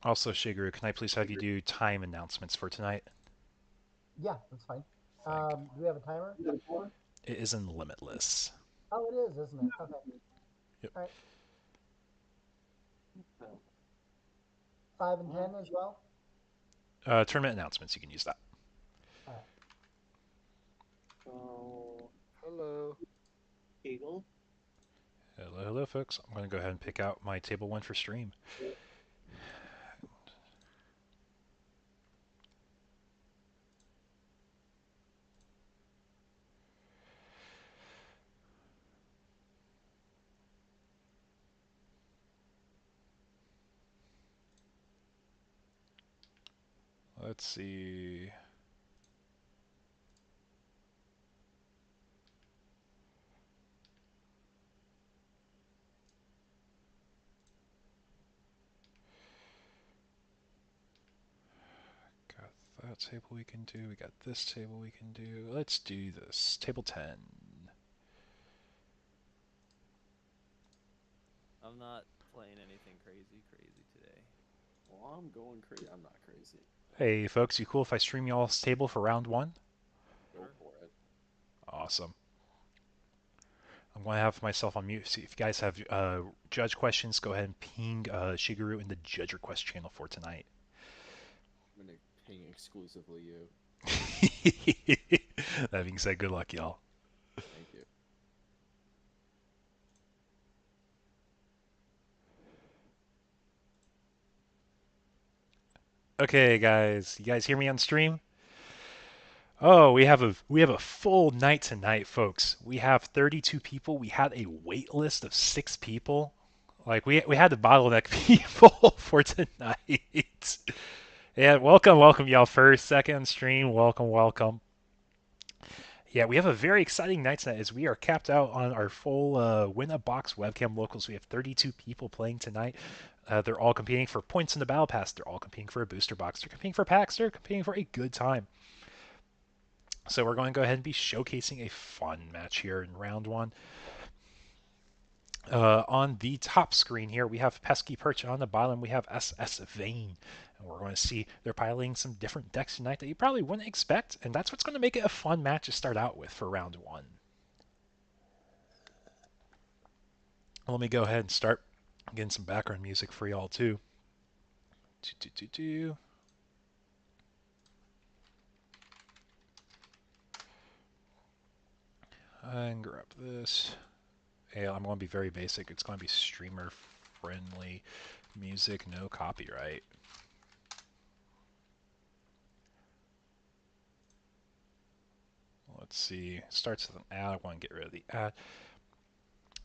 Also, Shigeru, can I please have you do time announcements for tonight? Yeah, that's fine. Thank you. Do we have a timer? It is in Limitless. Oh, it is, isn't it? Okay. Yep. All right. 5 and 10 as well. Tournament announcements, you can use that. All right. Oh, hello. Eagle. Hello, hello, folks. I'm going to go ahead and pick out my table one for stream. Let's see. Got that table we can do. We got this table we can do. Let's do this. Table 10. I'm not playing anything crazy today. Well, I'm going crazy. I'm not crazy. Hey, folks, you cool if I stream y'all's table for round one? Go Sure. for it. Awesome. I'm going to have myself on mute. See if you guys have judge questions, go ahead and ping Shigeru in the judge request channel for tonight. I'm gonna ping exclusively you. That being said, good luck, y'all. Thank you. Okay, guys, you guys hear me on stream? Oh, we have a full night tonight, folks. We have 32 people. We had a wait list of 6 people. Like we had to bottleneck people for tonight. Yeah, welcome y'all. First, second stream, welcome. Yeah, we have a very exciting night tonight as we are capped out on our full win a box webcam locals. We have 32 people playing tonight. They're all competing for points in the battle pass. They're all competing for a booster box. They're competing for packs. They're competing for a good time. So we're going to go ahead and be showcasing a fun match here in round one. On the top screen here, we have Pesky Perch. On the bottom, we have SS Vane. And we're going to see they're piloting some different decks tonight that you probably wouldn't expect. And that's what's going to make it a fun match to start out with for round one. Let me go ahead and start getting some background music for y'all, too. And grab this. Hey, I'm going to be very basic. It's going to be streamer friendly music, no copyright. Let's see. Starts with an ad. I want to get rid of the ad.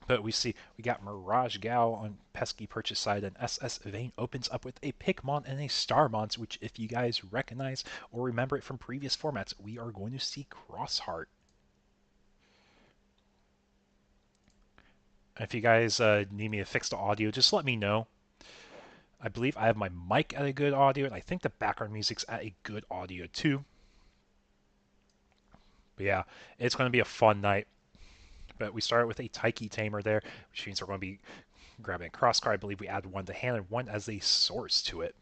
But we see we got Mirage Gal on Pesky Purchase side, and SS Vane opens up with a Pikmon and a Starmont, which, if you guys recognize or remember it from previous formats, we are going to see Crossheart. If you guys need me to fix the audio, just let me know. I believe I have my mic at a good audio, and I think the background music's at a good audio too. But yeah, it's going to be a fun night. But we start with a Taiki Tamer there, which means we're going to be grabbing a crosscar. I believe we add one to hand and one as a source to it.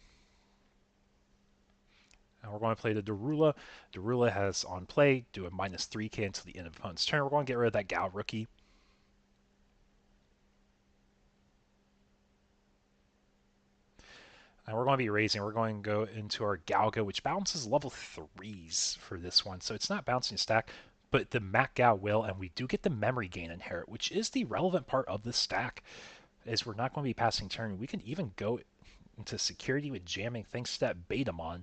And we're going to play the Darula. Darula has on play, do a -3k until the end of opponent's turn. We're going to get rid of that Gal rookie. And we're going to be raising. We're going to go into our Galga, which bounces level 3s for this one. So it's not bouncing a stack, but the Mac Gal will, and we do get the memory gain inherit, which is the relevant part of the stack. Is we're not going to be passing turn. We can even go into security with jamming thanks to that Betamon.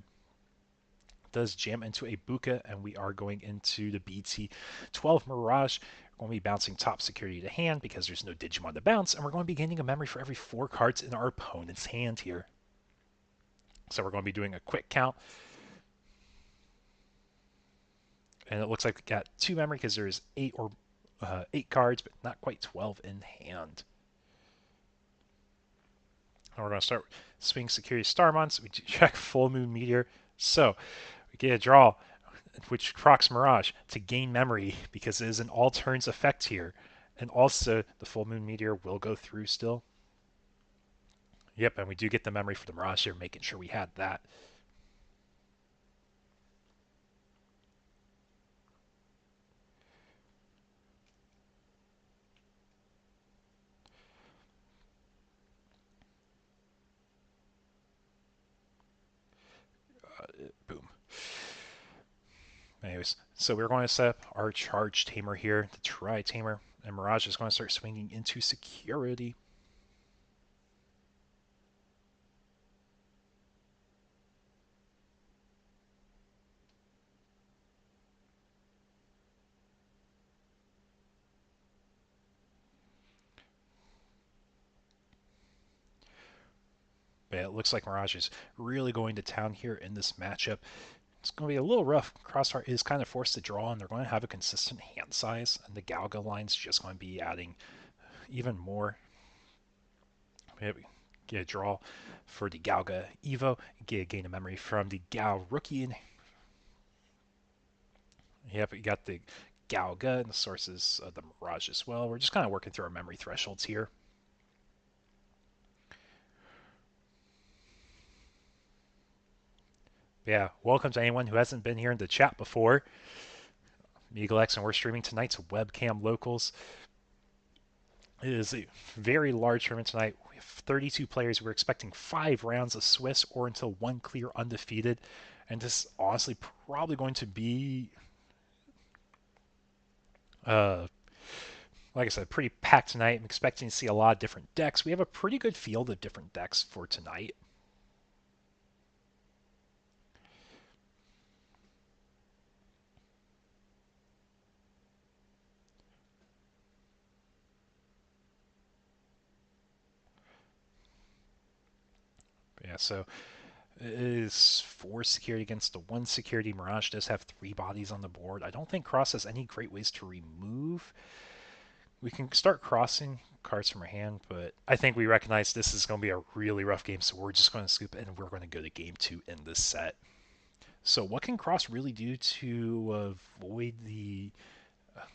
Does jam into a Buka, and we are going into the BT12 Mirage. We're going to be bouncing top security to hand because there's no Digimon to bounce, and we're going to be gaining a memory for every 4 cards in our opponent's hand here. So we're going to be doing a quick count. And it looks like we got 2 memory because there's 8 cards, but not quite 12 in hand. And we're going to start swing security Starmonts. We check Full Moon Meteor. So we get a draw, which procs Mirage to gain memory because it is an all turns effect here. And also, the Full Moon Meteor will go through still. Yep, and we do get the memory for the Mirage here, making sure we had that. Boom. Anyways, so we're going to set up our charge tamer here, the tri-tamer, and Mirage is going to start swinging into security. But it looks like Mirage is really going to town here in this matchup. It's going to be a little rough. Crossfire is kind of forced to draw, and they're going to have a consistent hand size, and the Galga line's just going to be adding even more. Maybe get a draw for the Galga Evo, get a gain of memory from the Gal Rookie. And yep, you got the Galga and the sources of the Mirage as well. We're just kind of working through our memory thresholds here. Yeah, welcome to anyone who hasn't been here in the chat before. Megalex, and we're streaming tonight's Webcam Locals. It is a very large tournament tonight. We have 32 players. We're expecting 5 rounds of Swiss or until 1 clear undefeated. And this is honestly probably going to be, uh, like I said, pretty packed tonight. I'm expecting to see a lot of different decks. We have a pretty good field of different decks for tonight. Yeah, so it is 4 security against the 1 security. Mirage does have 3 bodies on the board. I don't think Cross has any great ways to remove. We can start crossing cards from our hand, but I think we recognize this is going to be a really rough game, so we're just going to scoop it and we're going to go to game 2 in this set. So what can Cross really do to avoid the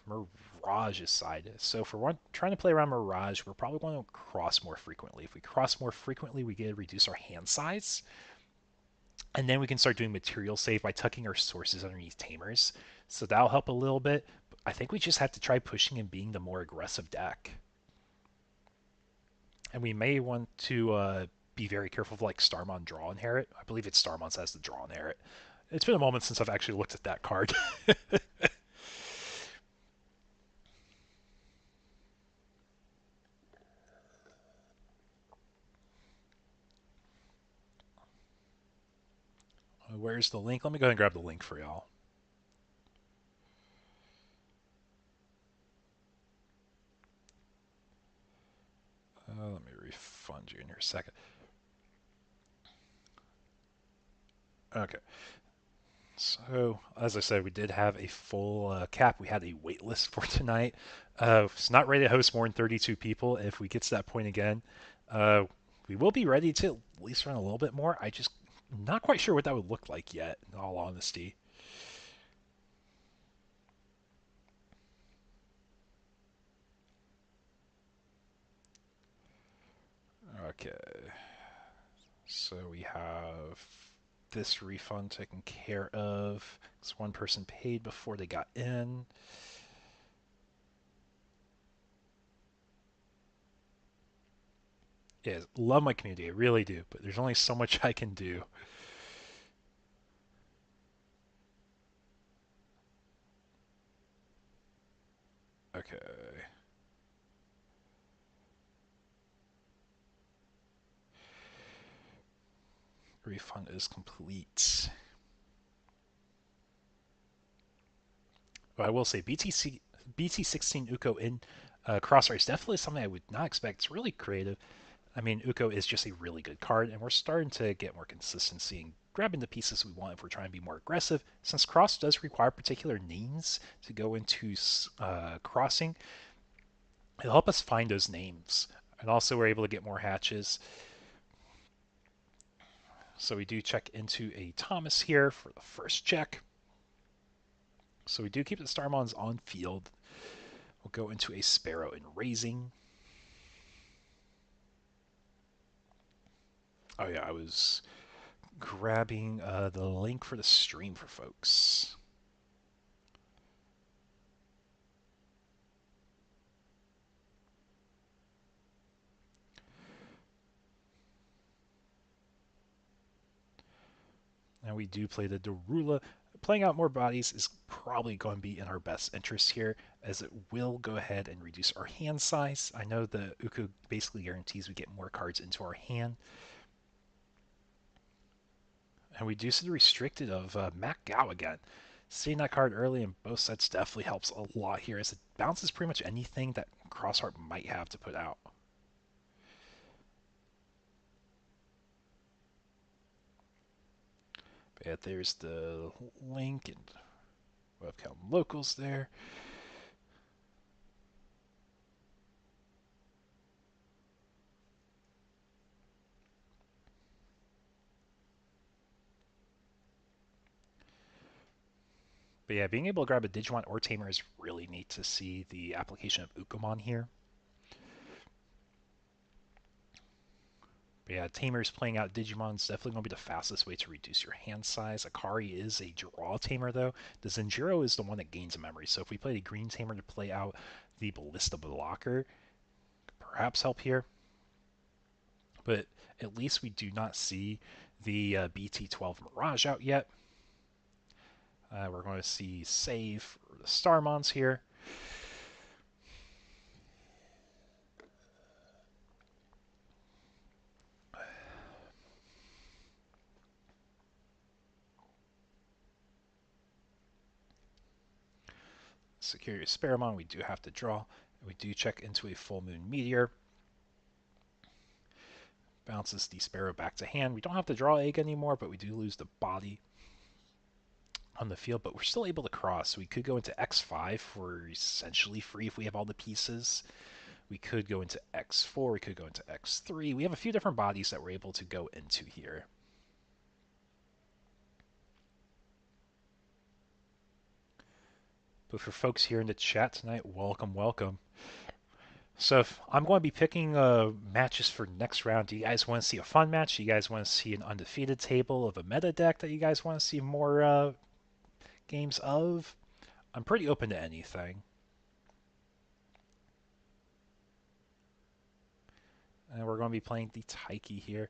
Mirage's side? So if we're trying to play around Mirage, we're probably going to cross more frequently. If we cross more frequently, we get to reduce our hand size. And then we can start doing material save by tucking our sources underneath Tamers. So that'll help a little bit. But I think we just have to try pushing and being the more aggressive deck. And we may want to be very careful of like Starmon Draw Inherit. I believe it's Starmon's has the Draw Inherit. It's been a moment since I've actually looked at that card. Where's the link? Let me go ahead and grab the link for y'all. Let me refund you in here a second. Okay. So, as I said, we did have a full cap. We had a wait list for tonight. It's not ready to host more than 32 people. If we get to that point again, we will be ready to at least run a little bit more. I just not quite sure what that would look like yet, in all honesty. Okay. So we have this refund taken care of. Because one person paid before they got in. Yeah, love my community, I really do, but there's only so much I can do. Okay. Refund is complete. But I will say BT16 Uko in Crossfire is definitely something I would not expect. It's really creative. I mean, Uko is just a really good card, and we're starting to get more consistency and grabbing the pieces we want if we're trying to be more aggressive. Since Cross does require particular names to go into crossing, it'll help us find those names. And also, we're able to get more hatches. So we do check into a Thomas here for the first check. So we do keep the Starmons on field. We'll go into a Sparrow in Raising. Oh yeah, I was grabbing the link for the stream for folks. And we do play the Darula. Playing out more bodies is probably going to be in our best interest here, as it will go ahead and reduce our hand size. I know the Uku basically guarantees we get more cards into our hand. And we do see the restricted of Mac Gao again. Seeing that card early in both sets definitely helps a lot here, as it bounces pretty much anything that Crossheart might have to put out. But yeah, there's the link and Webcam locals there. But yeah, being able to grab a Digimon or Tamer is really neat to see the application of Ukumon here. But yeah, Tamers playing out Digimon is definitely going to be the fastest way to reduce your hand size. Akari is a draw Tamer, though. The Zenjiro is the one that gains a memory. So if we play a green Tamer to play out the Ballista Blocker, perhaps help here. But at least we do not see the BT12 Mirage out yet. We're going to see save for the Starmons here. Security Sparamon, we do have to draw. We do check into a Full Moon Meteor. Bounces the Sparrow back to hand. We don't have to draw egg anymore, but we do lose the body on the field, but we're still able to cross. We could go into X5 for essentially free if we have all the pieces. We could go into X4, we could go into X3. We have a few different bodies that we're able to go into here. But for folks here in the chat tonight, welcome, welcome. So if I'm going to be picking matches for next round. Do you guys want to see a fun match? Do you guys want to see an undefeated table of a meta deck that you guys want to see more games of? I'm pretty open to anything. And we're going to be playing the Taiki here.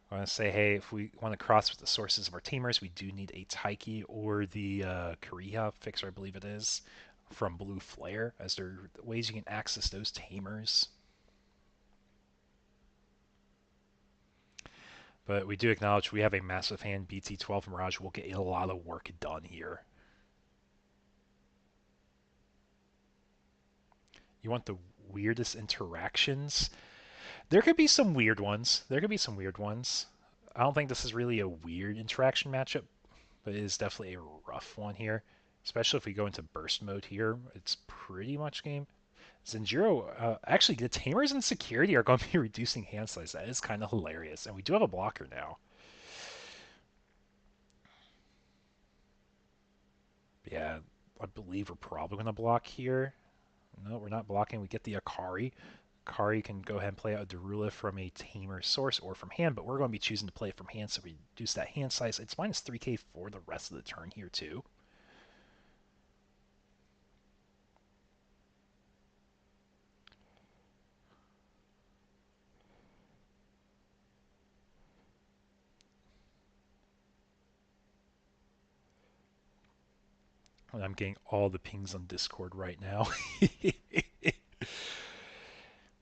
I want to say, hey, if we want to cross with the sources of our Tamers, we do need a Taiki or the Kariha fixer, I believe it is, from Blue Flare, as there are ways you can access those Tamers. But we do acknowledge we have a massive hand. BT12 Mirage will get a lot of work done here. You want the weirdest interactions? There could be some weird ones. There could be some weird ones. I don't think this is really a weird interaction matchup, but it is definitely a rough one here. Especially if we go into burst mode here, it's pretty much game. Zenjiro, actually, the Tamers and Security are going to be reducing hand size. That is kind of hilarious. And we do have a blocker now. Yeah, I believe we're probably going to block here. No, we're not blocking. We get the Akari. Akari can go ahead and play out a Darula from a Tamer source or from hand, but we're going to be choosing to play it from hand, so we reduce that hand size. It's minus 3k for the rest of the turn here, too. And I'm getting all the pings on Discord right now.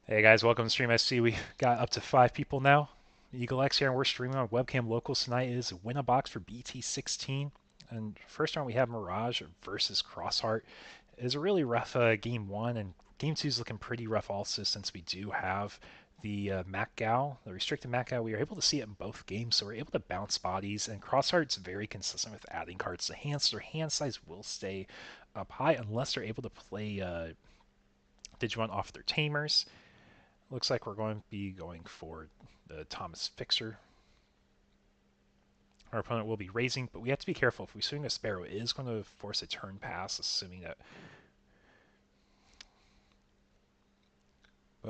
Hey guys, welcome to Stream. I see we got up to 5 people now. Eagle X here, and we're streaming on Webcam Locals tonight. It is Win a Box for BT16. And first round we have Mirage versus Crossheart. It is a really rough game 1, and game 2 is looking pretty rough also, since we do have the Macgao, the restricted Macgao. We are able to see it in both games, so we're able to bounce bodies, and Crossheart's very consistent with adding cards to hand, so their hand size will stay up high unless they're able to play Digimon off their Tamers. Looks like we're going to be going for the Thomas Fixer. Our opponent will be raising, but we have to be careful. If we swing a Sparrow, it is going to force a turn pass, assuming that.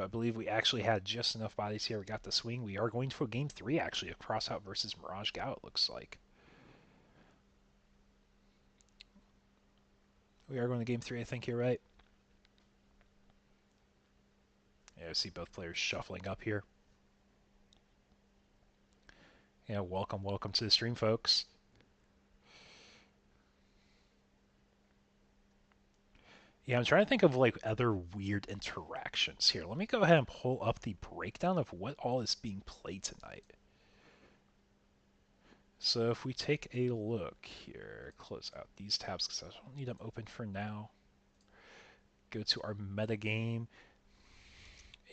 I believe we actually had just enough bodies here. We got the swing. We are going for game three, actually, of Crossout versus Mirage Gal, it looks like. We are going to game three, I think you're right. Yeah, I see both players shuffling up here. Yeah, welcome to the stream, folks. Yeah, I'm trying to think of like other weird interactions here. Let me go ahead and pull up the breakdown of what all is being played tonight. So if we take a look here, close out these tabs because I don't need them open for now. Go to our metagame.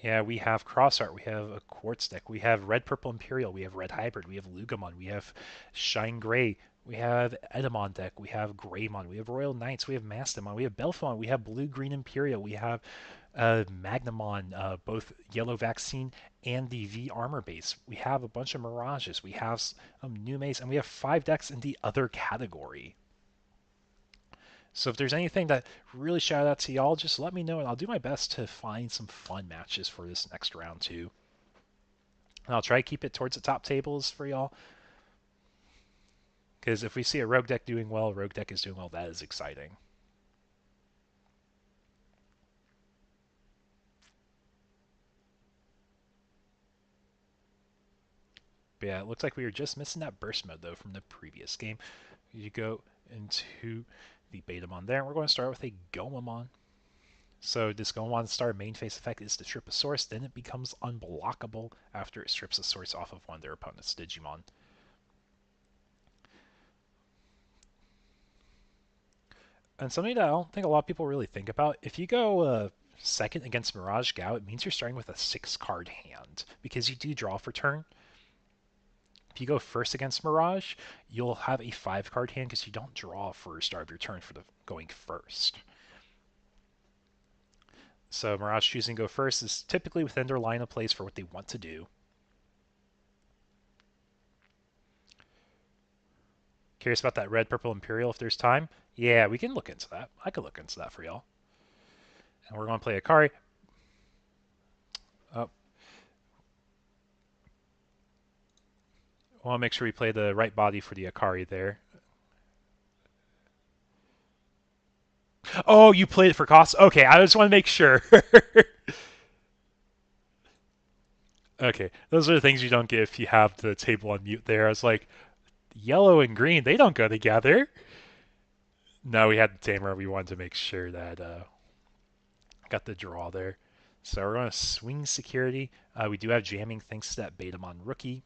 Yeah, we have Cross Art, we have a Quartz deck, we have Red Purple Imperial, we have Red Hybrid, we have Lugamon, we have Shine Gray, we have Edamon deck, we have Greymon, we have Royal Knights, we have Mastamon, we have Belfon, we have Blue Green Imperial, we have Magnamon, both Yellow Vaccine and the V Armor base. We have a bunch of Mirages, we have new Mace, and we have 5 decks in the other category. So if there's anything that really shout out to y'all, just let me know, and I'll do my best to find some fun matches for this next round too. And I'll try to keep it towards the top tables for y'all, because if we see a rogue deck doing well, rogue deck is doing well, that is exciting. But yeah, it looks like we were just missing that burst mode though from the previous game. You go into the Betamon there, and we're going to start with a Gomamon. So this Goemon's star main phase effect is to strip a source, then it becomes unblockable after it strips a source off of one of their opponent's Digimon. And something that I don't think a lot of people really think about, if you go second against Mirage Gao, it means you're starting with a 6-card hand, because you do draw for turn. If you go first against Mirage, you'll have a 5-card hand because you don't draw for the start of your turn for the going first. So Mirage choosing to go first is typically within their line of plays for what they want to do. Curious about that Red Purple Imperial if there's time? Yeah, we can look into that. I could look into that for y'all. And we're going to play Akari. Oh. I want to make sure we play the right body for the Akari there. Oh, you played it for cost? Okay, I just want to make sure. Okay, those are the things you don't get if you have the table on mute there. I was like, yellow and green, they don't go together. No, we had the tamer. We wanted to make sure that got the draw there. So we're going to swing security. We do have jamming thanks to that Betamon rookie.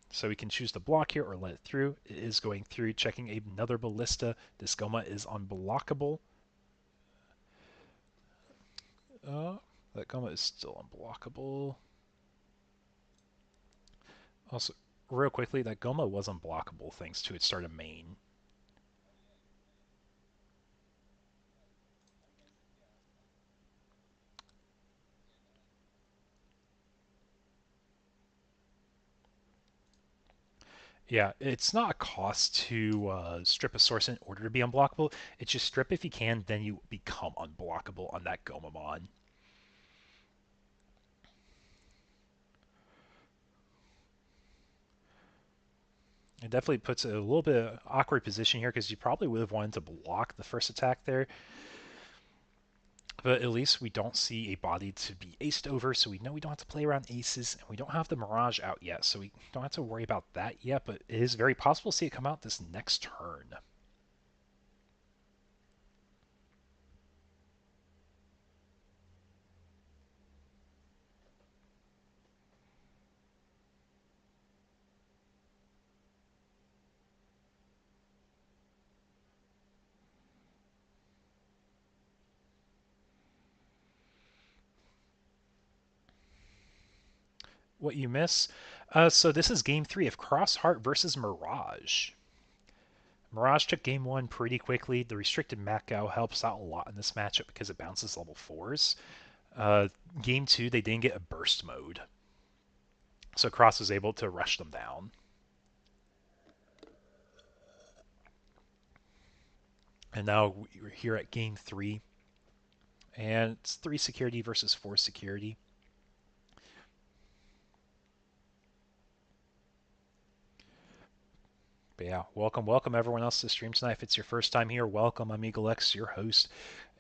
So we can choose to block here or let it through. It is going through, checking another Ballista. This Goma is unblockable. That Goma is still unblockable. Also, real quickly, that Goma was unblockable thanks to its start of main. Yeah, it's not a cost to strip a source in order to be unblockable. It's just strip if you can, then you become unblockable on that Gomamon. It definitely puts a little bit of awkward position here because you probably would have wanted to block the first attack there. But at least we don't see a body to be aced over, so we know we don't have to play around aces, and we don't have the Mirage out yet, so we don't have to worry about that yet, but it is very possible to see it come out this next turn. What you miss? So this is game 3 of Crossheart versus Mirage. Mirage took game 1 pretty quickly. The restricted Macao helps out a lot in this matchup because it bounces level 4s. Game 2, they didn't get a burst mode. So Cross was able to rush them down. And now we're here at game 3. And it's 3 security versus 4 security. But yeah, welcome everyone else to the stream tonight. If it's your first time here, welcome. I'm Eagle X, your host,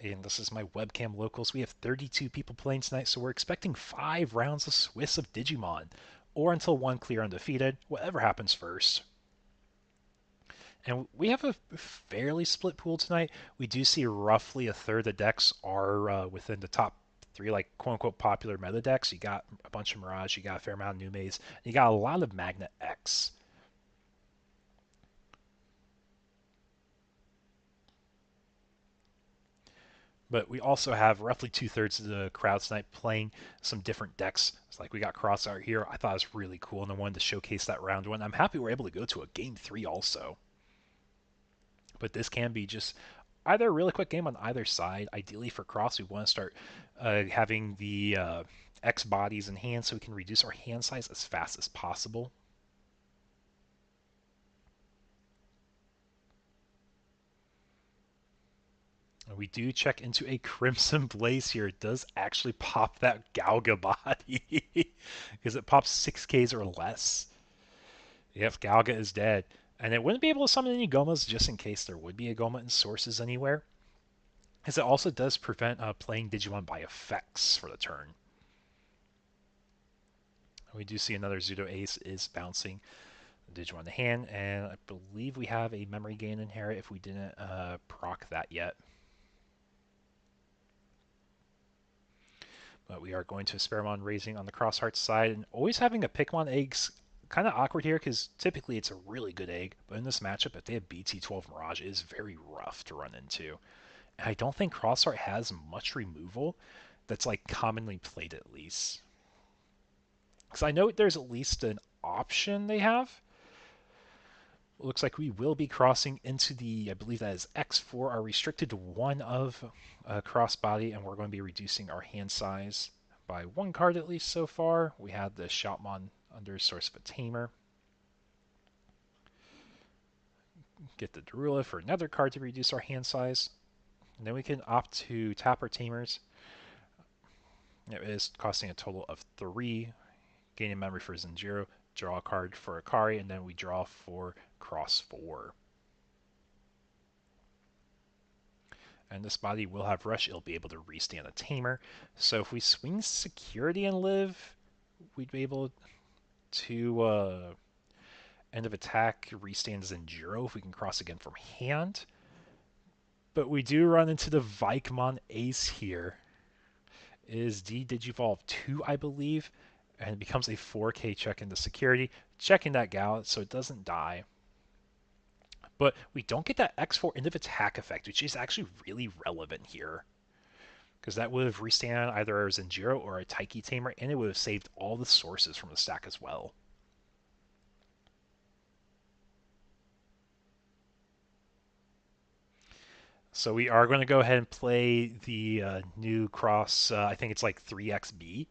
and this is my webcam locals. We have 32 people playing tonight, so we're expecting 5 rounds of Swiss of Digimon, or until one clear undefeated, whatever happens first. And we have a fairly split pool tonight. We do see roughly a third of the decks are within the top 3, like quote unquote popular meta decks. You got a bunch of Mirage, you got a fair amount of New Maze, you got a lot of Magnet X. But we also have roughly 2/3 of the crowd tonight playing some different decks. It's like we got Crossart here. I thought it was really cool, and I wanted to showcase that round one. I'm happy we're able to go to a game 3 also. But this can be just either a really quick game on either side. Ideally for Cross, we want to start having the X bodies in hand so we can reduce our hand size as fast as possible. We do check into a Crimson Blaze here. It does actually pop that Galga body because it pops 6Ks or less. Yep, Galga is dead. And it wouldn't be able to summon any Gomas just in case there would be a Goma in sources anywhere. As it also does prevent playing Digimon by effects for the turn. We do see another Zudo Ace is bouncing the Digimon in the hand, and I believe we have a memory gain inherit if we didn't proc that yet. But we are going to Spearmon raising on the Crossheart side, and always having a Pikmon egg's kind of awkward here because typically it's a really good egg, but in this matchup, if they have BT12 Mirage, it is very rough to run into. And I don't think Crossheart has much removal that's like commonly played at least. Because I know there's at least an option they have. It looks like we will be crossing into the, I believe that is X4, our restricted to 1 of crossbody, and we're going to be reducing our hand size by 1 card at least so far. We have the Shoutmon under Source of a Tamer. Get the Darula for another card to reduce our hand size. And then we can opt to tap our Tamers. It is costing a total of 3, gaining memory for Zenjiro, draw a card for Akari, and then we draw for Cross 4. And this body will have Rush. It'll be able to restand a Tamer. So if we swing Security and live, we'd be able to end of attack, restand Zenjiro if we can cross again from hand. But we do run into the Vikemon Ace here. It is D-Digivolve 2, I believe, and it becomes a 4K check into security, checking that Gal so it doesn't die. But we don't get that X4 end of attack effect, which is actually really relevant here. Because that would have restand either a Zenjiro or a Taiki Tamer, and it would have saved all the sources from the stack as well. So we are going to go ahead and play the new cross, I think it's like 3XB.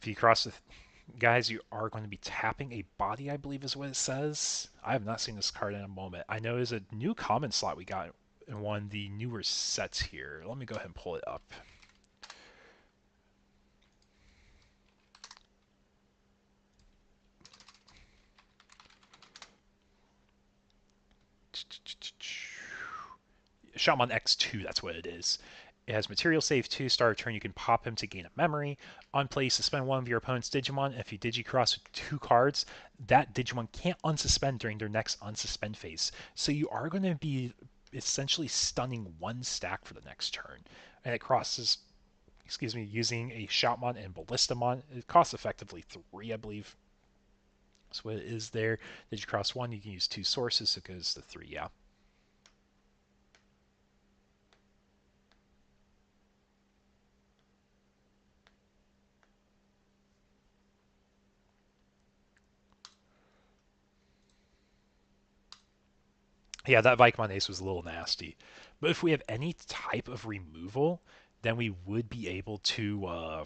If you cross the guys, you are going to be tapping a body, I believe is what it says. I have not seen this card in a moment. I know there's a new common slot we got in one of the newer sets here. Let me go ahead and pull it up. Shaman X2, that's what it is. It has Material Save 2, start a turn, you can pop him to gain a memory. On play, suspend one of your opponent's Digimon, and if you Digicross with 2 cards, that Digimon can't unsuspend during their next unsuspend phase. So you are going to be essentially stunning 1 stack for the next turn. And it crosses, using a Shoutmon and Ballistamon. It costs effectively 3, I believe. So what it is there, Digicross 1, you can use 2 sources, so it goes to 3, yeah. Yeah, that Vikemon Ace was a little nasty. But if we have any type of removal, then we would be able to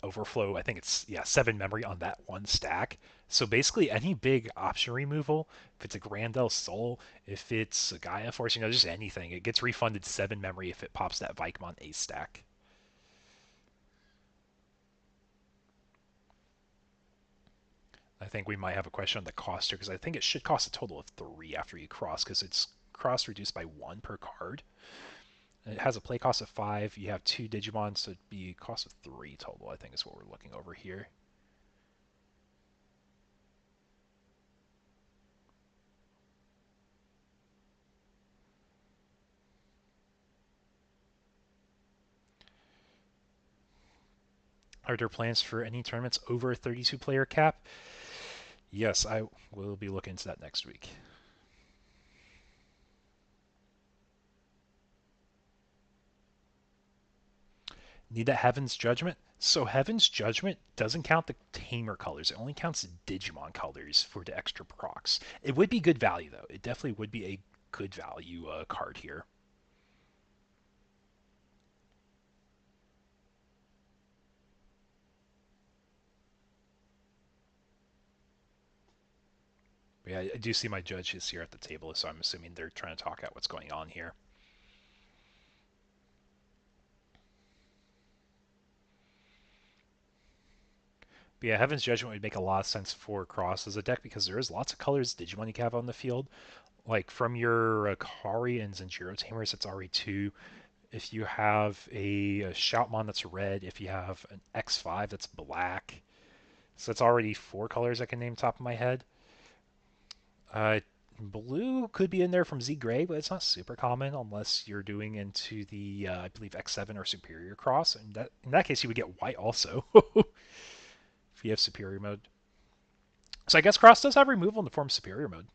overflow, I think it's, 7 memory on that 1 stack. So basically any big option removal, if it's a Grandel Soul, if it's a Gaia Force, just anything, it gets refunded 7 memory if it pops that Vikemon Ace stack. I think we might have a question on the cost here because I think it should cost a total of 3 after you cross because it's cross reduced by 1 per card. And it has a play cost of 5. You have 2 Digimon, so it'd be a cost of 3 total, I think is what we're looking over here. Are there plans for any tournaments over a 32 player cap? Yes, I will be looking into that next week. Need a Heaven's Judgment? So Heaven's Judgment doesn't count the Tamer colors. It only counts the Digimon colors for the extra procs. It would be good value, though. It definitely would be a good value card here. But yeah, I do see my judges here at the table, so I'm assuming they're trying to talk out what's going on here. But yeah, Heaven's Judgment would make a lot of sense for Cross as a deck because there is lots of colors Digimon you can have on the field. Like from your Kari and Zenjiro Tamers, it's already 2. If you have a Shoutmon that's red, if you have an X5 that's black, so that's already 4 colors I can name top of my head. Blue could be in there from Z Gray, but it's not super common unless you're doing into the I believe X7 or Superior Cross, and in that case you would get white also if you have Superior mode. So I guess Cross does have removal in the form of Superior mode.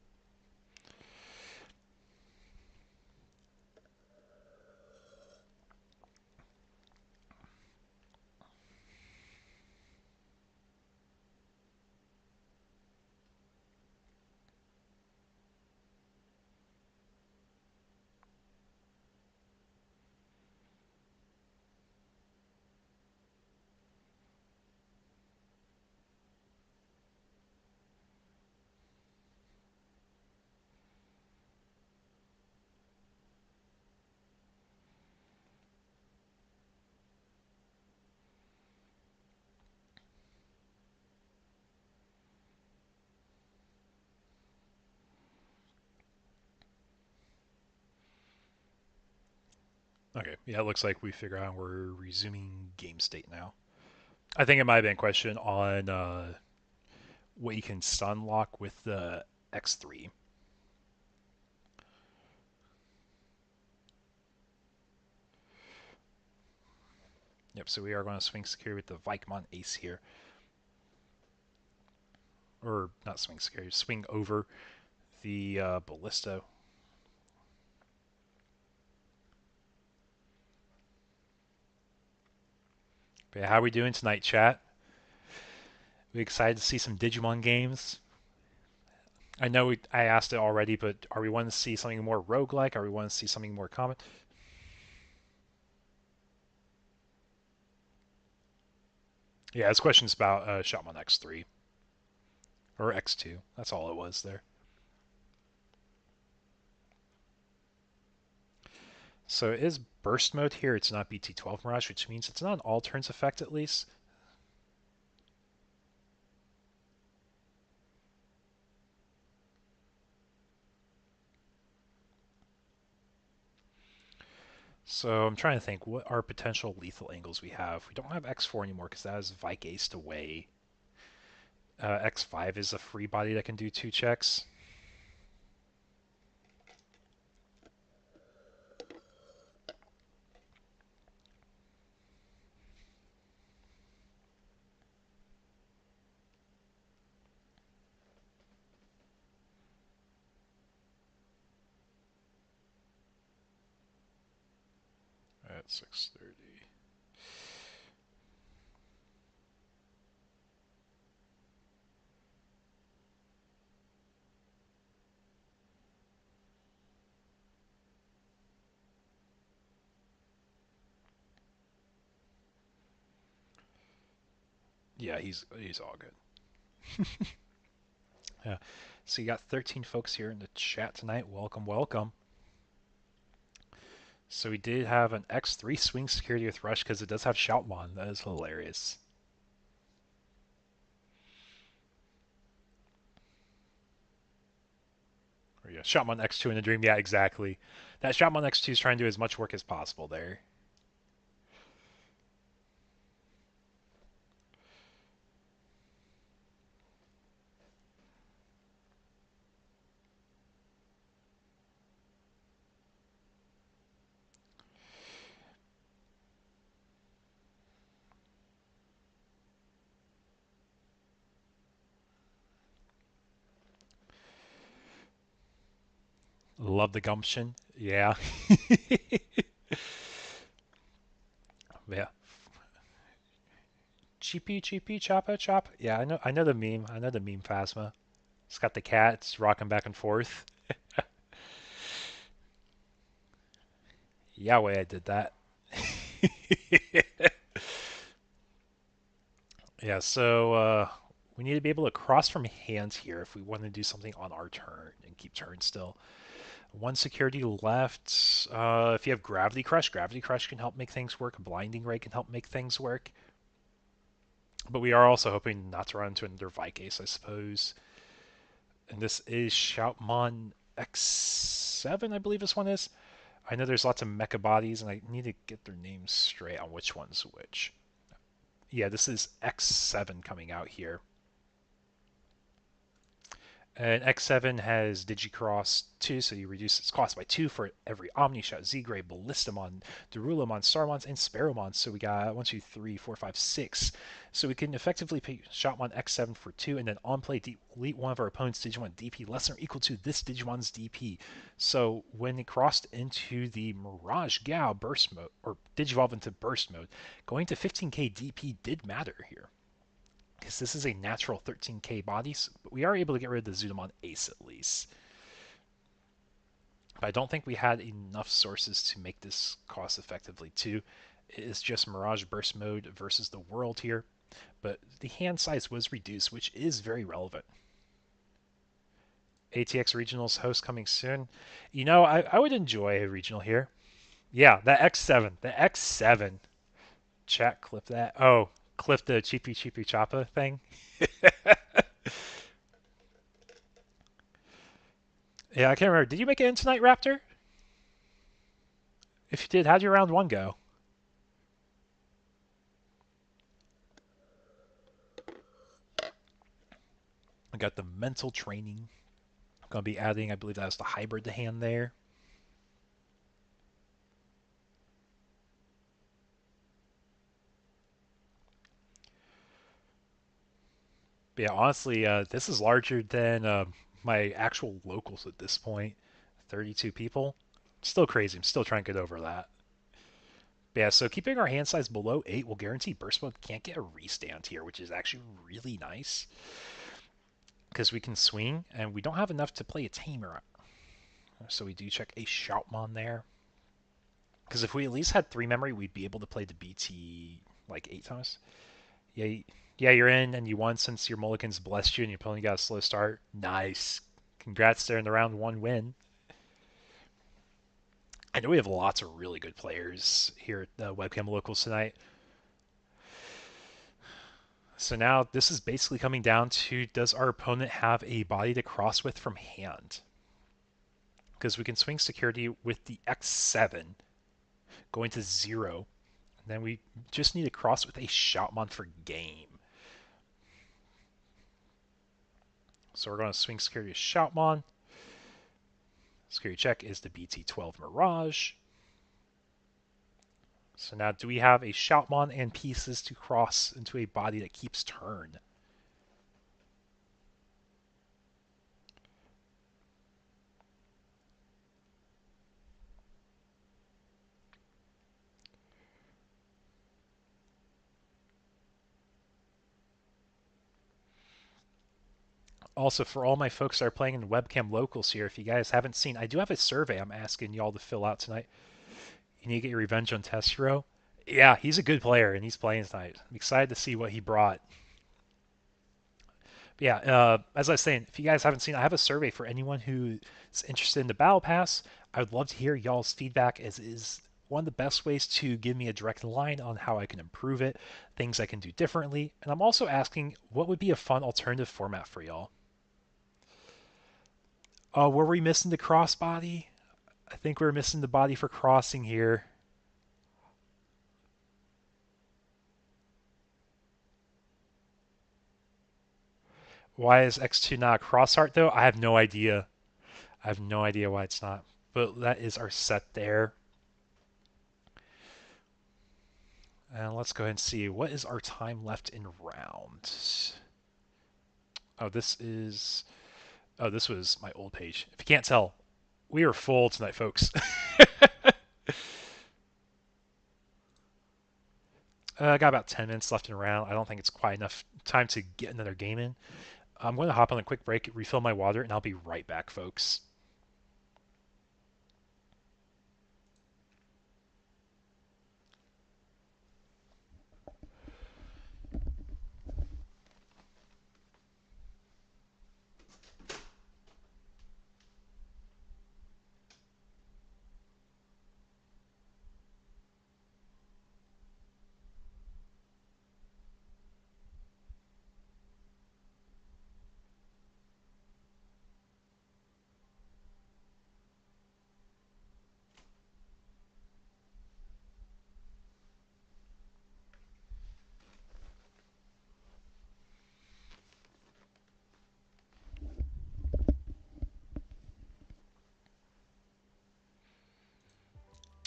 Okay, yeah, it looks like we figure out we're resuming game state now. I think it might have been a question on what you can stun lock with the X3. Yep, so we are going to swing secure with the Vikemon Ace here. Or not swing secure, swing over the Ballista. But yeah, how are we doing tonight, chat? We excited to see some Digimon games? I know I asked it already, but are we wanting to see something more roguelike? Are we wanting to see something more common? Yeah, this question's about Shotmon X3. Or X2. That's all it was there. So it is burst mode here. It's not BT12 Mirage, which means it's not an all turns effect at least. So I'm trying to think what are potential lethal angles we have. We don't have X4 anymore because that is Vike Aced away. X5 is a free body that can do 2 checks. At 6:30. Yeah, he's all good. Yeah. So you got 13 folks here in the chat tonight. Welcome, welcome. So we did have an X3 swing security with Rush because it does have Shoutmon. That is hilarious. Yeah, Shotman X2 in the dream. Yeah, exactly. That Shotman X2 is trying to do as much work as possible there. Love the gumption. Yeah. Yeah. Cheapy, cheapy, choppa, chop. Yeah, I know. I know the meme. I know the meme, Phasma. It's got the cats rocking back and forth. Yahweh, I did that. Yeah, so we need to be able to cross from hands here if we want to do something on our turn and keep turn still. One security left. If you have Gravity Crush can help make things work. Blinding Ray can help make things work. But we are also hoping not to run into another Vicase, I suppose. And this is Shoutmon X7, I believe this one is. I know there's lots of mecha bodies, and I need to get their names straight on which one's which. Yeah, this is X7 coming out here. And X7 has Digicross 2, so you reduce its cost by 2 for every Omnishot, Z-Gray, Ballistamon, Darulamon, Starmons, and Sparrowmon. So we got 1, 2, 3, 4, 5, 6. So we can effectively pay Shotmon X7 for 2, and then on play delete one of our opponent's Digimon DP less than or equal to this Digimon's DP. So when it crossed into the Mirage Gao burst mode, or Digivolve into burst mode, going to 15k DP did matter here, because this is a natural 13k body, but we are able to get rid of the Zudomon Ace at least. But I don't think we had enough sources to make this cost effectively too. It is just Mirage Burst Mode versus the world here, but the hand size was reduced, which is very relevant. ATX Regionals host coming soon. You know, I would enjoy a regional here. Yeah, the X7. The X7. Chat, clip that. Oh, clip the Cheapy Cheapy Choppa thing. Yeah, I can't remember. Did you make it in tonight, Raptor? If you did, how'd your round one go? I got the mental training. I'm going to be adding, I believe that was the hybrid to hand there. But yeah, honestly, this is larger than my actual locals at this point. 32 people. Still crazy. I'm still trying to get over that. But yeah, so keeping our hand size below 8 will guarantee burst mode can't get a restand here, which is actually really nice. Because we can swing, and we don't have enough to play a tamer. So we do check a Shoutmon there. Because if we at least had 3 memory, we'd be able to play the BT like 8 times. Yeah, yeah, you're in and you won since your mulligans blessed you and your opponent got a slow start. Nice. Congrats there in the round 1 win. I know we have lots of really good players here at the Webcam Locals tonight. So now this is basically coming down to, does our opponent have a body to cross with from hand? Because we can swing security with the X7 going to 0. And then we just need to cross with a Shoutmon for game. So we're going to swing security to Shoutmon. Security check is the BT12 Mirage. So now do we have a Shoutmon and pieces to cross into a body that keeps turn? Also, for all my folks that are playing in Webcam Locals here, if you guys haven't seen, I do have a survey I'm asking y'all to fill out tonight. You need to get your revenge on Tessero. Yeah, he's a good player, and he's playing tonight. I'm excited to see what he brought. But yeah, as I was saying, if you guys haven't seen, I have a survey for anyone who's interested in the Battle Pass. I would love to hear y'all's feedback, as is one of the best ways to give me a direct line on how I can improve it, things I can do differently. And I'm also asking what would be a fun alternative format for y'all. Oh, were we missing the cross body? I think we were missing the body for crossing here. Why is X2 not a cross heart though? I have no idea. I have no idea why it's not. But that is our set there. And let's go ahead and see what is our time left in round. Oh, this was my old page. If you can't tell, we are full tonight, folks. I got about 10 minutes left in a round. I don't think it's quite enough time to get another game in. I'm going to hop on a quick break, refill my water, and I'll be right back, folks.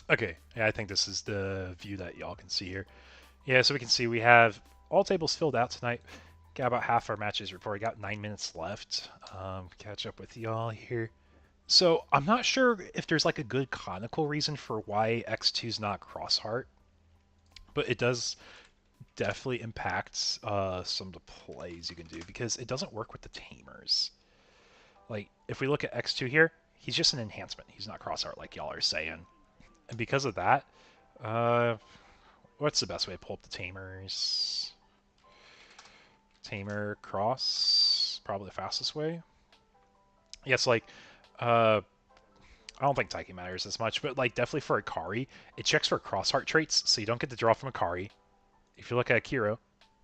Okay, yeah, I think this is the view that y'all can see here. Yeah, so we can see we have all tables filled out tonight. Got about half our matches reported. Got 9 minutes left. Catch up with y'all here. So I'm not sure if there's like a good canonical reason for why X2 is not crossheart, but it does definitely impact some of the plays you can do because it doesn't work with the tamers. Like if we look at X2 here, he's just an enhancement. He's not crossheart like y'all are saying, and because of that, uh, what's the best way to pull up the tamers? Tamer cross, probably the fastest way. Yeah, it's like, I don't think Taiki matters as much, but like definitely for Akari, it checks for crossheart traits, so you don't get the draw from Akari. If you look at Akiro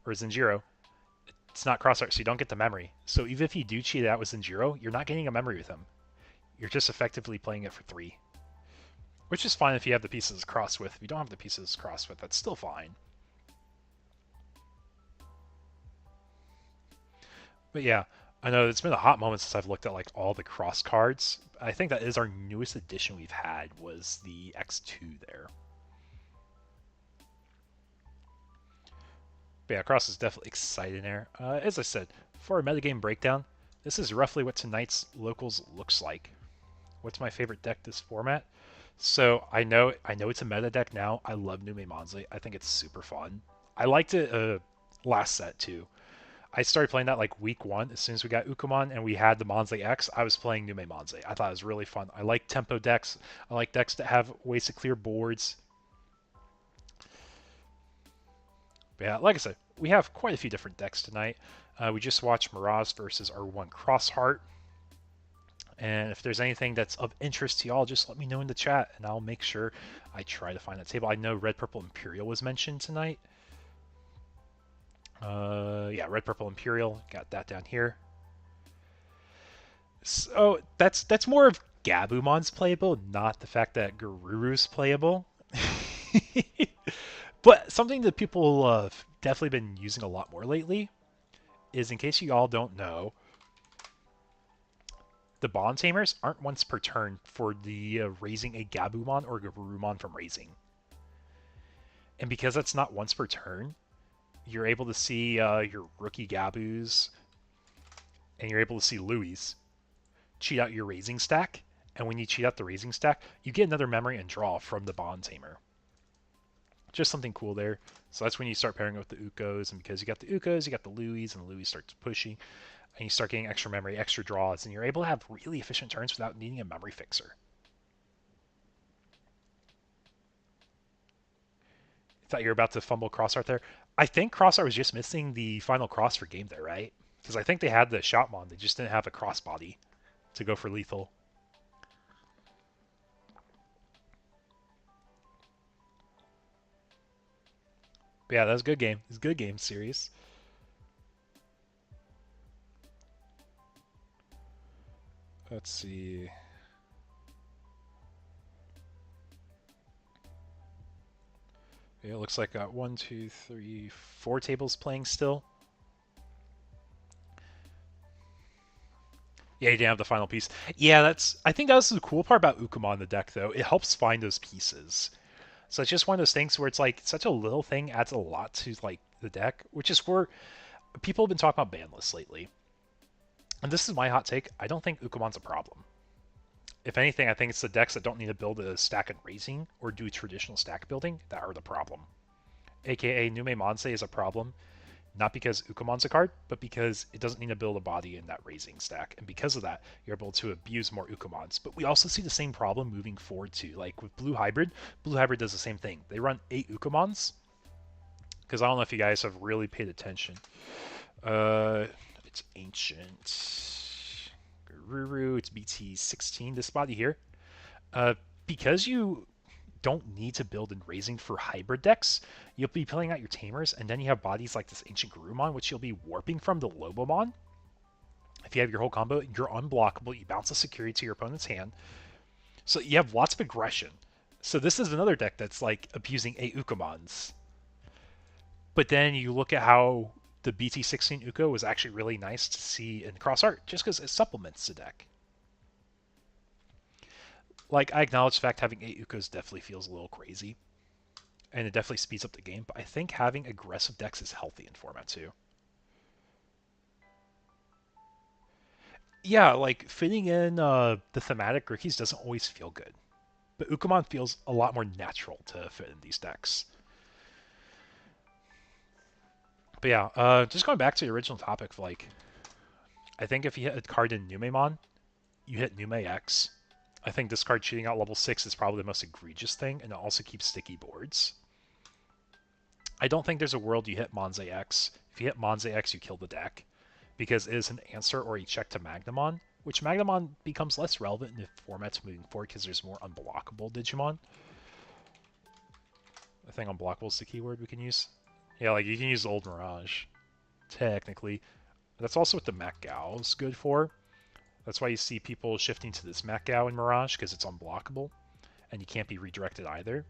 or Zenjiro, it's not crossheart, so you don't get the memory. So even if you do cheat it out with Zenjiro, you're not getting a memory with him. You're just effectively playing it for 3. Which is fine if you have the pieces crossed with. If you don't have the pieces crossed with, that's still fine. But yeah, I know it's been a hot moment since I've looked at like all the cross cards. I think that is our newest addition we've had was the X2 there. But yeah, cross is definitely exciting there. As I said, for a metagame breakdown, this is roughly what tonight's locals looks like. What's my favorite deck this format? So I know it's a meta deck now. I love Nume Manze. I think it's super fun. I liked it last set too. I started playing that like week 1 as soon as we got Ukumon and we had the Manze X. I was playing Nume Manze. I thought it was really fun. I like tempo decks. I like decks that have ways to clear boards. But yeah, like I said, we have quite a few different decks tonight. We just watched Mirage versus R1 Crossheart. And if there's anything that's of interest to y'all, just let me know in the chat, and I'll make sure I try to find that table. I know Red Purple Imperial was mentioned tonight. Yeah, Red Purple Imperial, got that down here. So that's more of Gabumon's playable, not the fact that Garuru's playable. But something that people have definitely been using a lot more lately is, in case you all don't know, the Bond Tamers aren't once per turn for the raising a Gabumon or Garurumon from raising. And because that's not once per turn, you're able to see your rookie Gabus and you're able to see Louis cheat out your raising stack. And when you cheat out the raising stack, you get another memory and draw from the Bond Tamer. Just something cool there. So that's when you start pairing with the Ukos, and because you got the Ukos, you got the Louis, and the Louis starts pushing, and you start getting extra memory, extra draws, and you're able to have really efficient turns without needing a memory fixer. Thought you were about to fumble Crossart there. I think Crossart was just missing the final cross for game there, right? Because I think they had the Shotmon, they just didn't have a crossbody to go for lethal. But yeah, that was a good game. It was a good game series. Let's see. Yeah, it looks like 1, 2, 3, 4 tables playing still. Yeah, you didn't have the final piece. Yeah, that's. I think that's the cool part about Ukuma on the deck, though. It helps find those pieces. So it's just one of those things where it's like such a little thing adds a lot to like the deck, which is where people have been talking about ban lists lately. And this is my hot take. I don't think Ukumon's a problem. If anything, I think it's the decks that don't need to build a stack and raising or do traditional stack building that are the problem. AKA Nume Monse is a problem, not because Ukumon's a card, but because it doesn't need to build a body in that raising stack. And because of that, you're able to abuse more Ukumons. But we also see the same problem moving forward too. Like with Blue Hybrid does the same thing. They run 8 Ukumons. Because I don't know if you guys have really paid attention. It's Ancient. Garuru, it's BT16, this body here. Because you don't need to build in raising for hybrid decks, you'll be playing out your tamers, and then you have bodies like this Ancient Garurumon, which you'll be warping from the Lobomon. If you have your whole combo, you're unblockable. You bounce a security to your opponent's hand. So you have lots of aggression. So this is another deck that's like abusing 8 Ukumons. But then you look at how the BT16 Uko was actually really nice to see in cross art, just because it supplements the deck. Like, I acknowledge the fact having 8 Ukos definitely feels a little crazy, and it definitely speeds up the game, but I think having aggressive decks is healthy in format too. Yeah, like, fitting in the thematic rookies doesn't always feel good, but Ukamon feels a lot more natural to fit in these decks. But yeah, just going back to the original topic of, like, I think if you hit a card in Numemon, you hit Nume X. I think this card cheating out level 6 is probably the most egregious thing, and it also keeps sticky boards. I don't think there's a world you hit Monze X. If you hit Monze X, you kill the deck, because it is an answer or a check to Magnamon, which Magnamon becomes less relevant in the formats moving forward because there's more unblockable Digimon. I think unblockable is the keyword we can use. Yeah, like you can use Old Mirage, technically. That's also what the Macgao is good for. That's why you see people shifting to this Macgao in Mirage, because it's unblockable, and you can't be redirected either.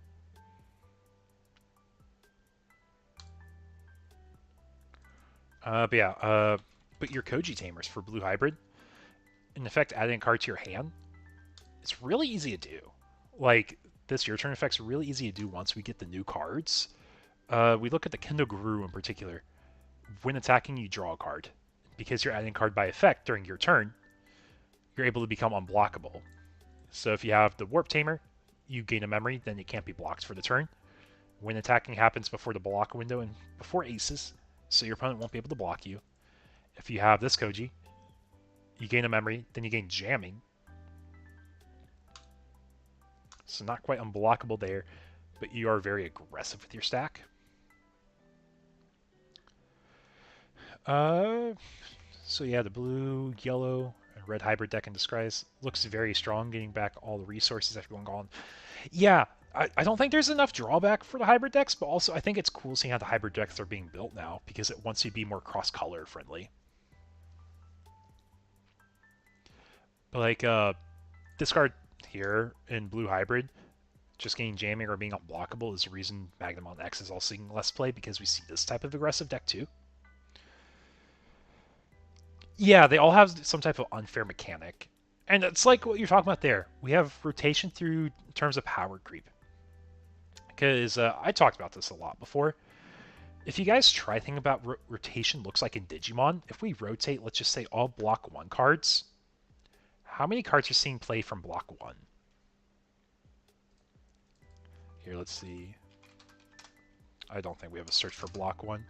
But yeah, but your Koji Tamers for Blue Hybrid, in effect adding a card to your hand, it's really easy to do. Like, this your turn effect's really easy to do once we get the new cards. We look at the Kendo Guru in particular. When attacking, you draw a card. Because you're adding a card by effect during your turn, you're able to become unblockable. So if you have the Warp Tamer, you gain a memory, then it can't be blocked for the turn. When attacking happens before the block window and before aces, so your opponent won't be able to block you. If you have this Koji, you gain a memory, then you gain jamming. So not quite unblockable there, but you are very aggressive with your stack. So yeah, the blue, yellow, and red hybrid deck in disguise looks very strong, getting back all the resources after going on. Yeah, I don't think there's enough drawback for the hybrid decks, but also I think it's cool seeing how the hybrid decks are being built now, because it wants you to be more cross-color friendly. But like, this card here in blue hybrid, just getting jamming or being unblockable is the reason Magnamon X is also seeing less play, because we see this type of aggressive deck too. Yeah, they all have some type of unfair mechanic. And it's like what you're talking about there. We have rotation through terms of power creep. Because I talked about this a lot before. If you guys try thinking about rotation looks like in Digimon, if we rotate, let's just say all block 1 cards, how many cards are seeing play from block 1? Here, let's see. I don't think we have a search for block 1.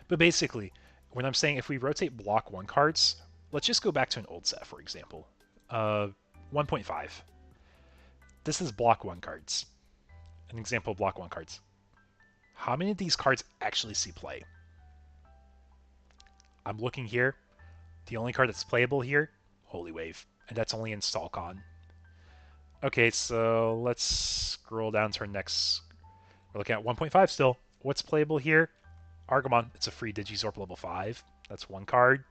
But basically, when I'm saying if we rotate block 1 cards, let's just go back to an old set, for example. 1.5. This is block 1 cards. An example of block 1 cards. How many of these cards actually see play? I'm looking here. The only card that's playable here, Holy Wave. And that's only in Stalkon. Okay, so let's scroll down to our next. We're looking at 1.5 still. What's playable here? Argamon. It's a free Digizorp level 5. That's 1 card.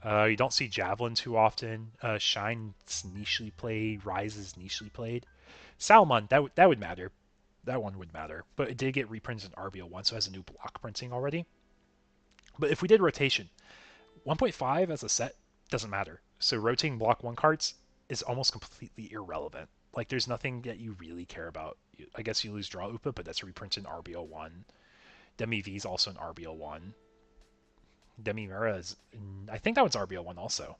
You don't see Javelin too often. Shine's nichely played. Rise is nichely played. Salmon, that would matter. That one would matter. But it did get reprinted in RBO1, so it has a new block printing already. But if we did rotation, 1.5 as a set doesn't matter. So rotating block 1 cards is almost completely irrelevant. Like, there's nothing that you really care about. I guess you lose Draw Upa, but that's reprinted in RBO1. Demi V is also in RBO1. Demi Mira is, I think that one's RBO1 also.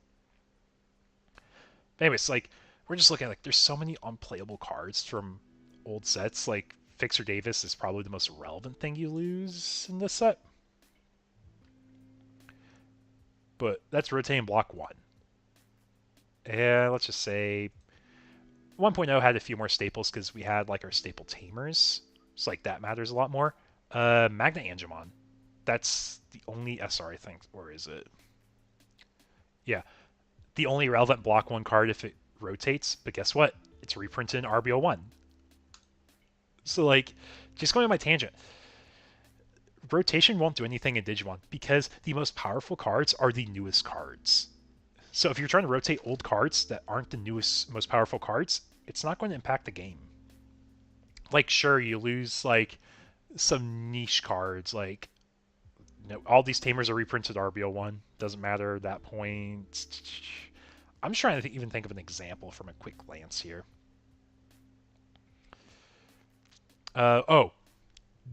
But anyways, like, we're just looking at, like, there's so many unplayable cards from old sets. Like, Fixer Davis is probably the most relevant thing you lose in this set. But that's rotating block 1. And let's just say 1.0 had a few more staples because we had, like, our staple tamers. So, like, that matters a lot more. Magna Angemon. That's the only SR, I think. Or is it? Yeah. The only relevant block 1 card if it rotates. But guess what? It's reprinted in RBO1. So, like, just going on my tangent. Rotation won't do anything in Digimon because the most powerful cards are the newest cards. So if you're trying to rotate old cards that aren't the newest, most powerful cards, it's not going to impact the game. Like, sure, you lose, like, some niche cards, like, all these tamers are reprinted RBO1. Doesn't matter at that point. I'm just trying to even think of an example from a quick glance here. Oh,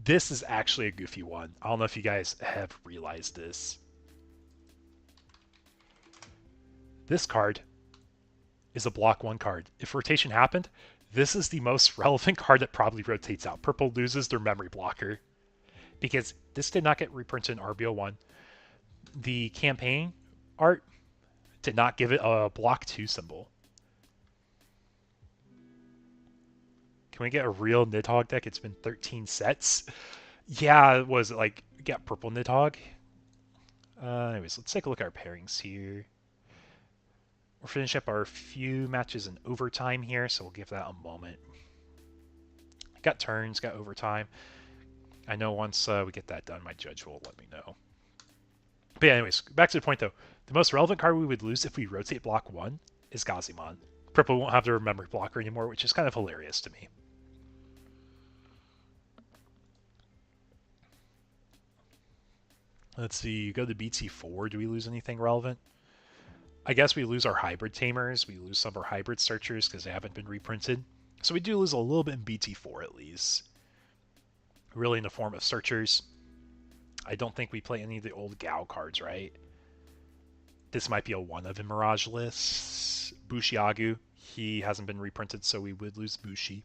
this is actually a goofy one. I don't know if you guys have realized this. This card is a block 1 card. If rotation happened, this is the most relevant card that probably rotates out. Purple loses their memory blocker because this did not get reprinted in RBO1. The campaign art did not give it a block 2 symbol. Can we get a real Nidhogg deck? It's been 13 sets. Yeah, was it like, got purple Nidhogg? Anyways, let's take a look at our pairings here. We're finishing up our few matches in overtime here, so we'll give that a moment. Got turns, got overtime. I know once we get that done, my judge will let me know. But yeah, anyways, back to the point though. The most relevant card we would lose if we rotate block 1 is Gazimon. Purple won't have their memory blocker anymore, which is kind of hilarious to me. Let's see, go to BT4. Do we lose anything relevant? I guess we lose our hybrid tamers. We lose some of our hybrid searchers because they haven't been reprinted. So we do lose a little bit in BT4 at least. Really in the form of searchers. I don't think we play any of the old Gao cards, right? This might be a one of in Mirage lists. Bushiagu, he hasn't been reprinted, so we would lose Bushi.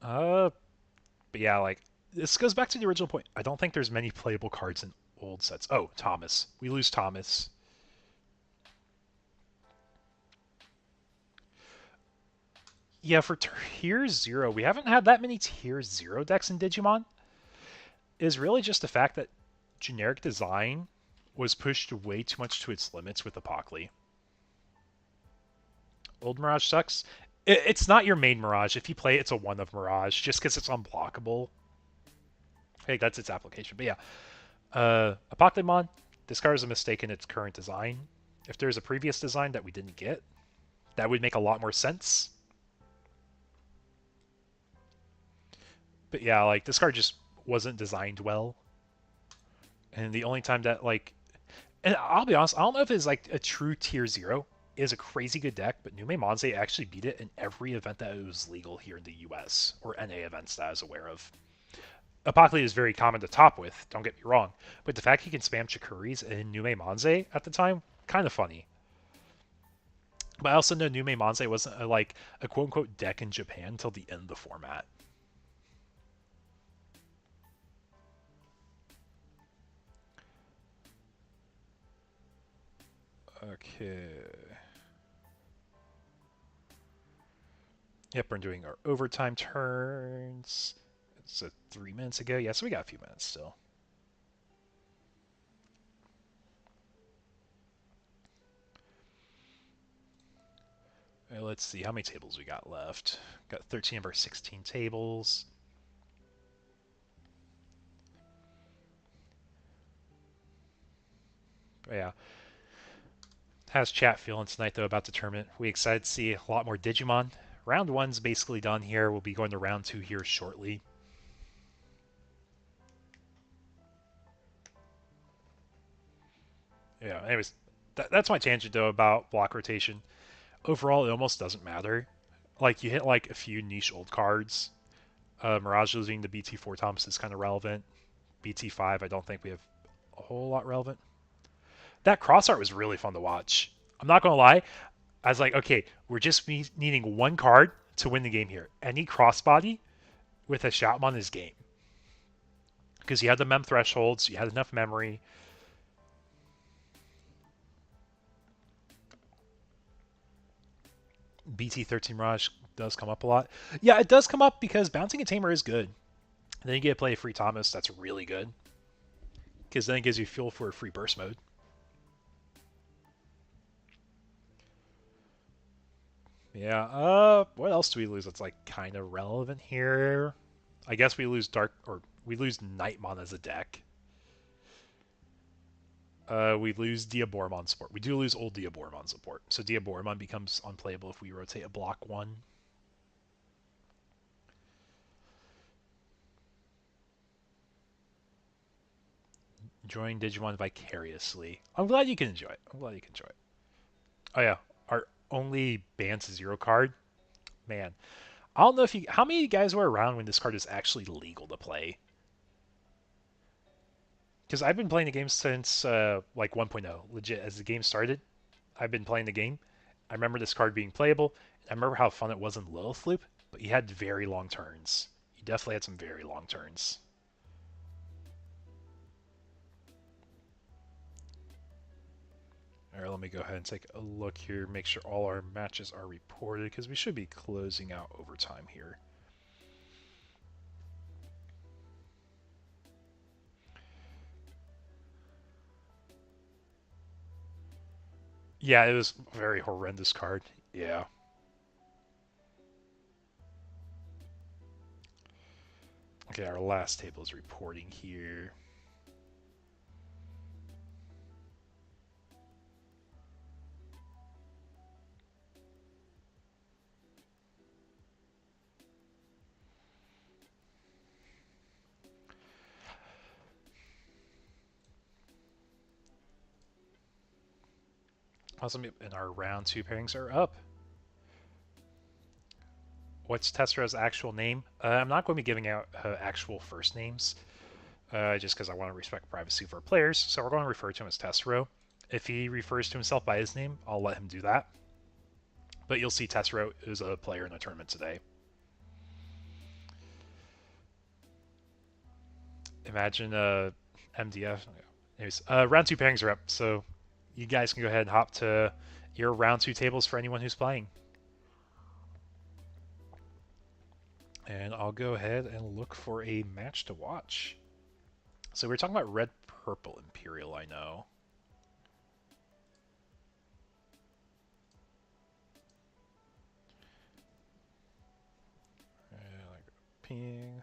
But yeah, like, this goes back to the original point. I don't think there's many playable cards in old sets. Oh, Thomas. We lose Thomas. Yeah, for Tier 0, we haven't had that many Tier 0 decks in Digimon. It is really just the fact that generic design was pushed way too much to its limits with Apocally. Old Mirage sucks. It's not your main Mirage. If you play it, it's a one of Mirage, just because it's unblockable. Hey, that's its application. But yeah, Apoclymon, this card is a mistake in its current design. If there's a previous design that we didn't get, that would make a lot more sense. But yeah, like, this card just wasn't designed well. And the only time that, like... And I'll be honest, I don't know if it's, like, a true Tier 0. It is a crazy good deck, but Nume Monze actually beat it in every event that it was legal here in the US, or NA events that I was aware of. Apocally is very common to top with, don't get me wrong, but the fact he can spam Chikuris in Nume Monze at the time, kind of funny. But I also know Nume Monze wasn't a quote-unquote deck in Japan until the end of the format. Okay. Yep, we're doing our overtime turns. It's 3 minutes ago. Yeah, so we got a few minutes still. Let's see how many tables we got left. Got 13 of our 16 tables. But yeah. How's chat feeling tonight, though, about the tournament? We excited to see a lot more Digimon. Round one's basically done here. We'll be going to round two here shortly. Yeah, anyways, that's my tangent, though, about block rotation. Overall, it almost doesn't matter. Like, you hit, like, a few niche old cards. Mirage losing to BT4 Thomas is kind of relevant. BT5, I don't think we have a whole lot relevant. That cross art was really fun to watch. I'm not going to lie. I was like, okay, we're just needing one card to win the game here. Any crossbody with a Shoutmon is game. Because you had the mem thresholds, you had enough memory. BT13 Mirage does come up a lot. Yeah, it does come up because bouncing a Tamer is good. And then you get to play a free Thomas, that's really good. Because then it gives you fuel for a free burst mode. Yeah, what else do we lose that's like kind of relevant here? I guess we lose we lose Nightmon as a deck. We lose Diaboromon support. We do lose old Diaboromon support. So Diaboromon becomes unplayable if we rotate a block one. Enjoying Digimon vicariously. I'm glad you can enjoy it. I'm glad you can enjoy it. Oh yeah, our only ban to zero card. Man, I don't know if you. How many of you guys were around when this card is actually legal to play? Because I've been playing the game since like 1.0, legit. As the game started, I've been playing the game. I remember this card being playable. I remember how fun it was in Lilith Loop, but you had very long turns. You definitely had some very long turns. All right, let me go ahead and take a look here, make sure all our matches are reported, because we should be closing out overtime here. Yeah, it was a very horrendous card. Yeah. Okay, our last table is reporting here. Awesome, and our round two pairings are up. What's Tessera's actual name? I'm not going to be giving out actual first names, just because I want to respect privacy for players, so we're going to refer to him as Tessero. If he refers to himself by his name, I'll let him do that. But you'll see Tessero is a player in the tournament today. Imagine MDF. Anyways, round two pairings are up, so you guys can go ahead and hop to your round two tables for anyone who's playing. And I'll go ahead and look for a match to watch. So we're talking about Red Purple Imperial, I know. Ping.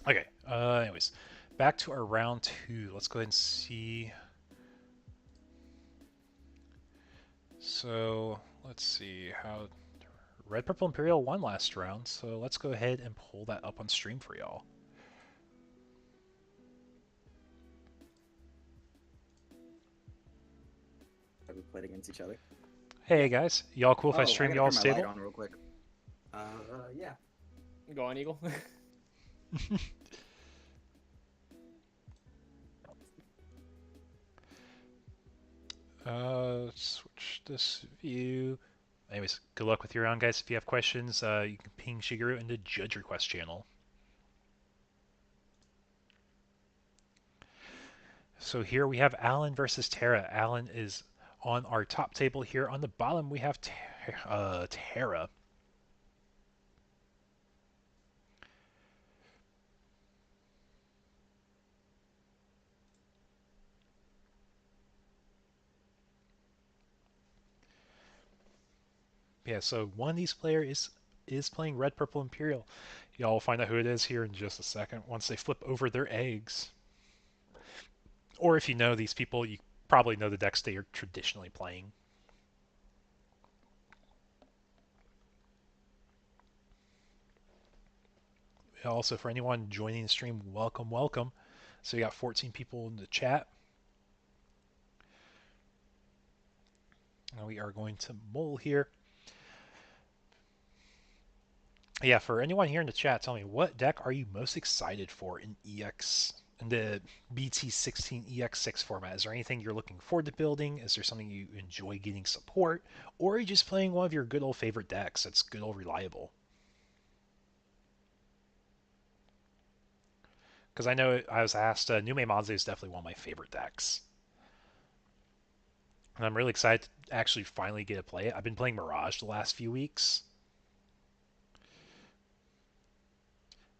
Okay, anyways, back to our round two. Let's go ahead and see. So, let's see how Red Purple Imperial won last round, so let's go ahead and pull that up on stream for y'all. Have we played against each other? Hey guys, y'all cool if I I stream gotta y'all's turn my light table? on real quick. Yeah. Go on, Eagle. Switch this view. Anyways, good luck with your round, guys. If you have questions, you can ping Shigeru in the Judge Request channel. So here we have Alan versus Tara. Alan is on our top table here. On the bottom, we have Tara. Yeah, so one of these players is playing Red Purple Imperial. Y'all will find out who it is here in just a second once they flip over their eggs. Or if you know these people, you probably know the decks they are traditionally playing. Also, for anyone joining the stream, welcome, welcome. So we got 14 people in the chat. Now we are going to mull here. Yeah, for anyone here in the chat, tell me, what deck are you most excited for in the BT16 EX6 format? Is there anything you're looking forward to building? Is there something you enjoy getting support? Or are you just playing one of your good old favorite decks that's good old reliable? Because I know I was asked, Nume Manze is definitely one of my favorite decks. And I'm really excited to actually finally get to play it. I've been playing Mirage the last few weeks.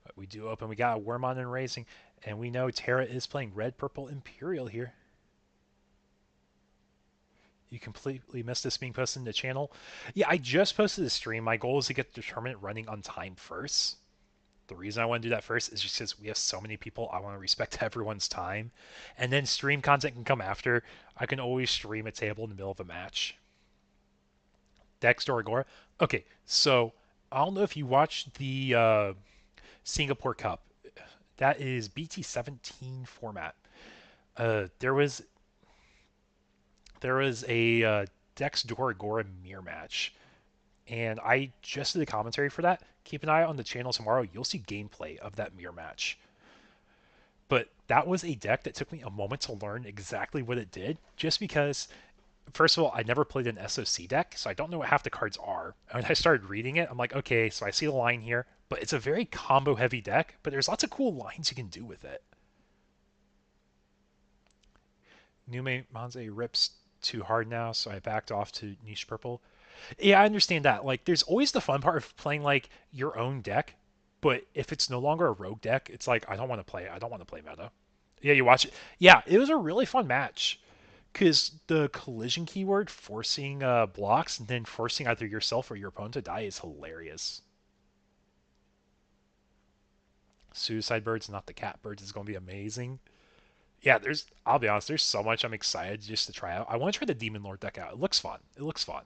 But we do open. We got a Wormon and Racing. And we know Terra is playing Red Purple Imperial here. You completely missed this being posted in the channel. Yeah, I just posted the stream. My goal is to get the tournament running on time first. The reason I want to do that first is just because we have so many people. I want to respect everyone's time. And then stream content can come after. I can always stream a table in the middle of a match. Dexter Agora. Okay, so I don't know if you watched the Singapore Cup. That is BT17 format. There was a Dex Doragora mirror match, and I just did the commentary for that. Keep an eye on the channel tomorrow. You'll see gameplay of that mirror match. But that was a deck that took me a moment to learn exactly what it did, just because, first of all, I never played an SOC deck, so I don't know what half the cards are. And when I started reading it, I'm like, okay, so I see the line here, but it's a very combo heavy deck, but there's lots of cool lines you can do with it. Nume Manze rips too hard now, so I backed off to Niche Purple. Yeah, I understand that. Like, there's always the fun part of playing like your own deck, but if it's no longer a rogue deck, it's like I don't want to play it. I don't want to play meta. Yeah, you watch it. Yeah, it was a really fun match because the collision keyword forcing blocks and then forcing either yourself or your opponent to die is hilarious. Suicide Birds, not the cat birds, is going to be amazing. Yeah, I'll be honest, there's so much I'm excited just to try out. I want to try the Demon Lord deck out. It looks fun. It looks fun.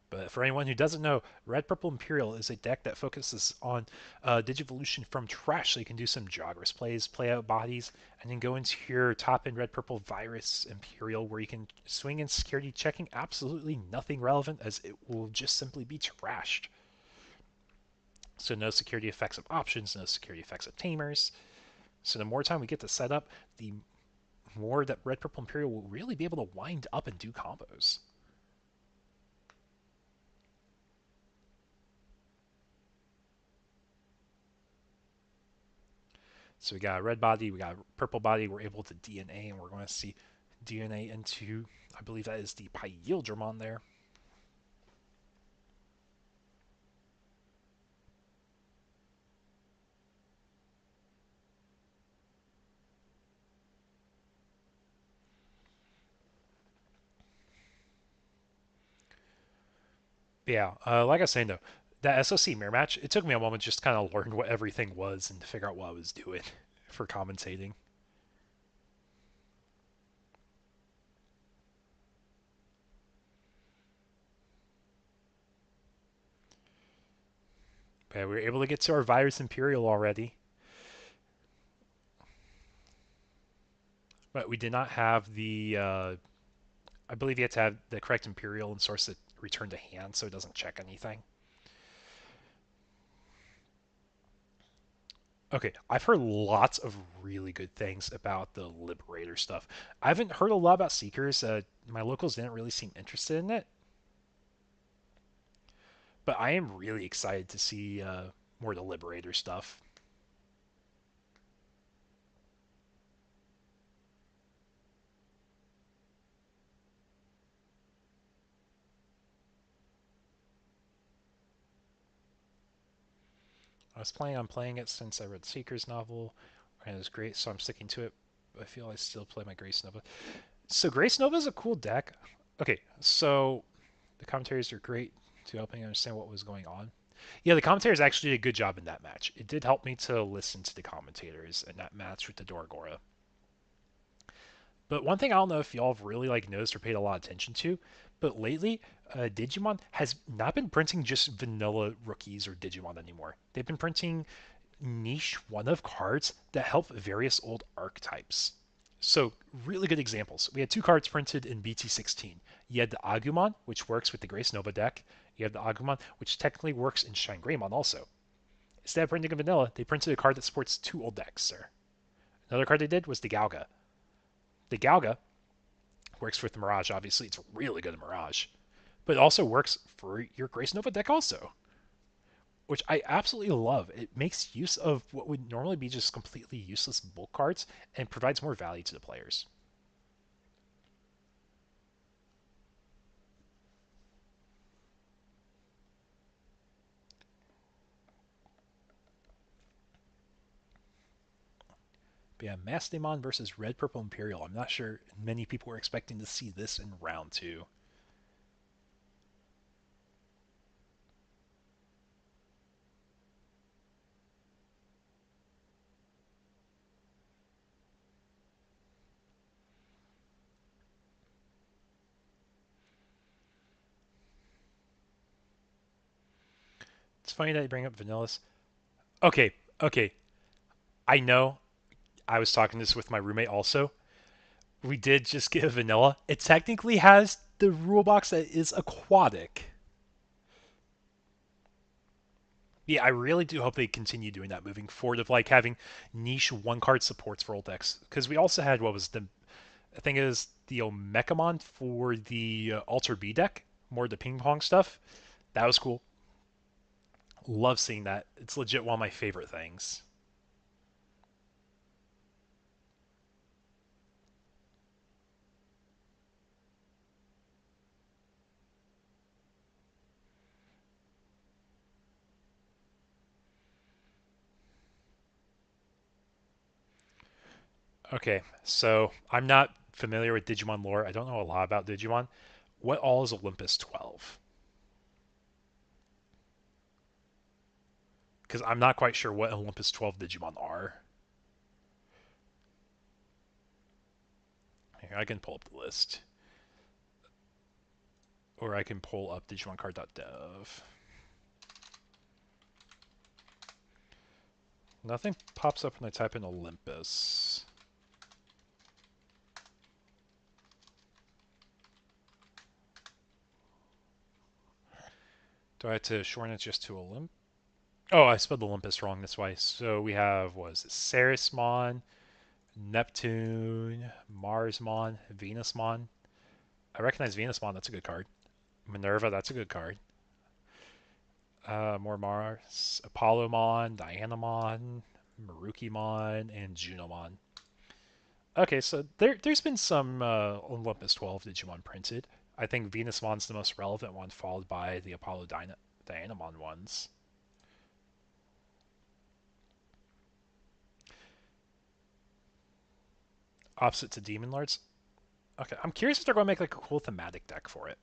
But for anyone who doesn't know, Red Purple Imperial is a deck that focuses on Digivolution from trash, so you can do some Jogress plays, play out bodies, and then go into your top end Red Purple Virus Imperial, where you can swing in security checking absolutely nothing relevant, as it will just simply be trashed. So no security effects of options, no security effects of tamers. So the more time we get to set up, the more that Red Purple Imperial will really be able to wind up and do combos. So we got a red body, we got a purple body, we're able to DNA, and we're going to see DNA into, I believe that is the Pyildramon there. But yeah, like I was saying though, that SOC mirror match, it took me a moment just to kind of learn what everything was and to figure out what I was doing for commentating. But we were able to get to our Virus Imperial already. But we did not have the, I believe you have to have the correct Imperial and source it return to hand so it doesn't check anything. Okay, I've heard lots of really good things about the Liberator stuff. I haven't heard a lot about Seekers. My locals didn't really seem interested in it, but I am really excited to see more of the Liberator stuff. I was planning on playing it since I read the Seekers novel, and it was great, so I'm sticking to it. I feel I still play my Grace Nova. So Grace Nova is a cool deck. Okay, so the commentaries are great to help me understand what was going on. Yeah, the commentators actually did a good job in that match. It did help me to listen to the commentators in that match with the Dorgora. But one thing I don't know if y'all have really like noticed or paid a lot of attention to, but lately, Digimon has not been printing just vanilla rookies or Digimon anymore. They've been printing niche one-of cards that help various old archetypes. So, really good examples. We had two cards printed in BT16. You had the Agumon, which works with the Grace Nova deck. You have the Agumon, which technically works in Shine Greymon also. Instead of printing a vanilla, they printed a card that supports two old decks, sir. Another card they did was the Galga. The Galga works with the Mirage, obviously. It's really good in Mirage. But it also works for your Grace Nova deck also, which I absolutely love. It makes use of what would normally be just completely useless bulk cards and provides more value to the players. But yeah, Mastemon versus Red Purple Imperial. I'm not sure many people were expecting to see this in round two. It's funny that you bring up Vanillas. Okay, okay. I know I was talking this with my roommate also. We did just get a vanilla. It technically has the rule box that is aquatic. Yeah, I really do hope they continue doing that moving forward of like having niche one card supports for old decks. Because we also had what was the I think it was the Omekamon for the Alter B deck, more the ping pong stuff. That was cool. Love seeing that. It's legit one of my favorite things. Okay, so I'm not familiar with Digimon lore. I don't know a lot about Digimon. What all is Olympus 12? Because I'm not quite sure what Olympus 12 Digimon are. Here, I can pull up the list. Or I can pull up DigimonCard.dev. Nothing pops up when I type in Olympus. Do I have to shorten it just to Olymp? Oh, I spelled Olympus wrong. That's why. So we have, what is it? Ceresmon, Neptune, Marsmon, Venusmon. I recognize Venusmon. That's a good card. Minerva. That's a good card. More Mars. Apollomon, Dianamon, Marukimon, and Junomon. Okay, so there's been some Olympus 12 Digimon printed. I think Venusmon's the most relevant one, followed by the Apollo Dianamon ones. Opposite to Demon Lords. Okay, I'm curious if they're going to make like a cool thematic deck for it.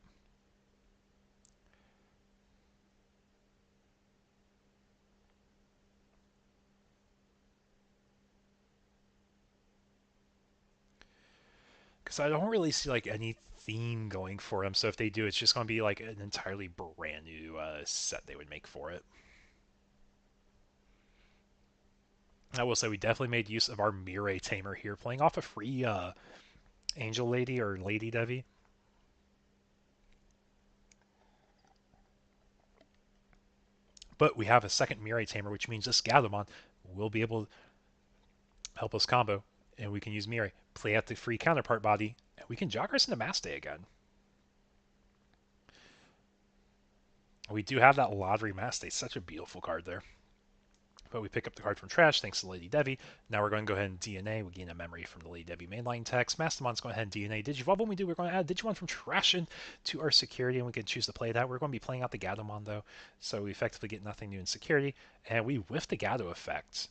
Because I don't really see like any theme going for them. So if they do, it's just going to be like an entirely brand new set they would make for it. I will say we definitely made use of our Mirai Tamer here, playing off a free Angel Lady or Lady Devi. But we have a second Mirai Tamer, which means this Gatomon will be able to help us combo, and we can use Mirai, play out the free counterpart body, and we can Jokers into Mass Day again. We do have that Lottery Mass Day, such a beautiful card there. But we pick up the card from trash thanks to Lady Devi. Now we're going to go ahead and DNA. We gain a memory from the Lady Devi mainline text. Mastermon's going ahead and DNA Digivolve. When we do, we're going to add Digimon from trash into our security, and we can choose to play that. We're going to be playing out the Gatomon, though, so we effectively get nothing new in security, and we whiff the Gato effect.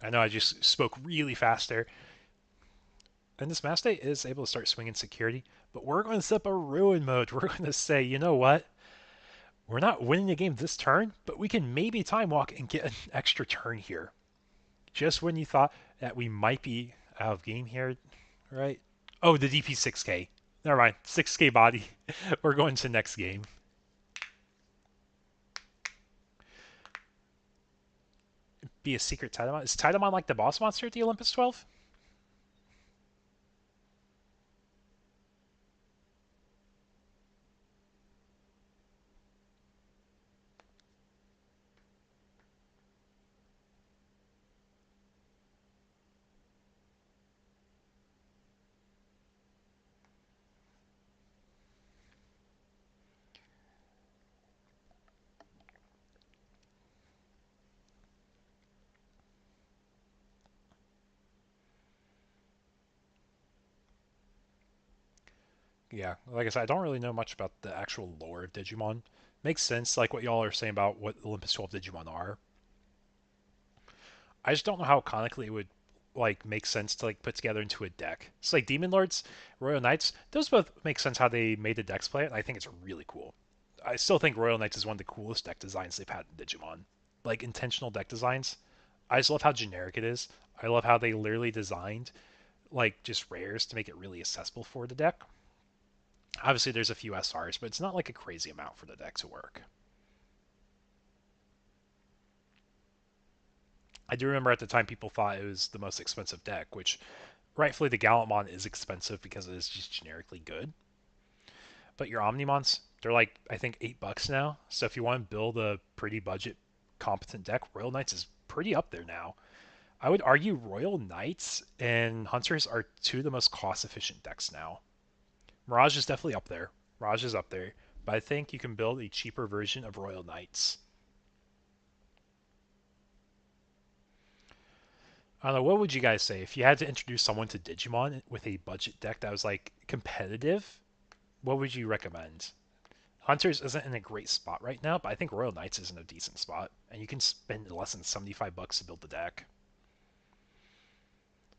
I know I just spoke really fast there. And this Mass Day is able to start swinging security, but we're going to set up a Ruin mode. We're going to say, you know what? We're not winning the game this turn, but we can maybe Time Walk and get an extra turn here. Just when you thought that we might be out of game here, right? Oh, the DP6K. Never mind. 6K body. We're going to next game. Be a secret Titamon. Is Titamon like the boss monster at the Olympus 12? Yeah, like I said, I don't really know much about the actual lore of Digimon. Makes sense, like what y'all are saying about what Olympus 12 Digimon are. I just don't know how canonically it would like make sense to like put together into a deck. It's like Demon Lords, Royal Knights, those both make sense how they made the decks play it, and I think it's really cool. I still think Royal Knights is one of the coolest deck designs they've had in Digimon. Like intentional deck designs. I just love how generic it is. I love how they literally designed like just rares to make it really accessible for the deck. Obviously, there's a few SRs, but it's not like a crazy amount for the deck to work. I do remember at the time people thought it was the most expensive deck, which rightfully the Gallantmon is expensive because it is just generically good. But your Omnimons, they're like I think $8 now. So if you want to build a pretty budget competent deck, Royal Knights is pretty up there now. I would argue Royal Knights and Hunters are two of the most cost efficient decks now. Mirage is definitely up there. Mirage is up there. But I think you can build a cheaper version of Royal Knights. I don't know, what would you guys say if you had to introduce someone to Digimon with a budget deck that was like competitive? What would you recommend? Hunters isn't in a great spot right now, but I think Royal Knights is in a decent spot, and you can spend less than $75 to build the deck.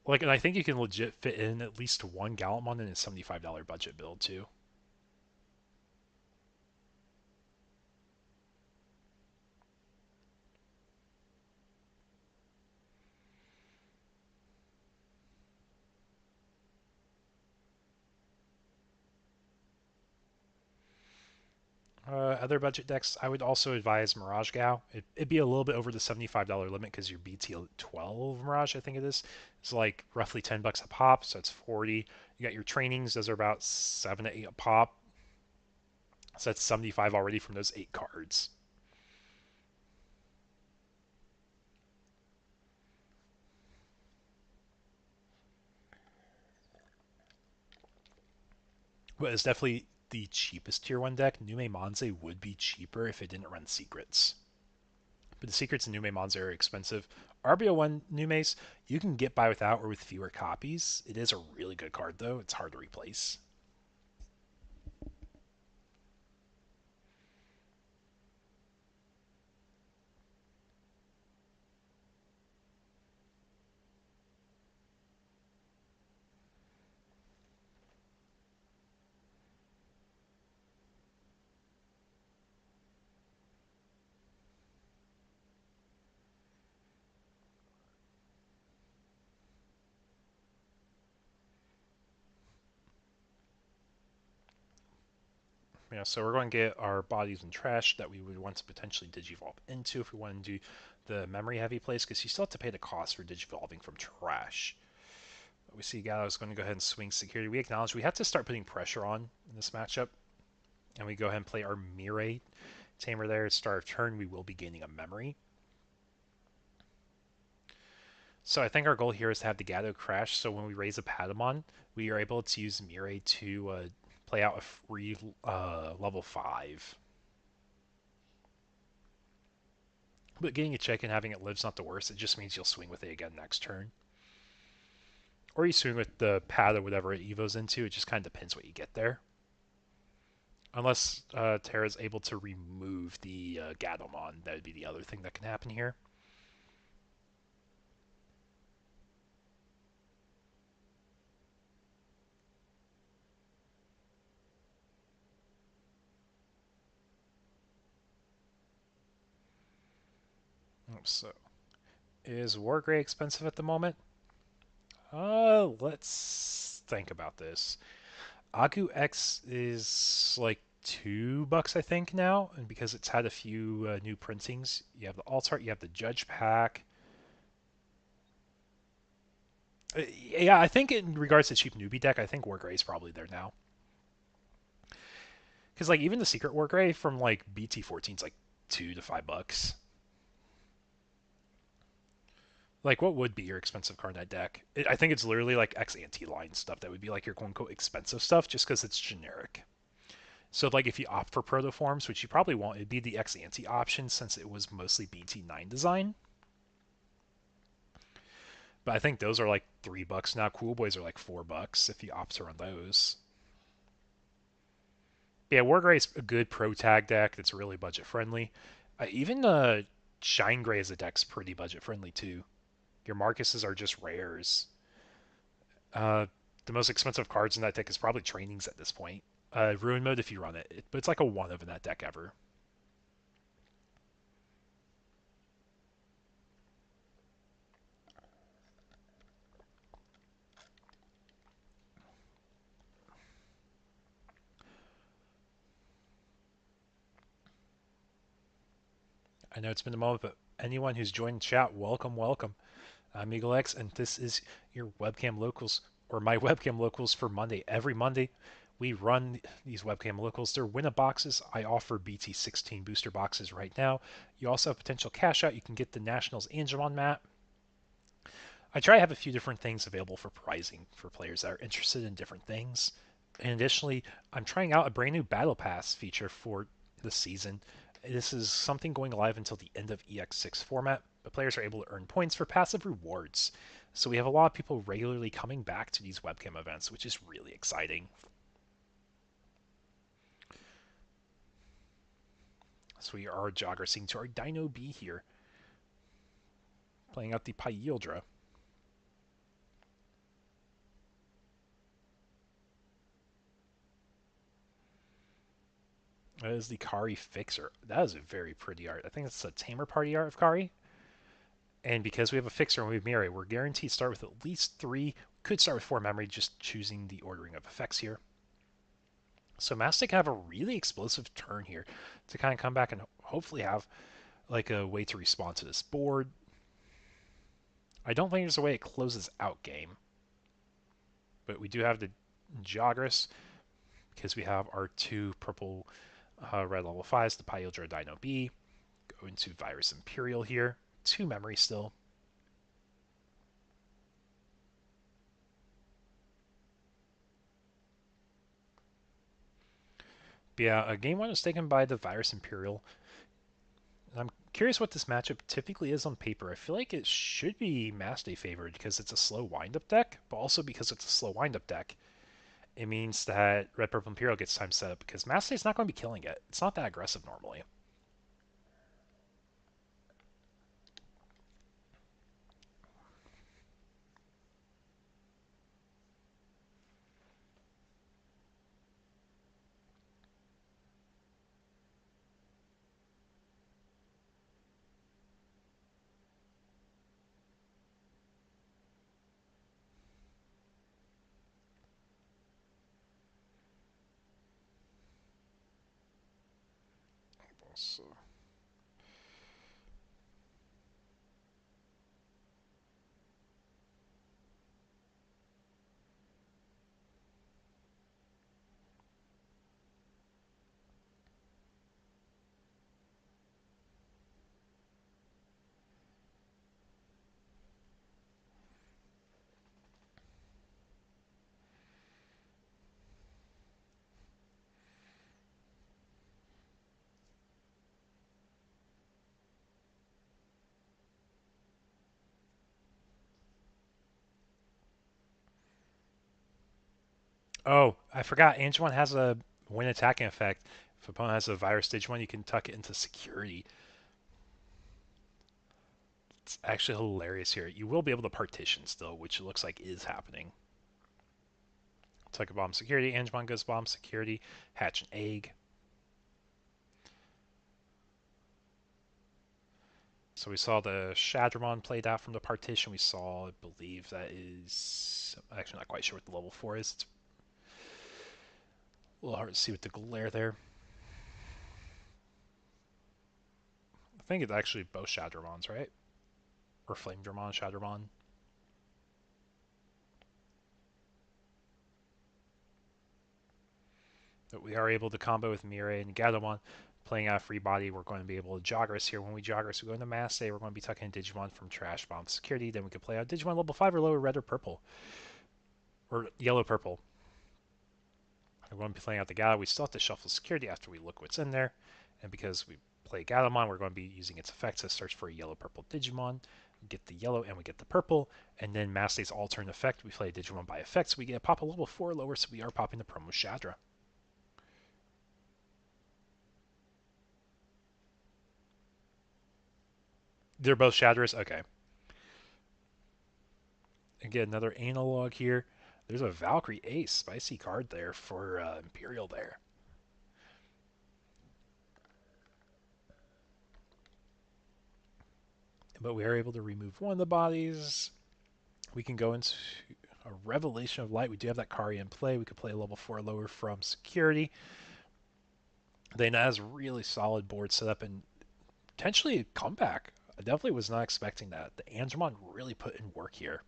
Like, and I think you can legit fit in at least one Gallantmon in a $75 budget build too. Other budget decks, I would also advise Mirage Gao. It'd be a little bit over the $75 limit because your BT12 Mirage, I think it is like roughly $10 a pop, so it's 40. You got your trainings; those are about 7 to 8 a pop, so that's 75 already from those 8 cards. But it's definitely the cheapest tier 1 deck. Nume Monze would be cheaper if it didn't run secrets. But the secrets in Nume Monze are expensive. RBO1 Numes, you can get by without or with fewer copies. It is a really good card, though. It's hard to replace. Yeah, so we're going to get our bodies in trash that we would want to potentially digivolve into if we want to do the memory heavy plays, because you still have to pay the cost for digivolving from trash. We see Gallows going to go ahead and swing security. We acknowledge we have to start putting pressure on in this matchup, and we go ahead and play our Mirai Tamer there. Start of turn, we will be gaining a memory. So I think our goal here is to have the Gato crash, so when we raise a Patamon, we are able to use Mirai to play out a free level 5. But getting a check and having it live's not the worst, it just means you'll swing with it again next turn. Or you swing with the pad or whatever it evos into, it just kind of depends what you get there. Unless Terra's able to remove the Gatomon, that would be the other thing that can happen here. So, is Wargrey expensive at the moment? Let's think about this. Agu X is like $2, I think, now, and because it's had a few new printings, you have the alt art, you have the Judge pack. Yeah, I think in regards to cheap newbie deck, I think Wargrey is probably there now. Because like even the Secret Wargrey from like BT14 is like $2 to $5. Like, what would be your expensive card in that deck? I think it's literally like X anti-line stuff that would be like your quote-unquote expensive stuff just because it's generic. So, like, if you opt for protoforms, which you probably won't, it'd be the X anti option since it was mostly BT9 design. But I think those are like $3 now. Cool Boys are like $4 if you opt to run those. Yeah, Wargrey's a good pro tag deck that's really budget friendly. Even Shine Gray as a deck's pretty budget friendly too. Your Marcuses are just rares. The most expensive cards in that deck is probably Trainings at this point. Ruin Mode if you run it, but it's like a 1 of in that deck ever. I know it's been a moment, but anyone who's joined chat, welcome, welcome. I'm Eagle X, and this is your webcam locals, or my webcam locals for Monday. Every Monday, we run these webcam locals. They're winner boxes. I offer BT16 booster boxes right now. You also have potential cash out. You can get the Nationals Angemon map. I try to have a few different things available for pricing for players that are interested in different things. And additionally, I'm trying out a brand new Battle Pass feature for the season. This is something going live until the end of EX6 format, but players are able to earn points for passive rewards. So we have a lot of people regularly coming back to these webcam events, which is really exciting. So we are jogressing to our Dino B here, playing out the Pyildra. That is the Kari Fixer. That is a very pretty art. I think it's a Tamer Party art of Kari. And because we have a Fixer and we have Mirai, we're guaranteed to start with at least 3. Could start with 4 memory, just choosing the ordering of effects here. So Mastic have a really explosive turn here to kind of come back and hopefully have like a way to respond to this board. I don't think there's a way it closes out game. But we do have the Jogress because we have our 2 purple red level 5s, the Pyildra Dino B. Go into Virus Imperial here. 2 memory still. But yeah, game 1 was taken by the Virus Imperial. I'm curious what this matchup typically is on paper. I feel like it should be Mastay favored because it's a slow windup deck, but also because it's a slow windup deck, it means that Red Purple Imperial gets time set up because Mastay's not going to be killing it. It's not that aggressive normally. So Oh, I forgot. Angemon has a when attacking effect. If opponent has a virus Digimon, you can tuck it into security. It's actually hilarious here. You will be able to partition still, which it looks like is happening. Tuck a bomb security. Angemon goes bomb security. Hatch an egg. So we saw the Shadramon played out from the partition. We saw, I believe that is... I'm actually not quite sure what the level 4 is. It's a little hard to see with the glare there. I think it's actually both Shadramons, right? Or Flame Dramon, Shadramon. But we are able to combo with Mirai and Gatomon. Playing out free body, we're going to be able to Joggerus here. When we Joggerus, we go into Mass Day. We're going to be tucking Digimon from Trash Bomb Security. Then we can play out Digimon level 5 or lower, red or purple. Or yellow-purple. We're going to be playing out the Gato. We still have to shuffle security after we look what's in there. And because we play Gatomon, we're going to be using its effect to search for a yellow-purple Digimon. We get the yellow and we get the purple. And then Mass Day's alternate effect, we play Digimon by effect. So we get a pop a level 4 or lower, so we are popping the promo Shadra. They're both Shadras? Okay. Again, another analog here. There's a Valkyrie Ace, spicy card there for Imperial there. But we are able to remove one of the bodies. We can go into a Revelation of Light. We do have that Kari in play. We could play a level 4 lower from security. They now has really solid board setup and potentially a comeback. I definitely was not expecting that. The Angemon really put in work here.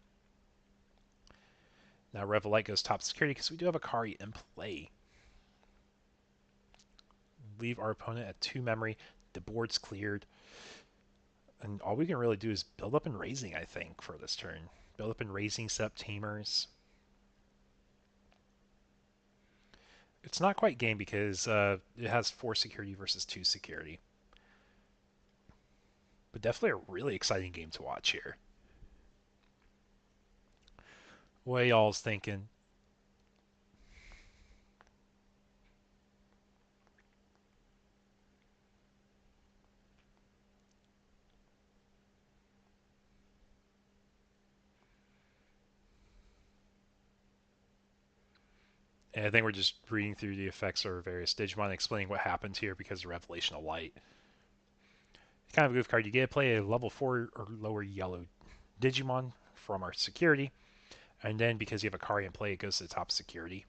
Now Revelite goes top security because we do have a Kari in play. Leave our opponent at 2 memory. The board's cleared. And all we can really do is build up and raising, I think, for this turn. Build up and raising, set up tamers. It's not quite game because it has 4 security versus 2 security. But definitely a really exciting game to watch here. What y'all's thinking? And I think we're just reading through the effects of various Digimon, explaining what happened here because of Revelation of Light. Kind of a goof card. You get to play a level 4 or lower yellow Digimon from our security. And then because you have a Kari in play, it goes to the top security.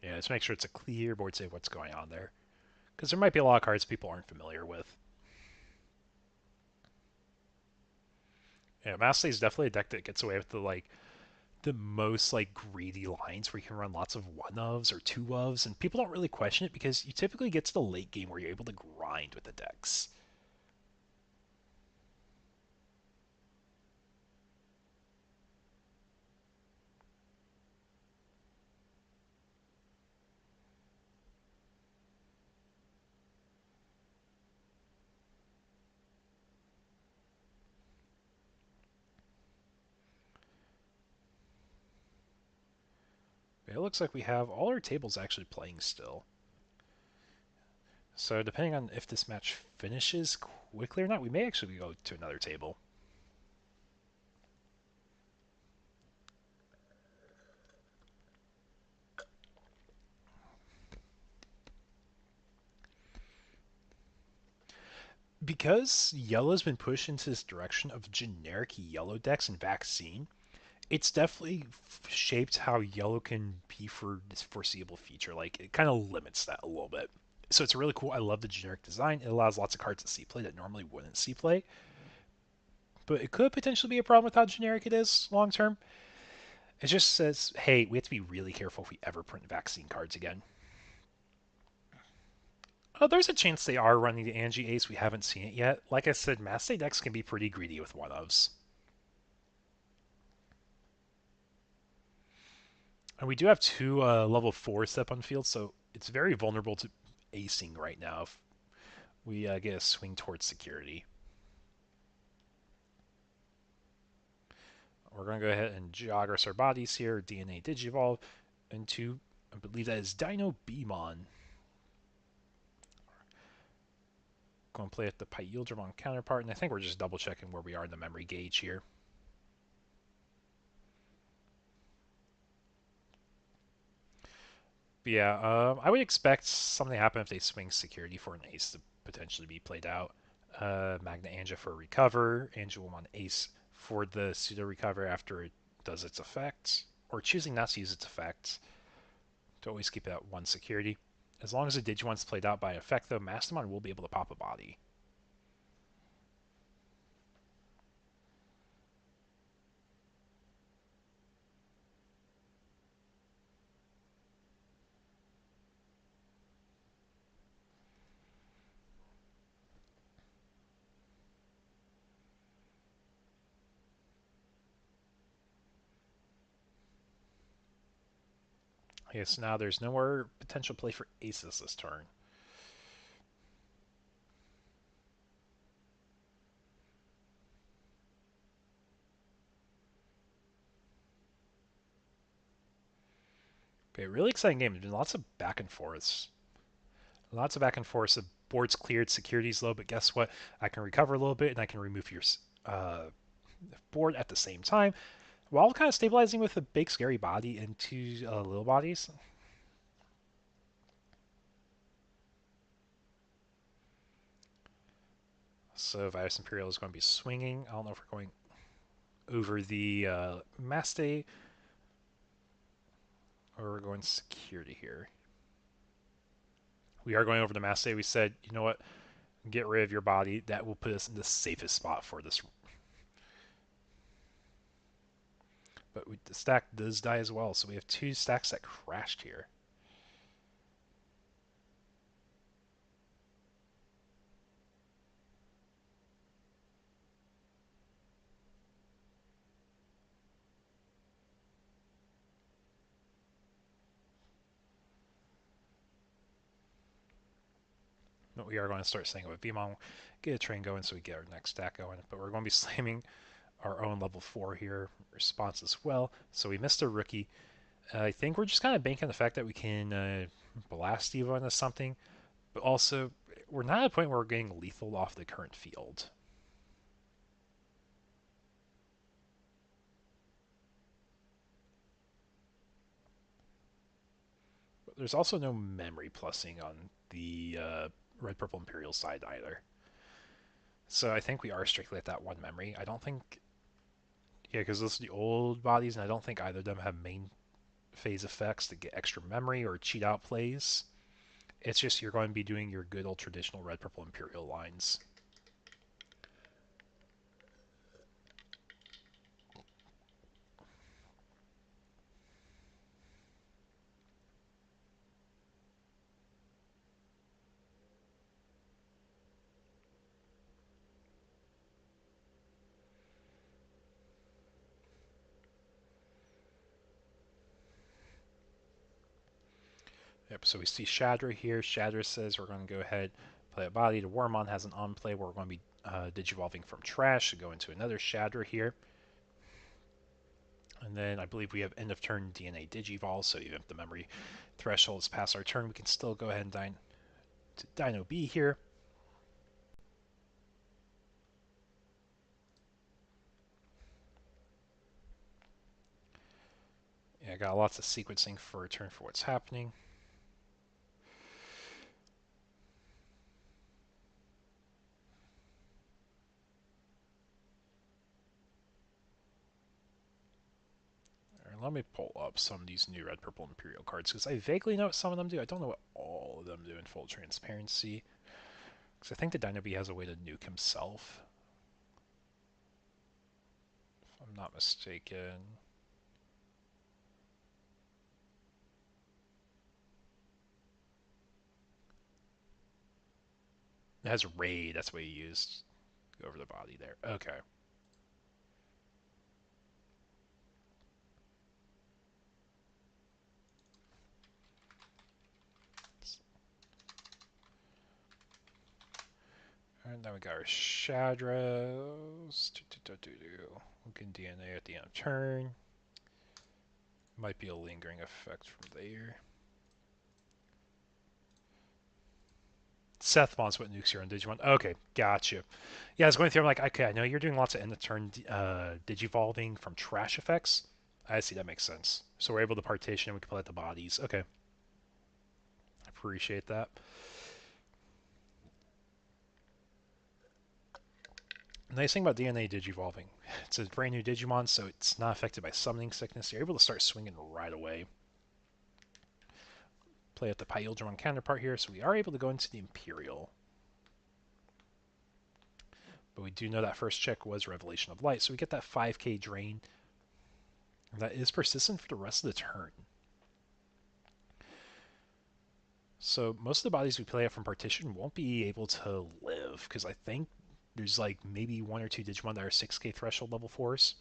Yeah, let's make sure it's a clear board save what's going on there. Because there might be a lot of cards people aren't familiar with. Yeah, Master is definitely a deck that gets away with the most greedy lines where you can run lots of 1-ofs or 2-ofs, and people don't really question it because you typically get to the late game where you're able to grind with the decks. It looks like we have all our tables actually playing still. So depending on if this match finishes quickly or not, we may actually go to another table. Because yellow's been pushed into this direction of generic yellow decks and vaccine, it's definitely shaped how yellow can be for this foreseeable future. Like, it kind of limits that a little bit. So it's really cool. I love the generic design. It allows lots of cards to see play that normally wouldn't see play. But it could potentially be a problem with how generic it is long term. It just says, hey, we have to be really careful if we ever print vaccine cards again. Oh, there's a chance they are running the Angie Ace. We haven't seen it yet. Like I said, Master decks can be pretty greedy with 1-ofs. And we do have two level 4 step on field, so it's very vulnerable to acing right now if we get a swing towards security. We're going to go ahead and jog our bodies here, DNA Digivolve, into, I believe that is Dino Beamon. Going to play with the Pyildramon counterpart, and I think we're just double checking where we are in the memory gauge here. But yeah, I would expect something to happen if they swing security for an ace to potentially be played out. Magna Anja for recover. Anja will want ace for the pseudo recover after it does its effect, or choosing not to use its effect to always keep it at 1 security. As long as the Digion's played out by effect, though, Mastermon will be able to pop a body. Okay, so now there's no more potential play for aces this turn. Okay, really exciting game. There's been lots of back and forths. Lots of back and forth. The board's cleared, security's low, but guess what? I can recover a little bit and I can remove your board at the same time while kind of stabilizing with a big scary body into little bodies. So Virus Imperial is going to be swinging. I don't know if we're going over the Maste or we're going security here. We are going over the Maste. We said, you know what? Get rid of your body. That will put us in the safest spot for this. But the stack does die as well, so we have 2 stacks that crashed here. But we are going to start saying with Beamon, get a train going so we get our next stack going. But we're going to be slamming our own level 4 here response as well. So we missed a rookie. I think we're just kind of banking on the fact that we can blast Evo into something. But also, we're not at a point where we're getting lethal off the current field. But there's also no memory plussing on the Red Purple Imperial side either. So I think we are strictly at that 1 memory. I don't think... Yeah, because those are the old bodies, and I don't think either of them have main phase effects to get extra memory or cheat out plays. It's just you're going to be doing your good old traditional Red Purple Imperial lines. Yep, so we see Shadra here. Shadra says we're going to go ahead, play a body. The Wormon has an on play where we're going to be digivolving from trash to go into another Shadra here. And then I believe we have end of turn DNA Digivolve, so even if the memory threshold is past our turn, we can still go ahead and Dino B here. Yeah, I got lots of sequencing for a turn for what's happening. Let me pull up some of these new Red Purple Imperial cards because I vaguely know what some of them do. I don't know what all of them do in full transparency. Because I think the Dino B has a way to nuke himself. If I'm not mistaken. It has raid, that's what he used. Go over the body there. Okay. And then we got our Shadras. We can DNA at the end of turn. Might be a lingering effect from there. Seth wants what nukes you're on Digimon. Okay, gotcha. Yeah, I was going through. I'm like, okay, I know you're doing lots of end of turn digivolving from trash effects. I see, that makes sense. So we're able to partition and we can play at the bodies. Okay. Appreciate that. Nice thing about DNA digivolving, it's a brand new Digimon, so it's not affected by summoning sickness. You're able to start swinging right away. Play at the Pyildramon counterpart here, so we are able to go into the Imperial. But we do know that first check was Revelation of Light, so we get that 5k drain. That is persistent for the rest of the turn. So most of the bodies we play out from Partition won't be able to live, because I think there's like maybe 1 or 2 Digimon that are 6k threshold level 4s.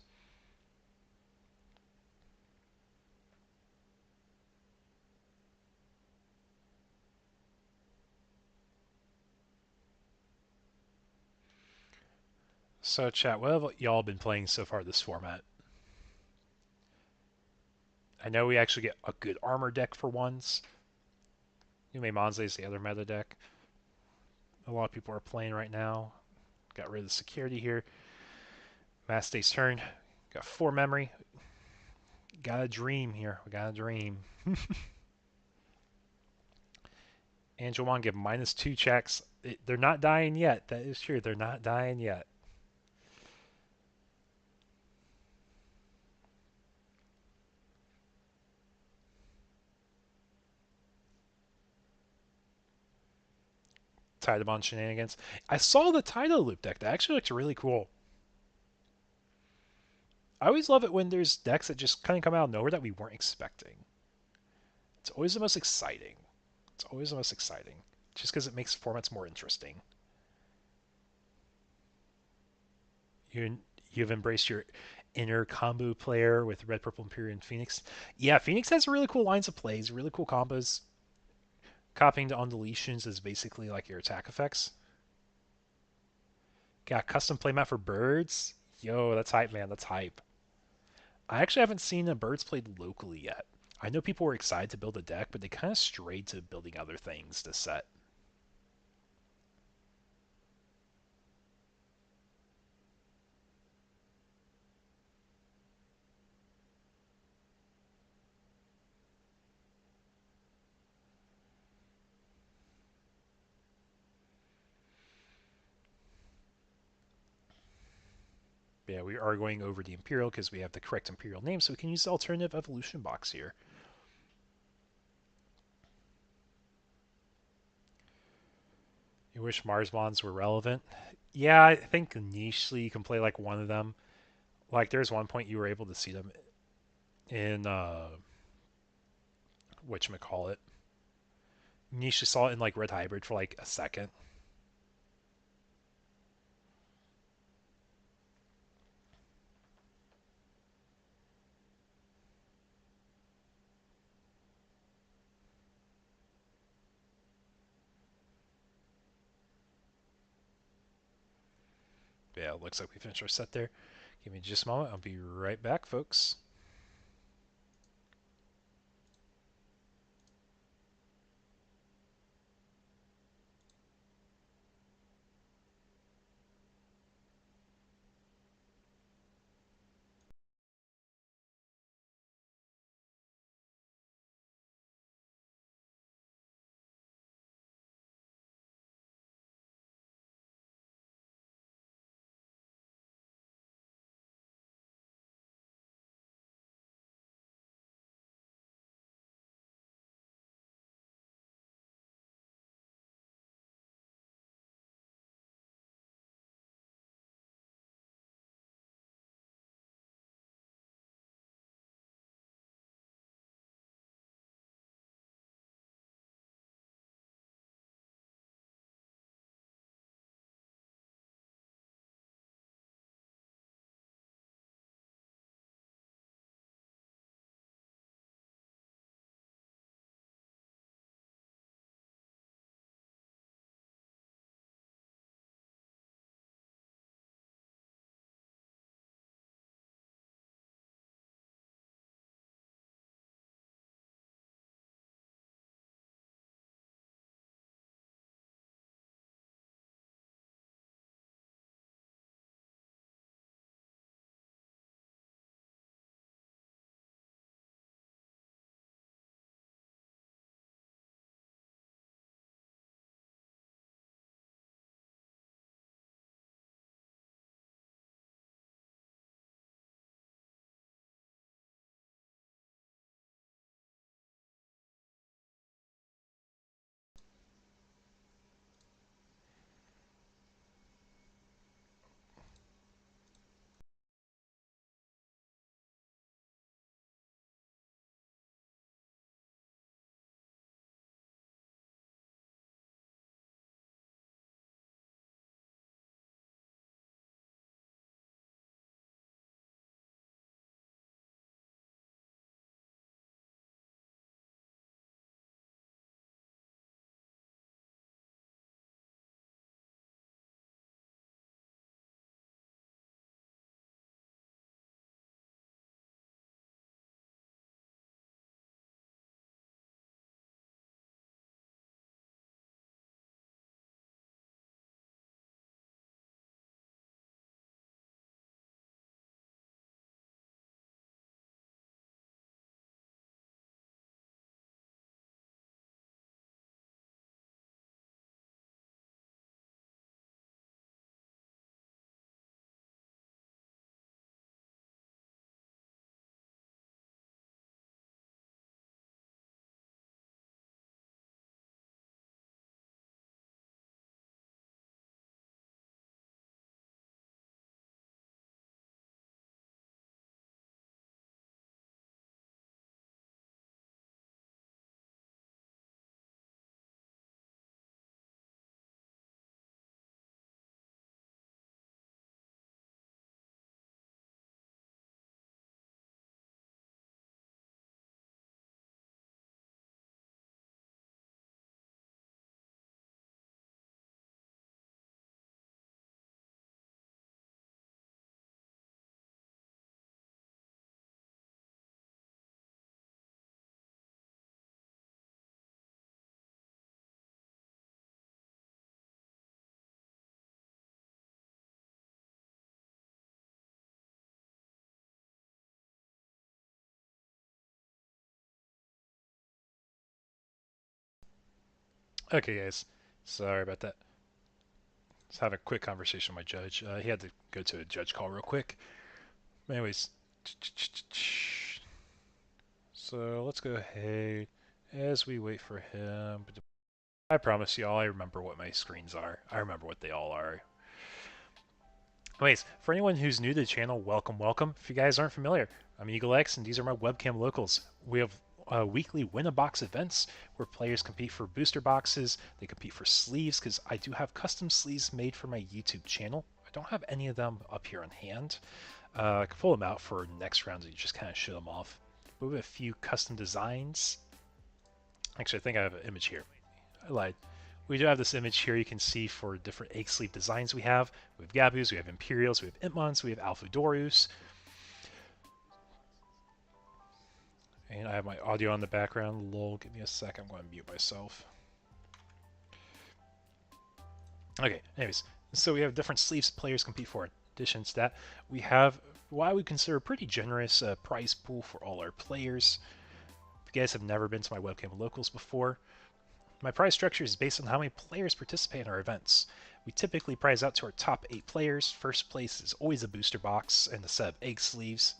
So chat, what have y'all been playing so far this format? I know we actually get a good armor deck for once. Yume Manze is the other meta deck. A lot of people are playing right now. Got rid of the security here. Mass Day's turn. Got 4 memory. Got a dream here. We got a dream. Angelmon give -2 checks. They're not dying yet. That is true. They're not dying yet. Tidamon shenanigans. I saw the Tidal Loop deck. That actually looks really cool. I always love it when there's decks that just kind of come out of nowhere that we weren't expecting. It's always the most exciting. It's always the most exciting. Just because it makes formats more interesting. You've embraced your inner combo player with Red, Purple, Imperial, and Phoenix. Yeah, Phoenix has really cool lines of plays, really cool combos. Copying to undeletions is basically like your attack effects. Got custom playmat for birds. Yo, that's hype, man. That's hype. I actually haven't seen a birds played locally yet. I know people were excited to build a deck, but they kind of strayed to building other things to set. Yeah, we are going over the Imperial because we have the correct Imperial name, so we can use the alternative evolution box here. You wish Marsmons were relevant? Yeah, I think nichely you can play like one of them. Like there's one point you were able to see them in whatchamacallit. Niche saw it in like Red Hybrid for like a second. Yeah, it looks like we finished our set there. Give me just a moment. I'll be right back, folks. Okay, guys. Sorry about that. Let's have a quick conversation with my judge. He had to go to a judge call real quick. Anyways, so let's go ahead as we wait for him. I promise y'all, I remember what my screens are. I remember what they all are. Anyways, for anyone who's new to the channel, welcome, welcome. If you guys aren't familiar, I'm Eagle X, and these are my webcam locals. We have weekly win-a-box events where players compete for booster boxes. They compete for sleeves because I do have custom sleeves made for my YouTube channel. I don't have any of them up here on hand. I can pull them out for next round and just kind of show them off. But we have a few custom designs. Actually, I think I have an image here. I lied. We do have this image here you can see for different egg sleeve designs we have. We have Gabus, we have Imperials, we have Imons, we have Alphadorus. And I have my audio on the background. Lol, give me a sec, I'm going to mute myself. Okay, anyways, so we have different sleeves players compete for. In addition to that, we have what I would consider a pretty generous prize pool for all our players. If you guys have never been to my webcam locals before, my prize structure is based on how many players participate in our events. We typically prize out to our top 8 players. First place is always a booster box and a set of egg sleeves.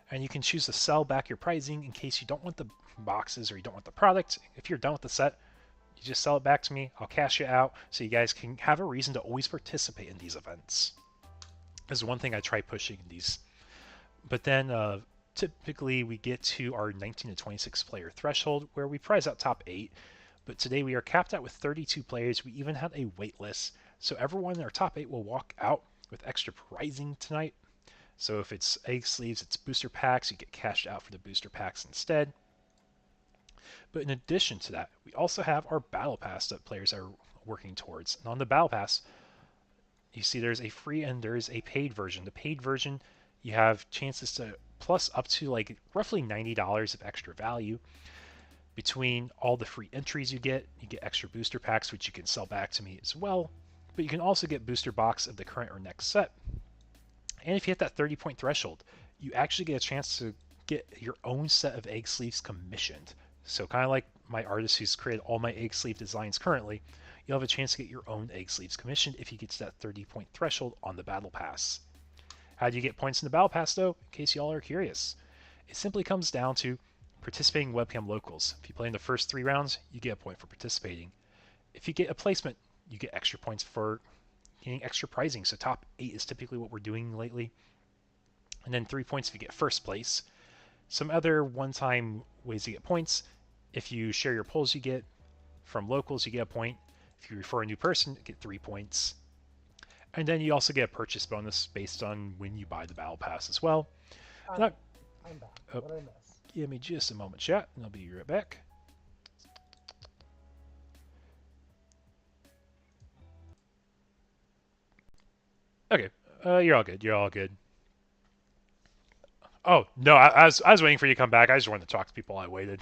And you can choose to sell back your prizing in case you don't want the boxes or you don't want the product. If you're done with the set, you just sell it back to me. I'll cash it out so you guys can have a reason to always participate in these events. This is one thing I try pushing in these. But then typically we get to our 19 to 26 player threshold where we prize out top 8. But today we are capped out with 32 players. We even had a wait list. So everyone in our top 8 will walk out with extra pricing tonight. So if it's egg sleeves, it's booster packs, you get cashed out for the booster packs instead. But in addition to that, we also have our battle pass that players are working towards. And on the battle pass, you see there's a free and there's a paid version. The paid version, you have chances to plus up to like roughly $90 of extra value. Between all the free entries you get extra booster packs, which you can sell back to me as well. But you can also get booster box of the current or next set. And if you hit that 30-point threshold, you actually get a chance to get your own set of egg sleeves commissioned. So kind of like my artist who's created all my egg sleeve designs currently, you'll have a chance to get your own egg sleeves commissioned if you get to that 30-point threshold on the battle pass. How do you get points in the battle pass though, in case y'all are curious? It simply comes down to participating webcam locals. If you play in the first 3 rounds, you get a point for participating. If you get a placement, you get extra points for getting extra prizing. So top 8 is typically what we're doing lately. And then 3 points if you get first place. Some other one-time ways to get points. If you share your polls you get from locals, you get a point. If you refer a new person, you get 3 points. And then you also get a purchase bonus based on when you buy the battle pass as well. I'm back. What did I miss? Give me just a moment, chat, and I'll be right back. Okay, you're all good. You're all good. Oh no, I was waiting for you to come back. I just wanted to talk to people. I waited.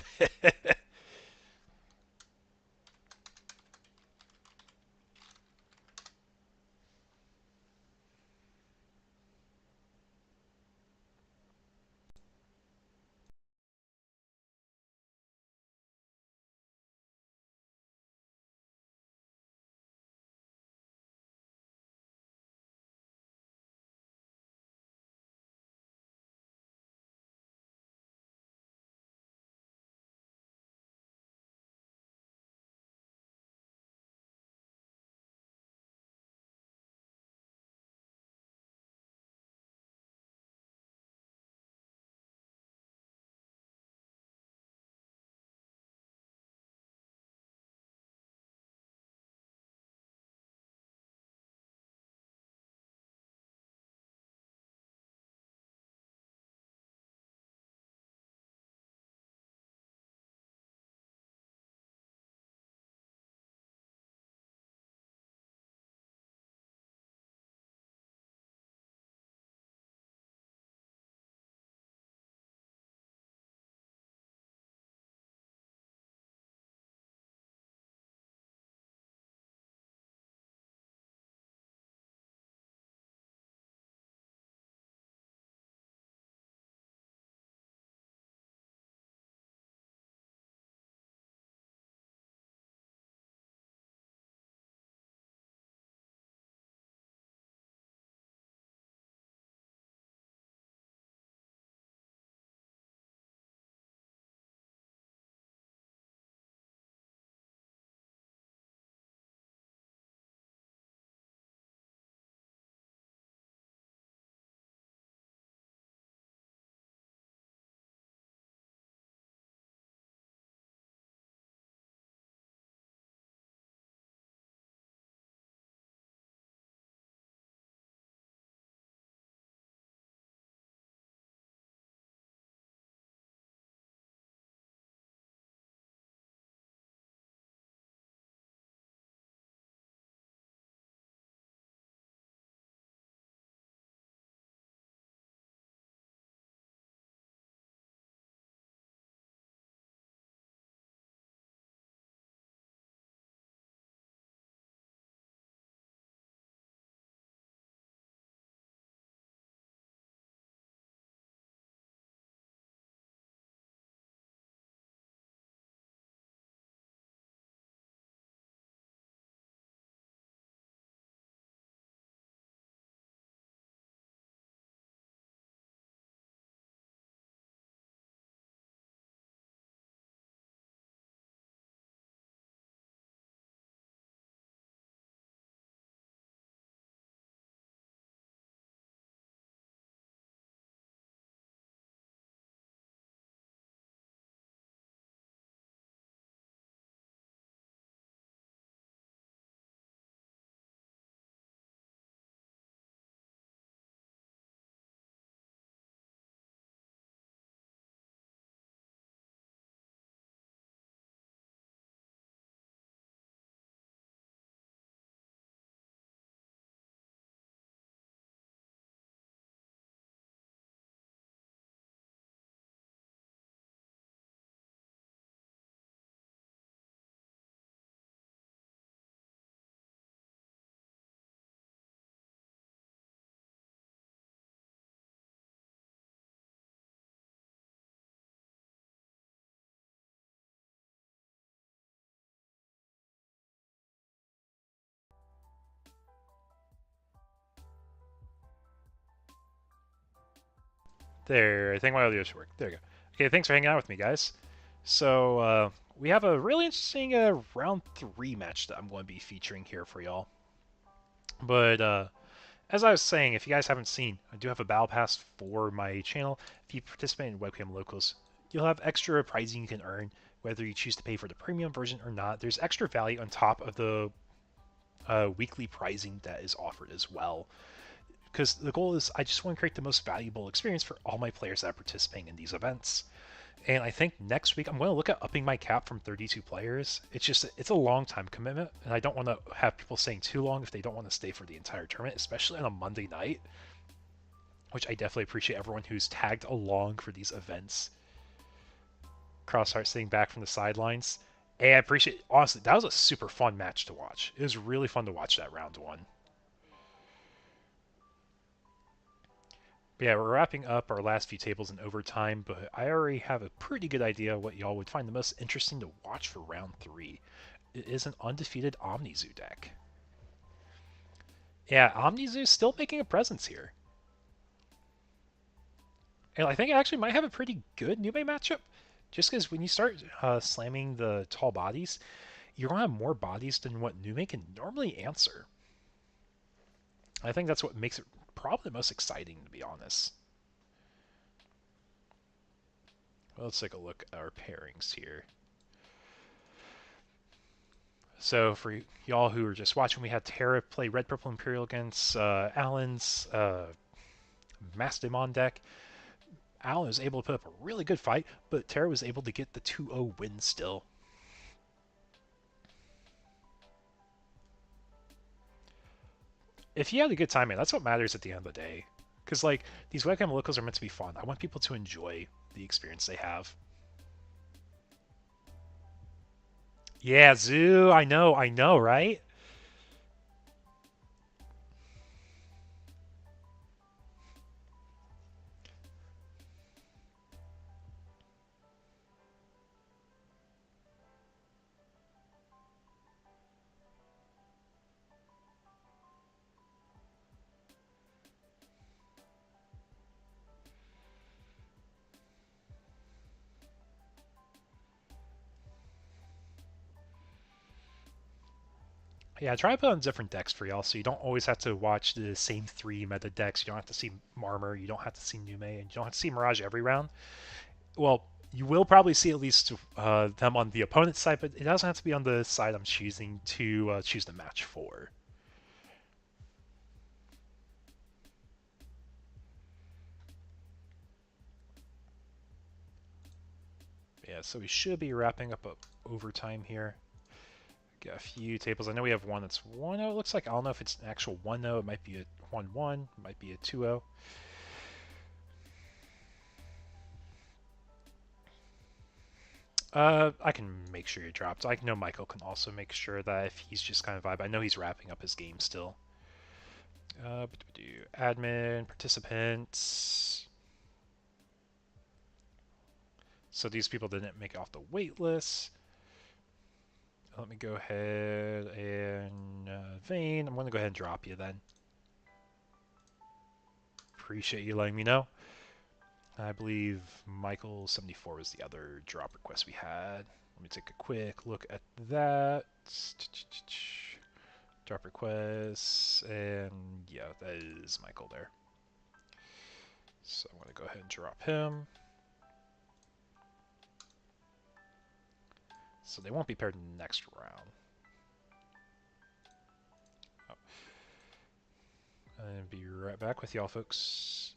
There, I think my audio should work. There you go. Okay, thanks for hanging out with me, guys. So, we have a really interesting round 3 match that I'm going to be featuring here for y'all. But, as I was saying, if you guys haven't seen, I do have a battle pass for my channel. If you participate in Webcam Locals, you'll have extra prizing you can earn, whether you choose to pay for the premium version or not. There's extra value on top of the weekly prizing that is offered as well. Because the goal is I just want to create the most valuable experience for all my players that are participating in these events. And I think next week I'm going to look at upping my cap from 32 players. It's a long time commitment, and I don't want to have people staying too long if they don't want to stay for the entire tournament, especially on a Monday night, which I definitely appreciate everyone who's tagged along for these events. Crossheart sitting back from the sidelines. Hey, I appreciate, honestly, that was a super fun match to watch. It was really fun to watch that round 1. But yeah, we're wrapping up our last few tables in overtime, but I already have a pretty good idea what y'all would find the most interesting to watch for round 3. It is an undefeated OmniZoo deck. Yeah, OmniZoo's still making a presence here. And I think it actually might have a pretty good Nube matchup. Just because when you start slamming the tall bodies, you're going to have more bodies than what Nube can normally answer. I think that's what makes it probably the most exciting, to be honest. Well, let's take a look at our pairings here. So for y'all who are just watching, we had Terra play Red Purple Imperial against Alan's Mass Demon deck. Alan was able to put up a really good fight, but Terra was able to get the 2-0 win still. If you had a good time, man, that's what matters at the end of the day. Because, like, these webcam locals are meant to be fun. I want people to enjoy the experience they have. Yeah, Zoo, I know, right? Yeah, try to put on different decks for y'all so you don't always have to watch the same 3 meta decks. You don't have to see Marmor, you don't have to see Nume, and you don't have to see Mirage every round. Well, you will probably see at least them on the opponent's side, but it doesn't have to be on the side I'm choosing to choose the match for. Yeah, so we should be wrapping up overtime here. Got a few tables. I know we have one that's 1-0. It looks like, I don't know if it's an actual 1-0. It might be a 1-1. It might be a 2-0. I can make sure you're dropped. I know Michael can also make sure that if he's just kind of vibe. I know he's wrapping up his game still. Admin, participants. So these people didn't make it off the wait list. Let me go ahead and Vane, I'm going to go ahead and drop you then. Appreciate you letting me know. I believe Michael74 was the other drop request we had. Let me take a quick look at that. Drop requests, and yeah, that is Michael there. So I'm going to go ahead and drop him. So they won't be paired next round. Oh. And be right back with y'all, folks.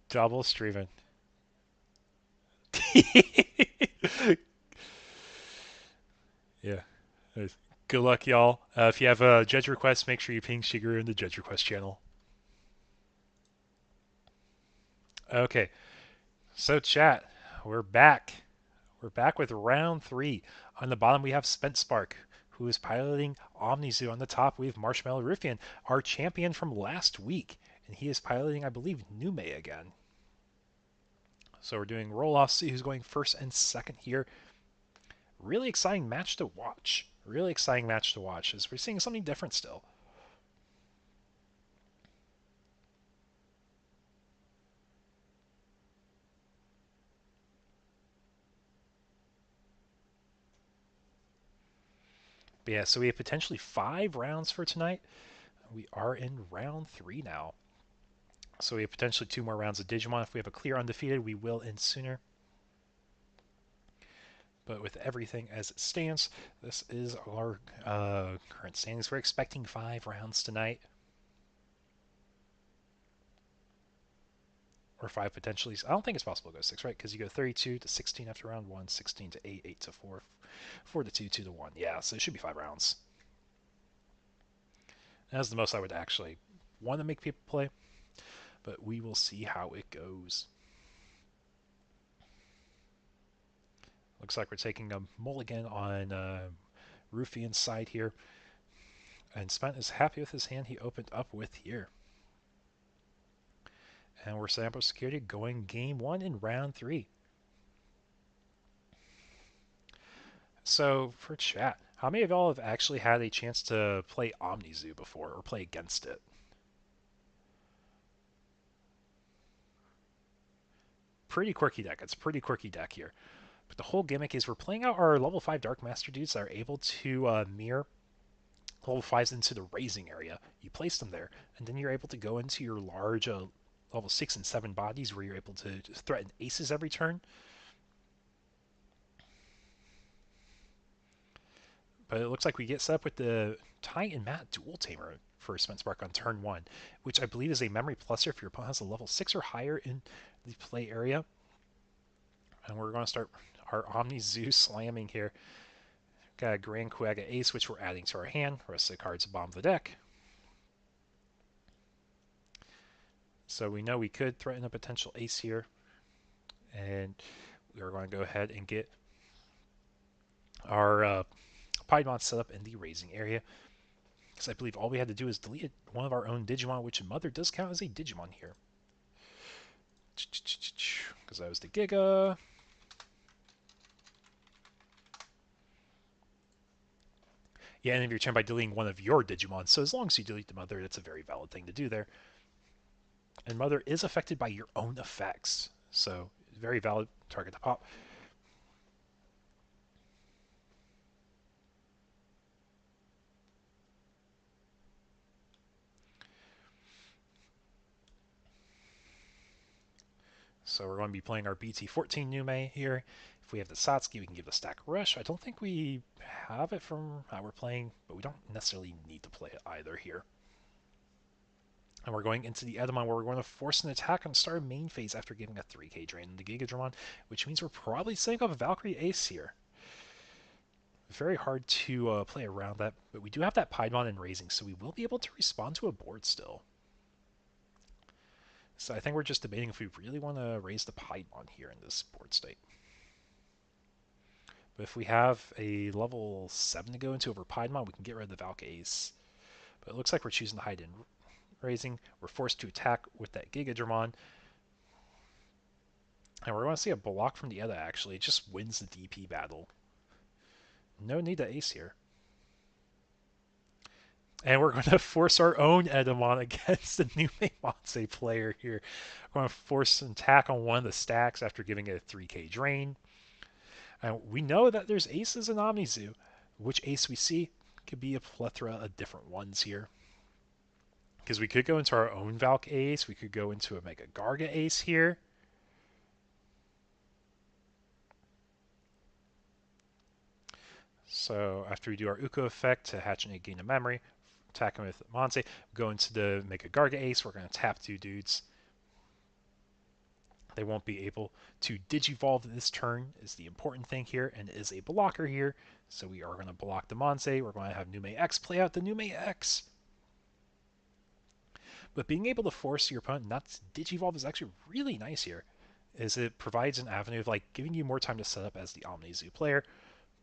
Double streaming. Yeah. Good luck, y'all. If you have a judge request, make sure you ping Shigeru in the judge request channel. Okay, so chat, we're back. We're back with round 3. On the bottom, we have Spent Spark, who is piloting OmniZoo. On the top, we have Marshmallow Ruffian, our champion from last week, and he is piloting, I believe, Nume again. So we're doing roll-offs, see who's going first and second here. Really exciting match to watch. Really exciting match to watch, as we're seeing something different still. But yeah, so we have potentially 5 rounds for tonight. We are in round 3 now. So we have potentially 2 more rounds of Digimon. If we have a clear undefeated, we will end sooner. But with everything as it stands, this is our current standings. We're expecting 5 rounds tonight. Or 5 potentially. I don't think it's possible to go 6, right? Because you go 32 to 16 after round 1, 16 to 8, 8 to 4, 4 to 2, 2 to 1. Yeah, so it should be 5 rounds. That's the most I would actually want to make people play. But we will see how it goes. Looks like we're taking a mulligan on Ruffian's side here. And Spent is happy with his hand he opened up with here. And we're setting up security going game 1 in round 3. So, for chat, how many of y'all have actually had a chance to play OmniZoo before or play against it? Pretty quirky deck. It's a pretty quirky deck here. But the whole gimmick is we're playing out our level 5 Dark Master dudes that are able to mirror level 5s into the raising area. You place them there, and then you're able to go into your large level 6 and 7 bodies where you're able to threaten aces every turn. But it looks like we get set up with the Titan Matt Dual Tamer for Spent Spark on turn 1, which I believe is a memory pluser if your opponent has a level 6 or higher in the play area. And we're going to start our OmniZoo slamming here. Got a Grand Quagga Ace, which we're adding to our hand. The rest of the cards bomb the deck. So we know we could threaten a potential ace here. And we're going to go ahead and get our Piedmon set up in the raising area. Because I believe all we had to do is delete one of our own Digimon, which Mother does count as a Digimon here. Because that was the Giga. Yeah, end of your turn by deleting one of your Digimon. So as long as you delete the Mother, that's a very valid thing to do there. And Mother is affected by your own effects. So very valid target to pop. So we're going to be playing our BT14 Nume here. If we have the Satsuki, we can give the stack rush. I don't think we have it from how we're playing, but we don't necessarily need to play it either here. And we're going into the Edamon where we're going to force an attack on start main phase after giving a 3k drain in the Gigadramon, which means we're probably setting up a Valkyrie Ace here. Very hard to play around that, but we do have that Piedmon and Raising, so we will be able to respond to a board still. So I think we're just debating if we really want to raise the Piedmon here in this board state. But if we have a level 7 to go into over Piedmon, we can get rid of the Valk Ace. But it looks like we're choosing to hide in Raising. We're forced to attack with that Gigadramon. And we're going to see a block from the Edda, actually. It just wins the DP battle. No need to ace here. And we're going to force our own Edamon against the new Monse player here. We're going to force an attack on one of the stacks after giving it a 3k drain. And we know that there's aces in OmniZoo. Which ace we see could be a plethora of different ones here. Because we could go into our own Valk ace. We could go into a Mega Garga ace here. So after we do our Uko effect to hatch and gain a memory, attack him with Monse, go into the Mega Garga ace. We're going to tap 2 dudes. They won't be able to digivolve this turn is the important thing here, and is a blocker here. So we are going to block the Monse. We're going to have Nume X play out the Nume X. But being able to force your opponent not to digivolve is actually really nice here, is it provides an avenue of like giving you more time to set up as the OmniZoo player,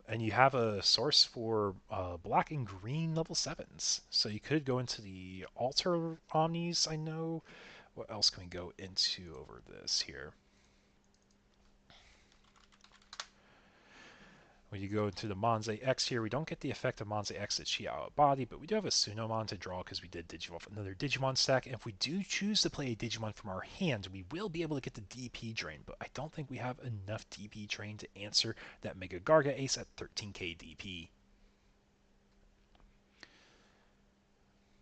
and you have a source for black and green level 7s. So you could go into the Alter Omnis, I know. What else can we go into over this here? When you go into the Monze X here, we don't get the effect of Monze X at Chi out body, but we do have a Sunomon to draw because we did Digivolve another Digimon stack. And if we do choose to play a Digimon from our hand, we will be able to get the DP drain, but I don't think we have enough DP drain to answer that Mega Garga Ace at 13k DP.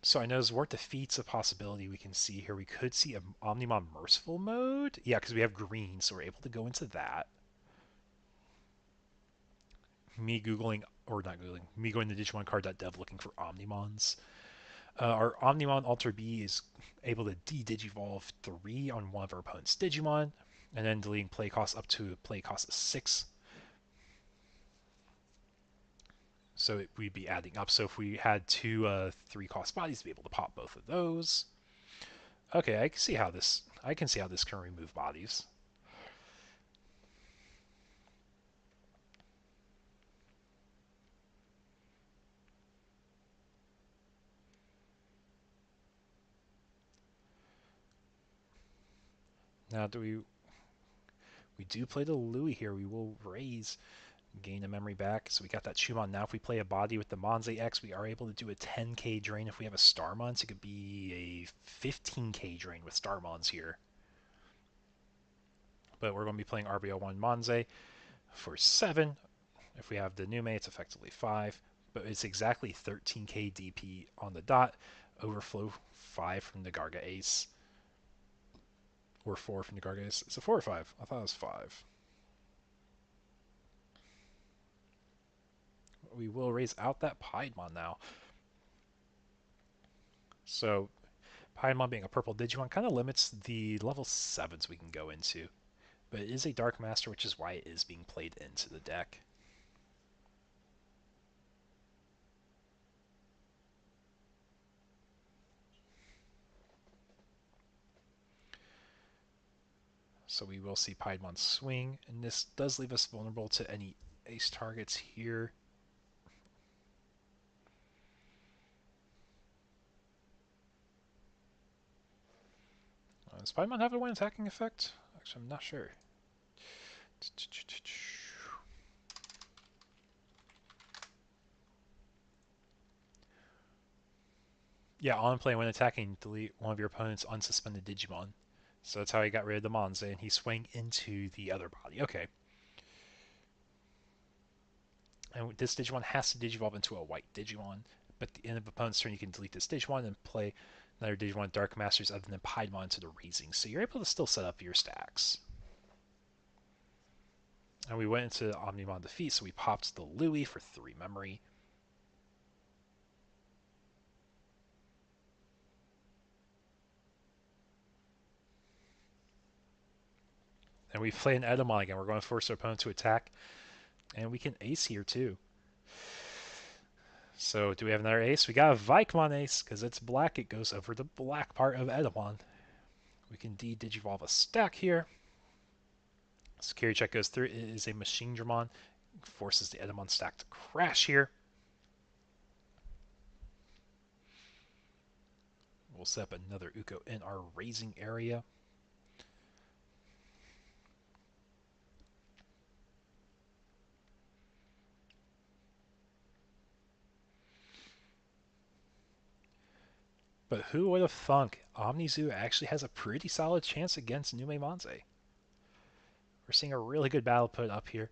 So I know Zwart defeats a possibility we can see here. We could see an Omnimon Merciful mode. Yeah, because we have green, so we're able to go into that. Me Googling, or not Googling, me going to digimonCard.dev looking for Omnimons. Our Omnimon Alter B is able to de-digivolve 3 on one of our opponent's Digimon, and then deleting play cost up to a play cost of 6. So we'd be adding up. So if we had two 3-cost bodies, to be able to pop both of those. Okay, I can see how this can remove bodies. Now we do play the Louis here. We will raise, gain a memory back. So we got that Shumon. Now if we play a body with the Monze X, we are able to do a 10k drain. If we have a Starmons, it could be a 15k drain with Starmons here. But we're going to be playing RBO1 Monze for 7. If we have the Nume, it's effectively 5. But it's exactly 13k DP on the dot. Overflow 5 from the Garga Ace. Or 4 from the Garga Ace. Is it 4 or 5? I thought it was 5. We will raise out that Piedmon now. So Piedmon being a purple Digimon kind of limits the level 7s we can go into. But it is a Dark Master, which is why it is being played into the deck. So we will see Piedmon swing, and this does leave us vulnerable to any ace targets here. Does Piedmon have a one attacking effect? Actually, I'm not sure. Yeah, on play when attacking, delete one of your opponent's unsuspended Digimon. So that's how he got rid of the Monze, and he swung into the other body. Okay. And this Digimon has to Digivolve into a white Digimon, but at the end of opponent's turn, you can delete this Digimon and play another Digimon Dark Masters other than Piedmon to the Raising. So you're able to still set up your stacks. And we went into Omnimon Defeat, so we popped the Louis for 3 memory. And we play an Edamon again. We're going to force our opponent to attack. And we can ace here too. So do we have another ace? We got a Vikemon ace. Because it's black, it goes over the black part of Edamon. We can de-digivolve a stack here. Security check goes through. It is a Machine Dramon. Forces the Edamon stack to crash here. We'll set up another Uko in our raising area. But who would have thunk OmniZoo actually has a pretty solid chance against Nume Monze? We're seeing a really good battle put up here,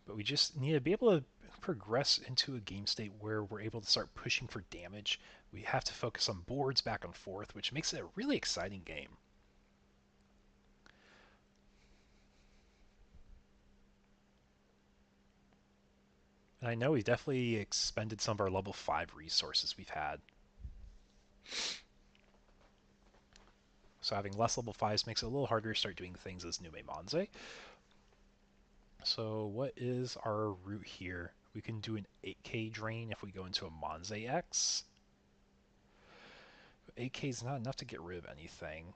but we just need to be able to progress into a game state where we're able to start pushing for damage. We have to focus on boards back and forth, which makes it a really exciting game. And I know we've definitely expended some of our level 5 resources we've had. So having less level 5s makes it a little harder to start doing things as Nume Monze. So what is our route here? We can do an 8k drain if we go into a Monze X. 8k is not enough to get rid of anything.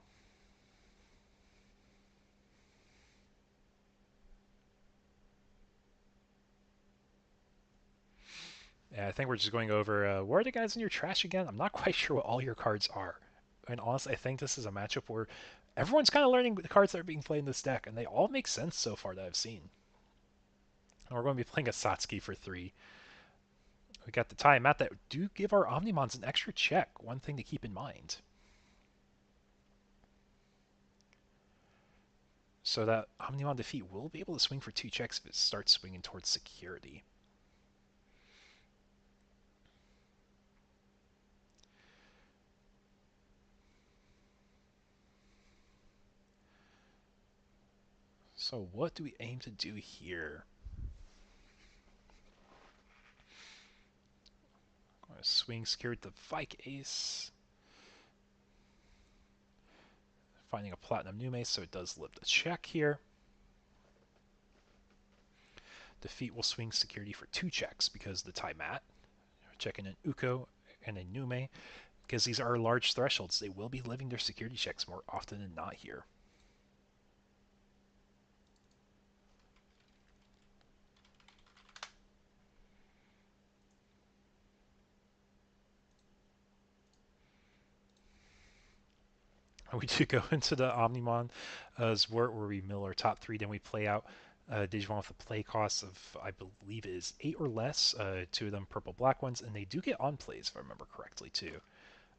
Yeah, I think we're just going over, where are the guys in your trash again? I'm not quite sure what all your cards are. And honestly, I think this is a matchup where everyone's kind of learning the cards that are being played in this deck, and they all make sense so far that I've seen. And we're going to be playing a Satsuki for 3. We got the Tiamat that do give our Omnimons an extra check, one thing to keep in mind. So that Omnimon defeat will be able to swing for 2 checks if it starts swinging towards security. So what do we aim to do here? I'm going to swing security the Vike Ace. Finding a Platinum Nume, so it does lift the check here. Defeat will swing security for 2 checks because the Tiamat, checking an Uko and a Nume, because these are large thresholds, they will be living their security checks more often than not here. We do go into the Omnimon Zwart where we mill our top 3, then we play out Digimon with a play cost of, I believe it is 8 or less, 2 of them purple-black ones, and they do get on plays if I remember correctly too.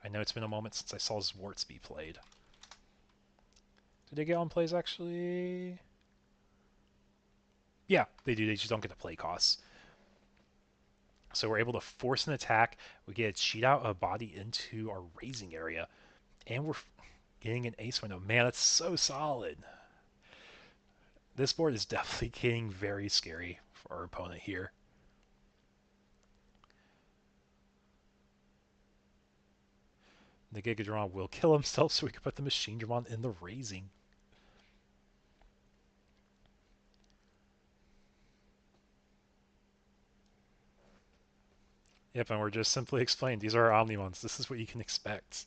I know it's been a moment since I saw Zwarts be played. Did they get on plays actually? Yeah, they do, they just don't get the play costs. So we're able to force an attack, we get a cheat out a body into our raising area, and we're getting an ace window. Man, that's so solid. This board is definitely getting very scary for our opponent here. The Gigadron will kill himself so we can put the Machine Dramon in the raising. Yep, and we're just simply explaining these are our Omnimons. This is what you can expect.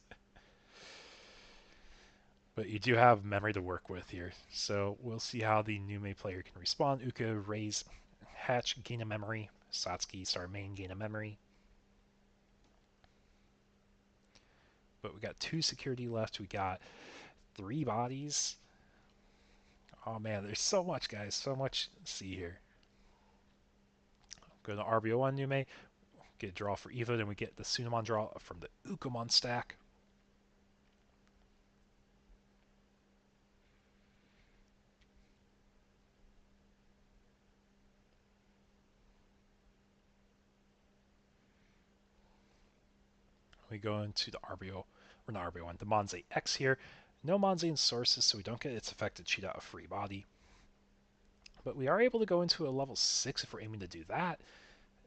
But you do have memory to work with here. So we'll see how the Nume player can respond. Uka, raise, hatch, gain a memory. Satsuki, star main, gain a memory. But we got 2 security left. We got 3 bodies. Oh man, there's so much, guys. So much to see here. Go to RBO1 Nume. Get a draw for Evo. Then we get the Sunamon draw from the Ukamon stack. We go into the RBO, or not RBO1, the Monze X here. No Monze in sources, so we don't get its effect to cheat out a free body. But we are able to go into a level 6 if we're aiming to do that.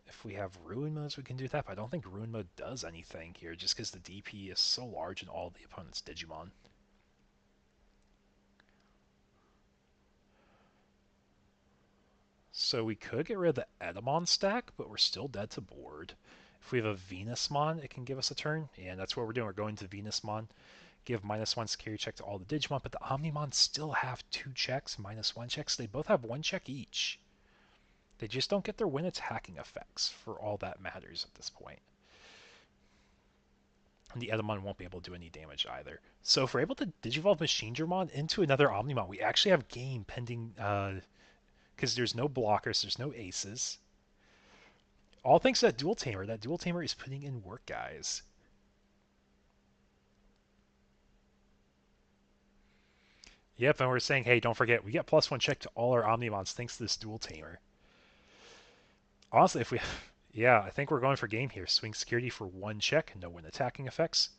If we have Ruin modes, we can do that, but I don't think Ruin mode does anything here, just because the DP is so large in all the opponent's Digimon. So we could get rid of the Edamon stack, but we're still dead to board. If we have a Venusmon, it can give us a turn, and that's what we're doing. We're going to Venusmon, give -1 security check to all the Digimon, but the Omnimon still have 2 checks, -1 checks. They both have 1 check each. They just don't get their win attacking effects for all that matters at this point. And the Edamon won't be able to do any damage either. So if we're able to Digivolve Machine Dramon into another Omnimon, we actually have game pending, because there's no blockers, there's no aces. All thanks to that Dual Tamer. That Dual Tamer is putting in work, guys. Yep, and we're saying, hey, don't forget, we get +1 check to all our Omnimons thanks to this Dual Tamer. Honestly, if we... Yeah, I think we're going for game here. Swing security for 1 check, no win attacking effects.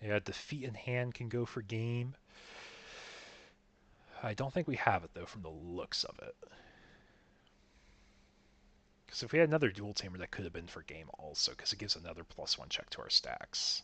Yeah, defeat in hand can go for game. I don't think we have it, though, from the looks of it. Because if we had another dual tamer, that could have been for game also, because it gives another +1 check to our stacks.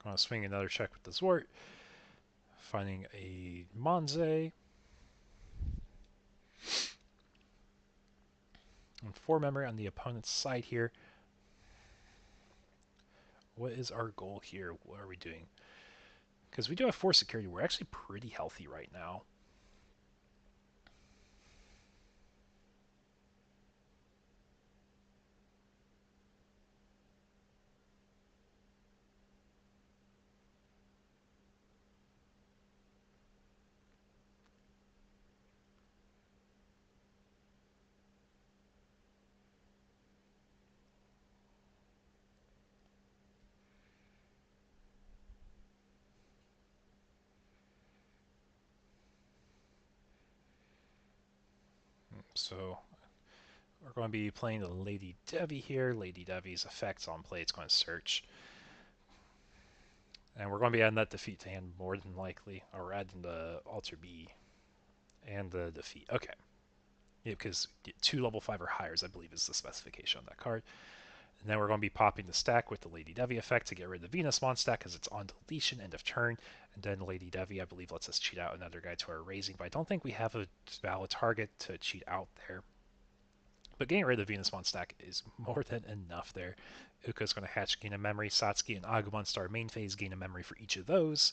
Gonna swing another check with the Zwart. Finding a Monze. And 4 memory on the opponent's side here. What is our goal here? What are we doing? Because we do have 4 security. We're actually pretty healthy right now. So we're going to be playing the Lady Devi here. Lady Devi's effects on play, it's going to search. And we're going to be adding that defeat to hand more than likely. Or adding the Alter B and the defeat. Okay. Yeah, because 2 level 5 or higher, I believe, is the specification on that card. And then we're going to be popping the stack with the Lady Devi effect to get rid of the Venusmon stack because it's on deletion, end of turn. And then Lady Devi, I believe, lets us cheat out another guy to our raising, but I don't think we have a valid target to cheat out there. But getting rid of the Venusmon stack is more than enough there. Uka's going to hatch, gain a memory. Satsuki and Agumon start main phase, gain a memory for each of those.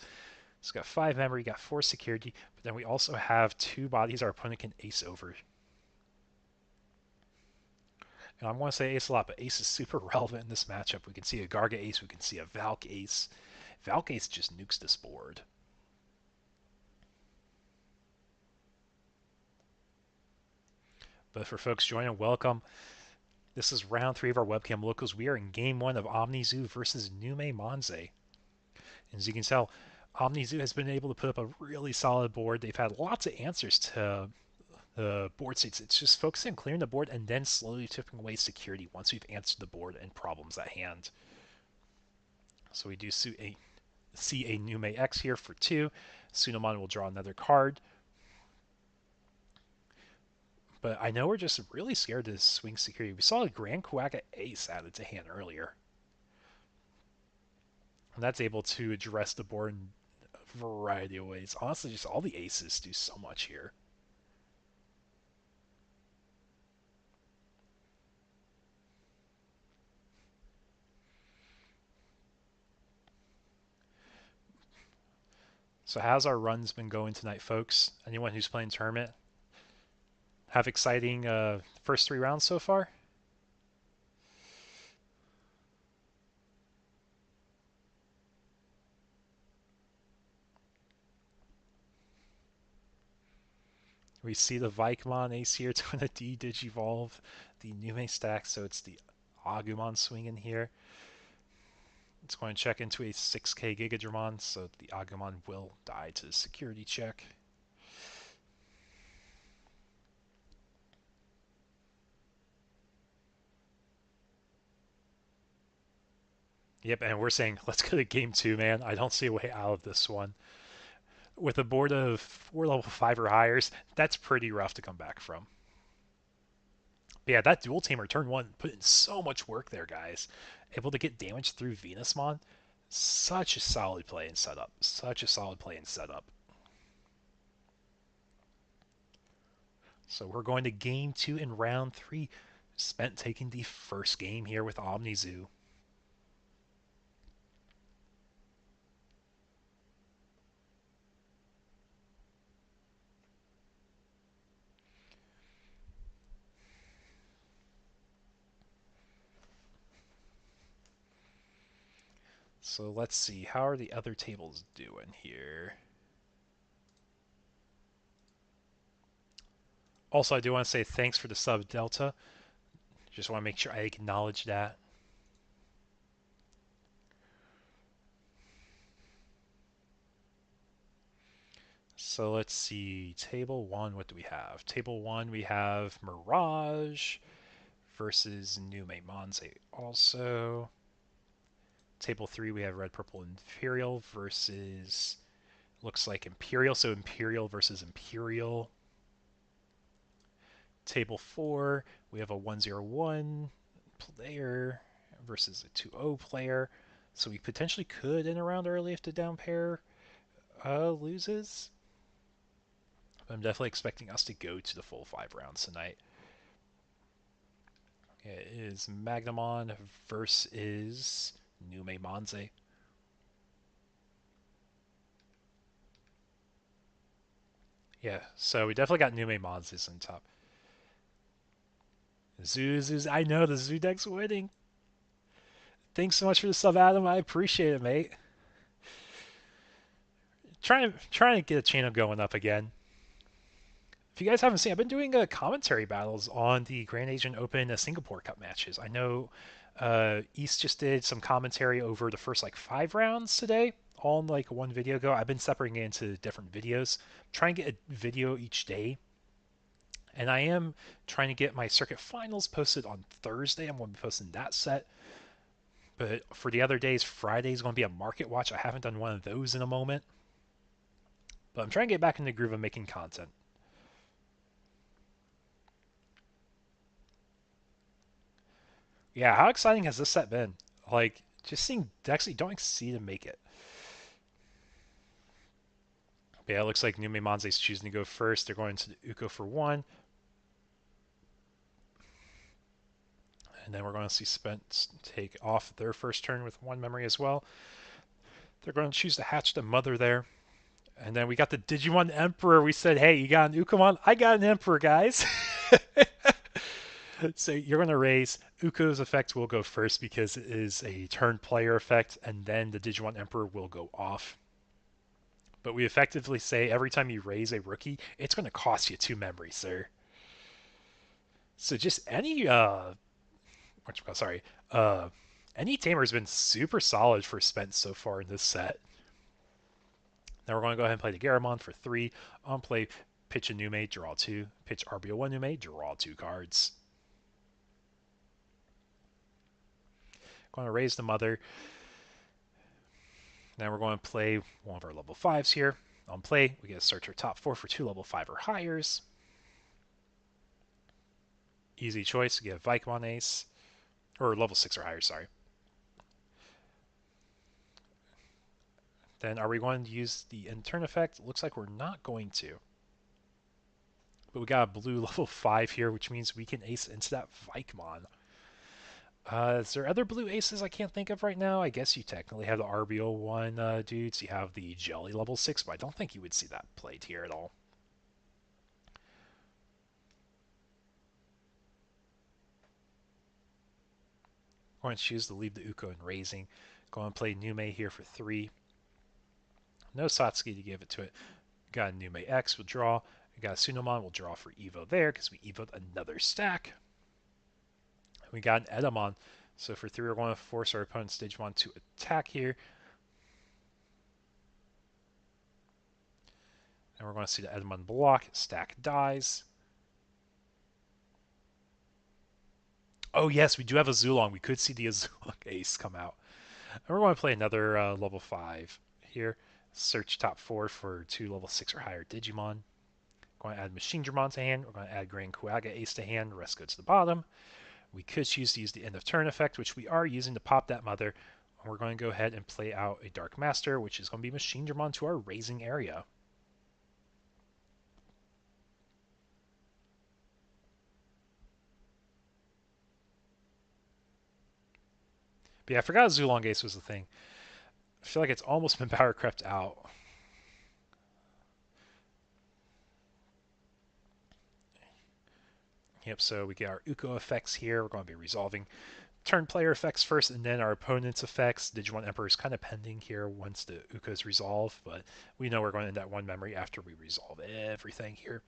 So got 5 memory, got 4 security, but then we also have 2 bodies our opponent can ace over. And I want to say ace a lot, but ace is super relevant in this matchup. We can see a Garga ace, we can see a Valk ace. Valk ace just nukes this board. But for folks joining, welcome. This is round 3 of our webcam locals. We are in game 1 of OmniZoo versus Nume Monze. And as you can tell, OmniZoo has been able to put up a really solid board. They've had lots of answers to the board states. It's just focusing on clearing the board and then slowly tipping away security once we've answered the board and problems at hand. So we do see a Nume X here for 2. Sunomon will draw another card. But I know we're just really scared to swing security. We saw a Grand Kuaga Ace added to hand earlier. And that's able to address the board in a variety of ways. Honestly, just all the aces do so much here. So how's our runs been going tonight, folks? Anyone who's playing tournament have exciting first 3 rounds so far? We see the Vikemon ace here. It's going to de-digivolve the Nume stack, so it's the Agumon swinging here. It's going to check into a 6k Gigadramon, so the Agumon will die to the security check. Yep, and we're saying, let's go to game 2, man. I don't see a way out of this one. With a board of 4 level 5 or higher, that's pretty rough to come back from. But yeah, that dual tamer turn 1 put in so much work there, guys. Able to get damage through Venusmon. Such a solid play and setup. Such a solid play and setup. So we're going to game 2 in round 3. Spent taking the first game here with OmniZoo. So let's see, how are the other tables doing here? Also, I do want to say thanks for the sub, Delta. Just want to make sure I acknowledge that. So let's see. Table 1, what do we have? Table 1, we have Mirage versus Nume Monze also. Table 3, we have Red Purple Imperial versus, looks like Imperial, so Imperial versus Imperial. Table 4, we have a 101 player versus a 2-0 player. So we potentially could end around early if the down pair loses. But I'm definitely expecting us to go to the full 5 rounds tonight. It is Magnamon versus Nume Monze. Yeah, so we definitely got Nume Monzes on top. Zuzu's, I know the Zoo deck's winning. Thanks so much for the sub, Adam. I appreciate it, mate. Trying to get a channel going up again. If you guys haven't seen, I've been doing commentary battles on the Grand Asian Open Singapore Cup matches. I know East just did some commentary over the first like 5 rounds today, all in like one video ago. I've been separating it into different videos. I'm trying to get a video each day. And I am trying to get my circuit finals posted on Thursday. I'm going to be posting that set. But for the other days, Friday is going to be a market watch. I haven't done one of those in a moment. But I'm trying to get back in the groove of making content. Yeah, how exciting has this set been? Like, just seeing decks that you don't see to make it. But yeah, it looks like Nume Monze's choosing to go first. They're going to the Uko for 1. And then we're going to see Spence take off their first turn with 1 memory as well. They're going to choose to hatch the Mother there. And then we got the Digimon Emperor. We said, hey, you got an Ukomon? I got an Emperor, guys. So you're going to raise. Uko's effect will go first because it is a turn player effect, and then the Digimon Emperor will go off. But we effectively say every time you raise a rookie, it's going to cost you 2 memories, sir. So just any any tamer has been super solid for Spence so far in this set. Now we're going to go ahead and play the Garamon for 3. On play, pitch a Nume, draw 2. Pitch RBO1 Nume, draw 2 cards. Going to raise the Mother. Now we're going to play one of our level 5s here. On play, we get to search our top 4 for 2 level 5 or highers. Easy choice, we get Vikemon Ace. Or level 6 or higher, sorry. Then are we going to use the end turn effect? Looks like we're not going to. But we got a blue level 5 here, which means we can ace into that Vikemon. Is there other blue aces I can't think of right now? I guess you technically have the RBO1 dudes. You have the Jelly level 6, but I don't think you would see that played here at all. Going to choose to leave the Uko in raising. Going to play Nume here for 3. No Satsuki to give it to it. Got a Nume X, we'll draw. We got a Sunomon, we'll draw for Evo there because we Evoed another stack. We got an Edamon, so for 3 we're going to force our opponent's Digimon to attack here. And we're going to see the Edamon block, stack dies. Oh yes, we do have a Zulong. We could see the Zulong Ace come out. And we're going to play another level 5 here. Search top 4 for 2 level 6 or higher Digimon. Going to add Machine Dramon to hand. We're going to add Grand Kuaga Ace to hand. The rest go to the bottom. We could choose to use the end of turn effect, which we are using to pop that Mother. And we're going to go ahead and play out a Dark Master, which is going to be Machine Dramon to our raising area. But yeah, I forgot Zulong Ace was the thing. I feel like it's almost been power crept out. Yep, so we get our Uko effects here. We're going to be resolving turn player effects first, and then our opponent's effects. Digimon Emperor is kind of pending here once the Uko's resolve, but we know we're going to end that 1 memory after we resolve everything here.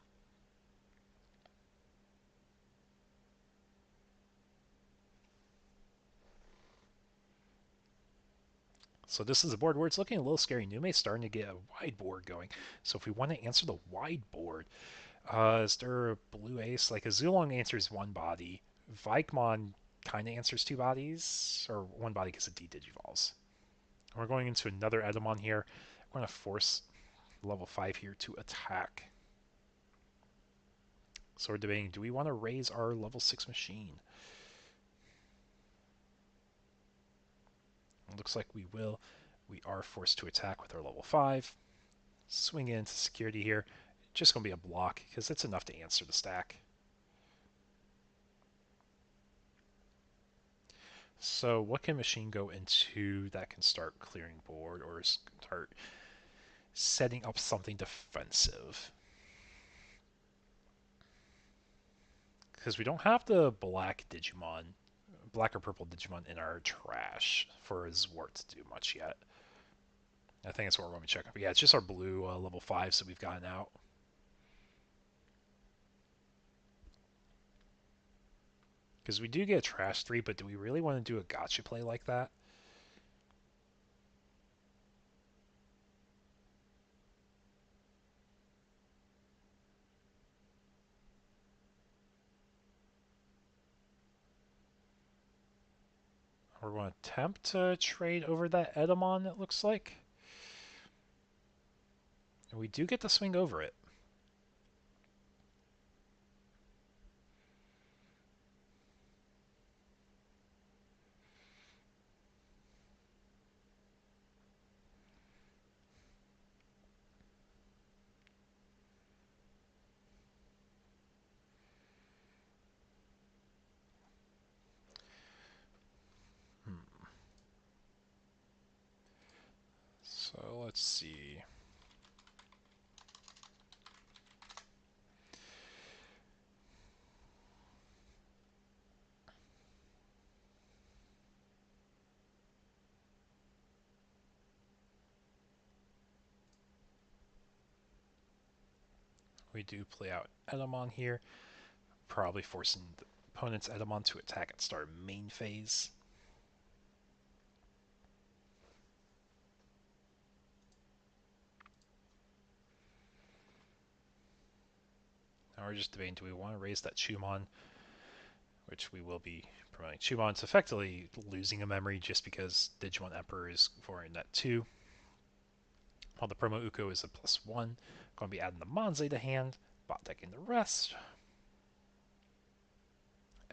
So this is a board where it's looking a little scary. Nume's starting to get a wide board going. So if we want to answer the wide board, is there a blue ace? Like a Zulong answers one body. Vikemon kind of answers two bodies, or one body because of D Digivolves. We're going into another Edamon here. We're going to force level 5 here to attack. So we're debating, do we want to raise our level 6 machine? It looks like we will. We are forced to attack with our level 5. Swing into security here. Just going to be a block because it's enough to answer the stack. So what can machine go into that can start clearing board or start setting up something defensive? Because we don't have the black Digimon, black or purple Digimon in our trash for Zwart to do much yet. I think that's what we're going to check. But yeah, it's just our blue level 5s that we've gotten out. Because we do get a trash 3, but do we really want to do a gotcha play like that? We're going to attempt to trade over that Edamon, it looks like. And we do get to swing over it. So let's see. We do play out Edamon here, probably forcing the opponent's Edamon to attack at start main phase. Now we're just debating, do we want to raise that Chumon, which we will be promoting. Chumon's effectively losing a memory just because Digimon Emperor is for net 2. While the promo Uko is a +1. Going to be adding the Monze to hand, bot decking the rest.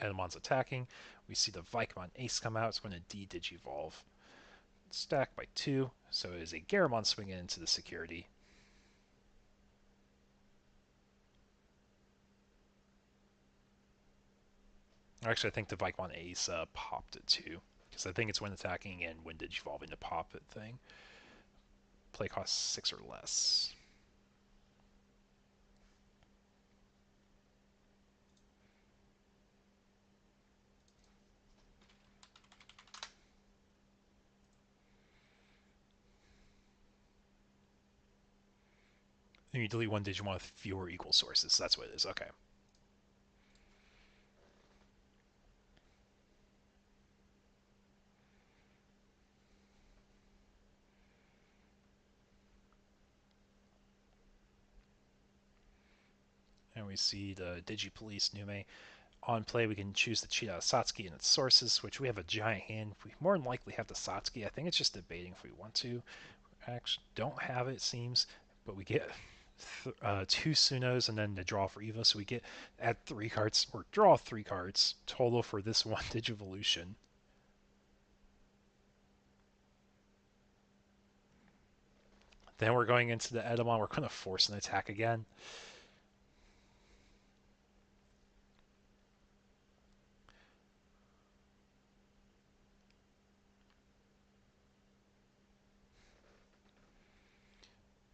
Edamon's attacking. We see the Vikemon Ace come out. It's going to D-Digivolve. Stack by 2, so it is a Garamon swinging into the security. Actually, I think the Vikemon Ace popped it too, because I think it's when attacking and when Digivolving to pop it thing. Play cost 6 or less. And you delete one Digimon with fewer equal sources. That's what it is. Okay. And we see the Digipolice Nume. On play, we can choose to cheat out Satsuki and its sources, which we have a giant hand. We more than likely have the Satsuki. I think it's just debating if we want to. Actually, don't have it, it seems, but we get 2 Sunos and then the draw for Evo, so we get add 3 cards, or draw 3 cards total for this one Digivolution. Then we're going into the Edamon. We're going to force an attack again.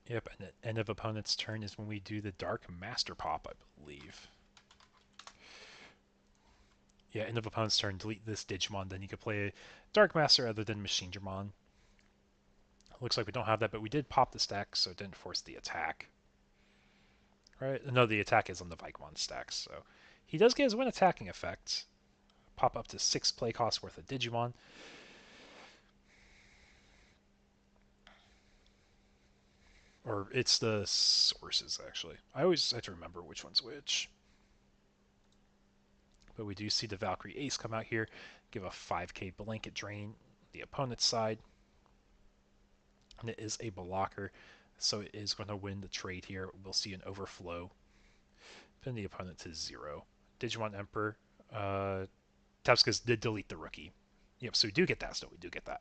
Yep, and the end of opponent's turn is when we do the Dark Master Pop, I believe. Yeah, end of opponent's turn, delete this Digimon, then you can play a Dark Master other than Machinedramon. Looks like we don't have that, but we did pop the stack, so it didn't force the attack. Right? No, the attack is on the Vikemon stacks, so he does get his win attacking effect. Pop up to 6 play costs worth of Digimon. Or it's the sources, actually. I always have to remember which one's which. But we do see the Valkyrie Ace come out here, give a 5k blanket drain the opponent's side. And it is a blocker, so it is going to win the trade here. We'll see an overflow, pin the opponent to 0. Digimon Emperor, Tapskas did delete the rookie. Yep, so we do get that still, we do get that.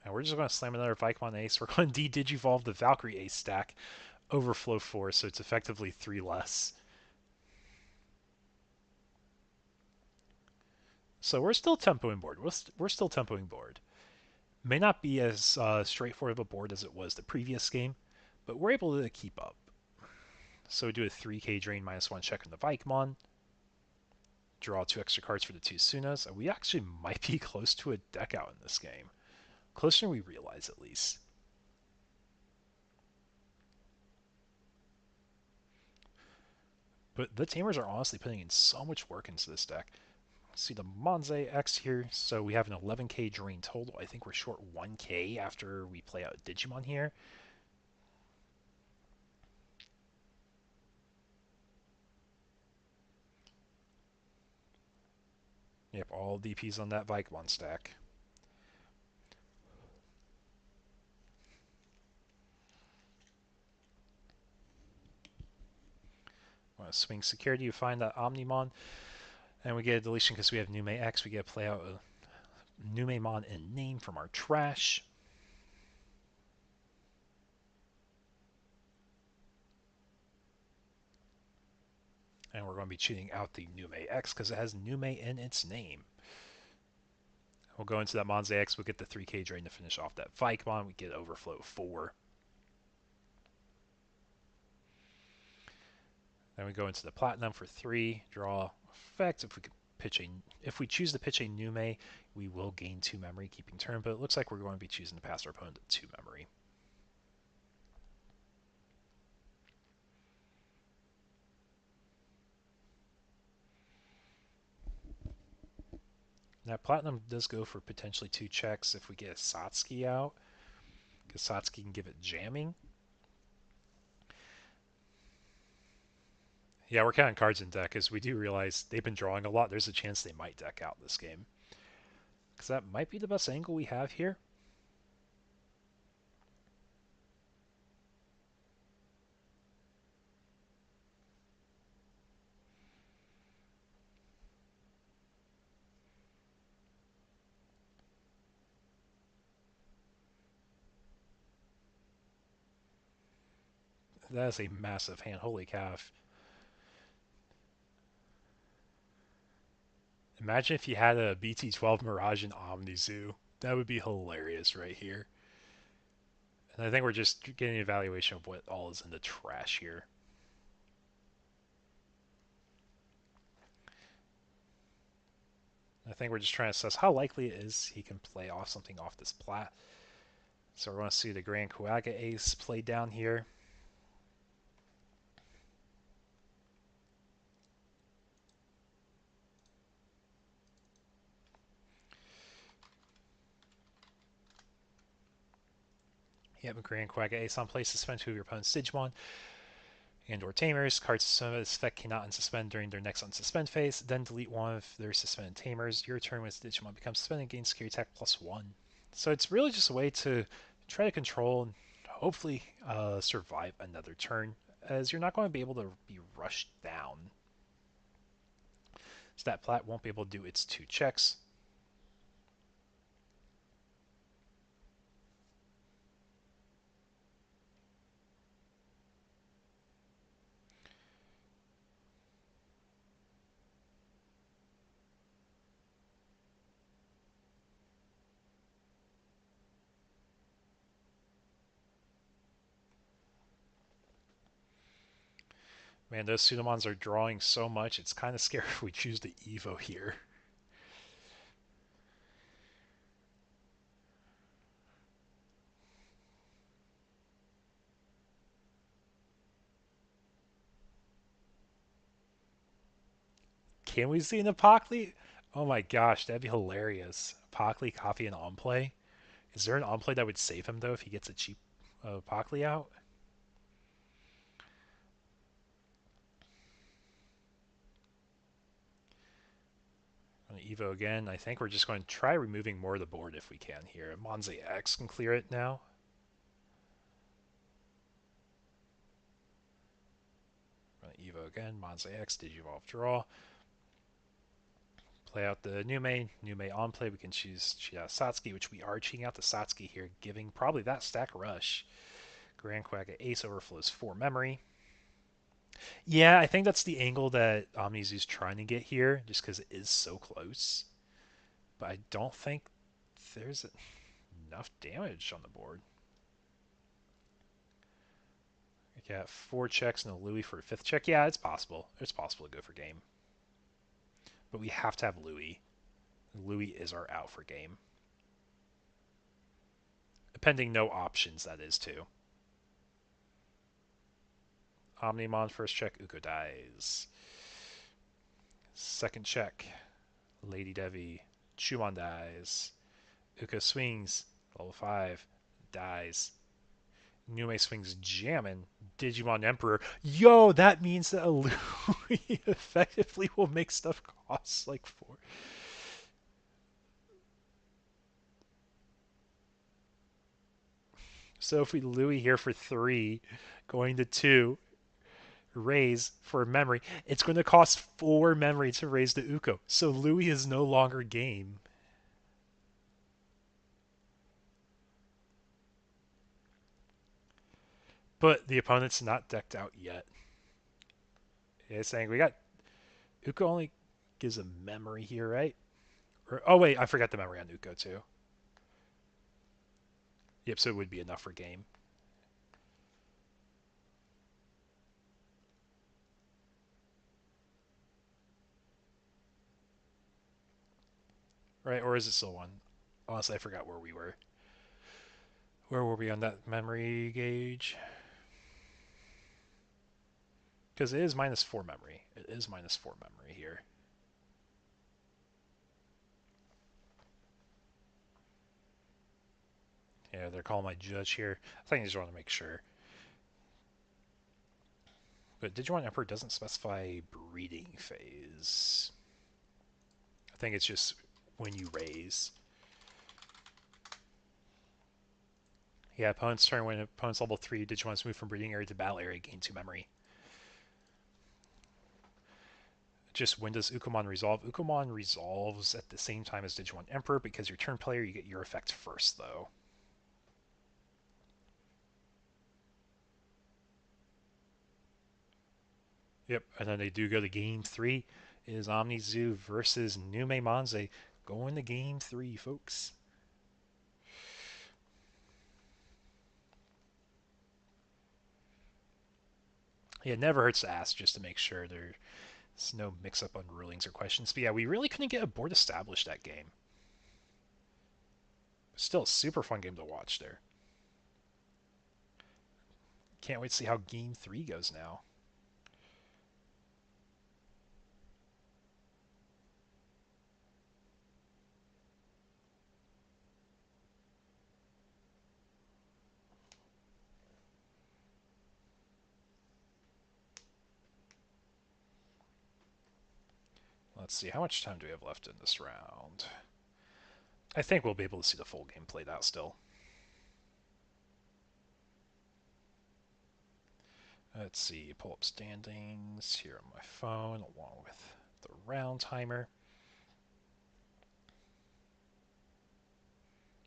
And we're just going to slam another Vikemon Ace. We're going to de-digivolve the Valkyrie Ace stack, overflow 4, so it's effectively 3 less. So we're still tempoing board. We're still tempoing board. May not be as straightforward of a board as it was the previous game, but we're able to keep up. So we do a 3k drain -1 check on the Vikemon. Draw 2 extra cards for the 2 Sunas. And we actually might be close to a deck out in this game. Closer than we realize, at least. But the Tamers are honestly putting in so much work into this deck. See the Monze X here, so we have an 11k drain total. I think we're short 1k after we play out Digimon here. Yep, all DPs on that Vikemon stack. Swing security, you find that Omnimon, and we get a deletion because we have Nume X. We get to play out a Numemon in name from our trash. And we're going to be cheating out the Nume X because it has Nume in its name. We'll go into that Monze X. We'll get the 3k drain to finish off that Vikemon. We get Overflow 4. Then we go into the Platinum for 3. Draw effect. If we choose to pitch a Nume, we will gain 2 memory, keeping turn. But it looks like we're going to be choosing to pass our opponent to 2 memory. Now, Platinum does go for potentially 2 checks if we get a Satsuki out, because Satsuki can give it jamming. Yeah, we're counting cards in deck, as we do realize they've been drawing a lot. There's a chance they might deck out this game. Because that might be the best angle we have here. That is a massive hand. Holy calf. Imagine if you had a BT12 Mirage and OmniZoo. That would be hilarious right here. And I think we're just getting an evaluation of what all is in the trash here. I think we're just trying to assess how likely it is he can play off something off this plat. So we're going to see the Grand Kuaga Ace play down here. You have a Grand Quagga Ace on play, suspend 2 of your opponent's Digimon and or Tamers. Cards suspended this effect cannot unsuspend during their next unsuspend phase. Then delete 1 of their suspended Tamers. Your turn when Digimon becomes suspended, gain security attack +1. So it's really just a way to try to control and hopefully survive another turn, as you're not going to be able to be rushed down. So that plat won't be able to do its 2 checks. Man, those Pseudomons are drawing so much, it's kind of scary if we choose the Evo here. Can we see an Apocly? Oh my gosh, that'd be hilarious. Apocly, copy, and on play. Is there an on play that would save him though if he gets a cheap Apocly out? On Evo again, I think we're just going to try removing more of the board if we can here. Monze X can clear it now. On Evo again, Monze X, Digivolve draw. Play out the Nume on play. We can choose cheat out Satsuki, which we are cheating out the Satsuki here, giving probably that stack rush. Grand Quack at Ace overflows 4 memory. Yeah, I think that's the angle that OmniZoo's trying to get here, just because it is so close. But I don't think there's enough damage on the board. We got 4 checks and a Louis for a 5th check. Yeah, it's possible. It's possible to go for game. But we have to have Louis. Louis is our out for game. Pending no options, that is, too. Omnimon first check, Uko dies. Second check, Lady Devi, Chumon dies. Uko swings, level 5, dies. Nume swings jamming, Digimon Emperor. Yo, that means that a Louis effectively will make stuff cost like 4. So if we Louis here for 3, going to 2, raise for memory, it's going to cost 4 memory to raise the Uko. So Louis is no longer game. But the opponent's not decked out yet. It's saying we got Uko only gives a memory here, right? Or, oh wait, I forgot the memory on Uko too. Yep, so it would be enough for game. Right, or is it still 1? Honestly, I forgot where we were. Where were we on that memory gauge? Because it is -4 memory. It is -4 memory here. Yeah, they're calling my judge here. I think I just want to make sure. But Digimon Emperor doesn't specify breeding phase. I think it's just when you raise. Yeah, opponent's turn. When opponent's level 3, Digimon's move from breeding area to battle area, gain 2 memory. Just when does Ukomon resolve? Ukomon resolves at the same time as Digimon Emperor because your turn player, you get your effect first, though. Yep, and then they do go to game 3. It is OmniZoo versus Nume Monze. Going to game 3, folks. Yeah, it never hurts to ask just to make sure there's no mix-up on rulings or questions. But yeah, we really couldn't get a board established that game. Still a super fun game to watch there. Can't wait to see how game 3 goes now. Let's see, how much time do we have left in this round? I think we'll be able to see the full game played out still. Let's see, pull up standings here on my phone along with the round timer.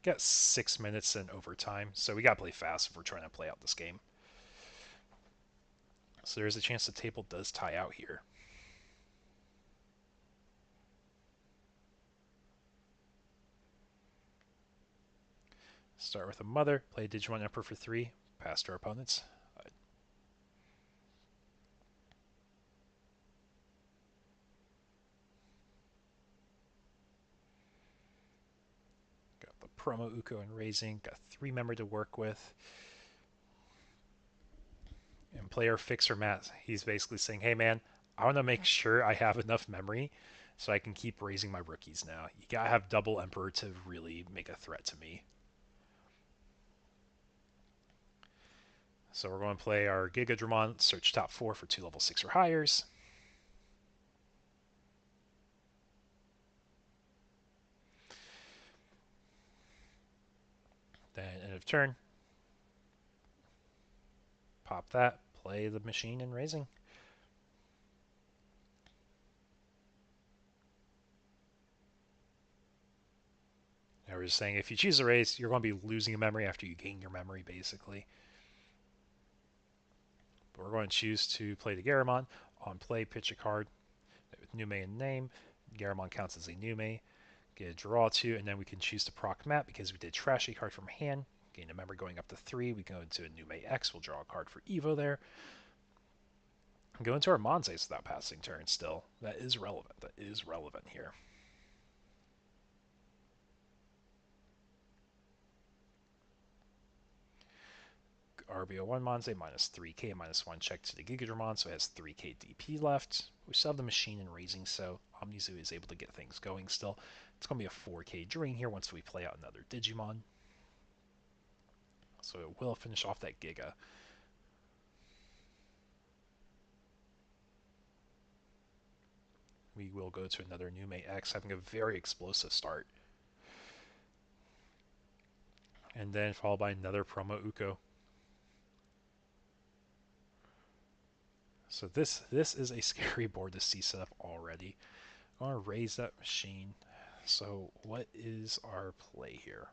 Got 6 minutes in overtime, so we gotta play fast if we're trying to play out this game. So there's a chance the table does tie out here. Start with a mother, play Digimon Emperor for 3, pass to our opponents. Got the promo Uko and raising, got 3 memory to work with. And player Fixer Matt, he's basically saying, hey man, I want to make sure I have enough memory so I can keep raising my rookies now. You gotta have double Emperor to really make a threat to me. So we're going to play our Giga Dramon, search top 4 for 2 level 6 or higher. Then end of turn, pop that, play the machine and raising. I was just saying, if you choose a raise, you're going to be losing a memory after you gain your memory, basically. But we're going to choose to play the Garamon. On play, pitch a card with Nume in name. Garamon counts as a Nume. Get a draw 2, and then we can choose to proc map because we did trash a card from hand. Gain a memory going up to 3. We go into a Nume X. We'll draw a card for Evo there. Go into our Monzays without passing turn still. That is relevant. That is relevant here. RBO1 Monze minus 3k, minus 1 check to the Gigadramon, so it has 3k DP left. We still have the machine and raising, so Omnizu is able to get things going still. It's going to be a 4k drain here once we play out another Digimon. So it will finish off that Giga. We will go to another Nume X, having a very explosive start. And then followed by another promo Uko. So this is a scary board to see set up already. I want to raise that machine. So what is our play here?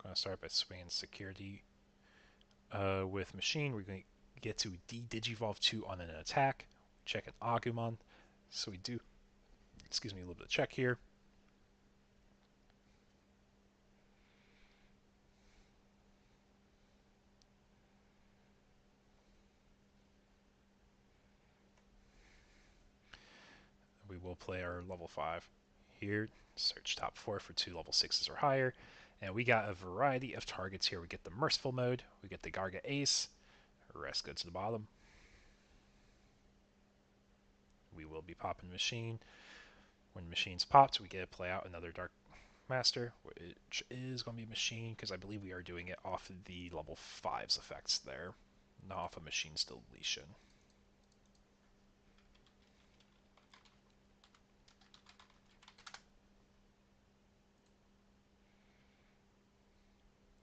I'm going to start by swinging security with machine. We're going to get to D-Digivolve 2 on an attack. Check an Agumon. So we do, excuse me, a little bit of check here. We will play our level 5 here. Search top 4 for 2 level 6s or higher. And we got a variety of targets here. We get the Merciful mode. We get the Garga Ace. Rest go to the bottom. We will be popping machine. When machine's popped, we get to play out another Dark Master, which is going to be machine, because I believe we are doing it off of the level 5's effects there, not off of machine's deletion.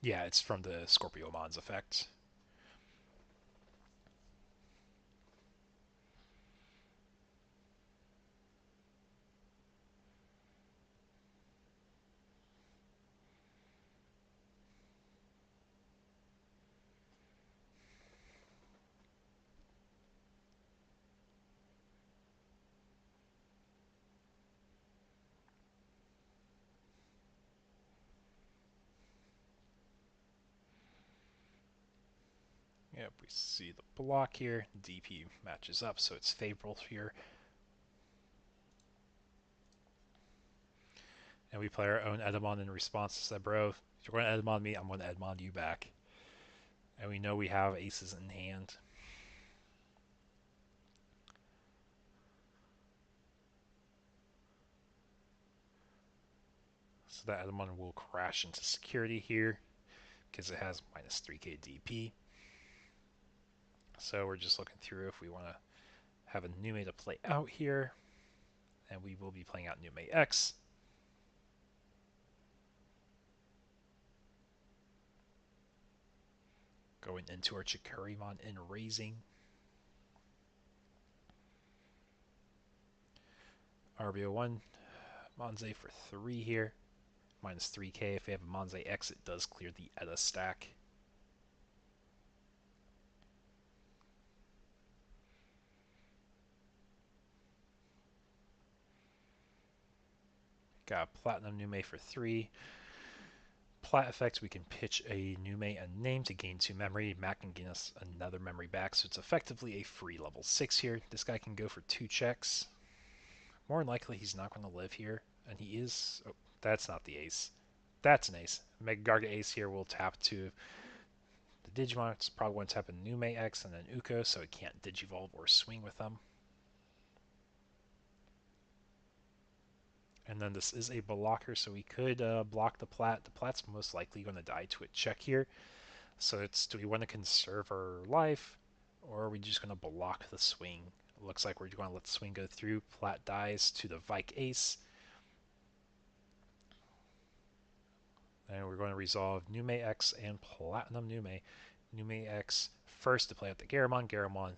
Yeah, it's from the Scorpiomon's effect. Yep, we see the block here. DP matches up, so it's favorable here. And we play our own Edamon in response to that, bro. If you're going to Edamon me, I'm going to Edamon you back. And we know we have aces in hand. So that Edamon will crash into security here because it has minus 3k DP. So we're just looking through if we want to have a Nume to play out here. And we will be playing out Nume X. Going into our Chikurimon and raising. RBO1 Monze for 3 here. Minus 3k. If we have a Monze X, it does clear the Eda stack. Got Platinum Nume for 3. plat effect, we can pitch a new mate and name to gain 2 memory. Matt can gain us another memory back, so it's effectively a free level 6 here. This guy can go for 2 checks. More than likely, he's not going to live here, and he is... Oh, that's not the ace. That's an ace. Mega Garga ace here will tap to the Digimon. It's probably going to tap a new mate X and then Uko, so it can't Digivolve or swing with them. And then this is a blocker, so we could block the plat. The plat's most likely going to die to a check here. So it's, do we want to conserve our life, or are we just going to block the swing? It looks like we're going to let the swing go through. Plat dies to the Vike ace. And we're going to resolve Nume X and Platinum Nume. Nume X first to play out the Garamon. Garamon,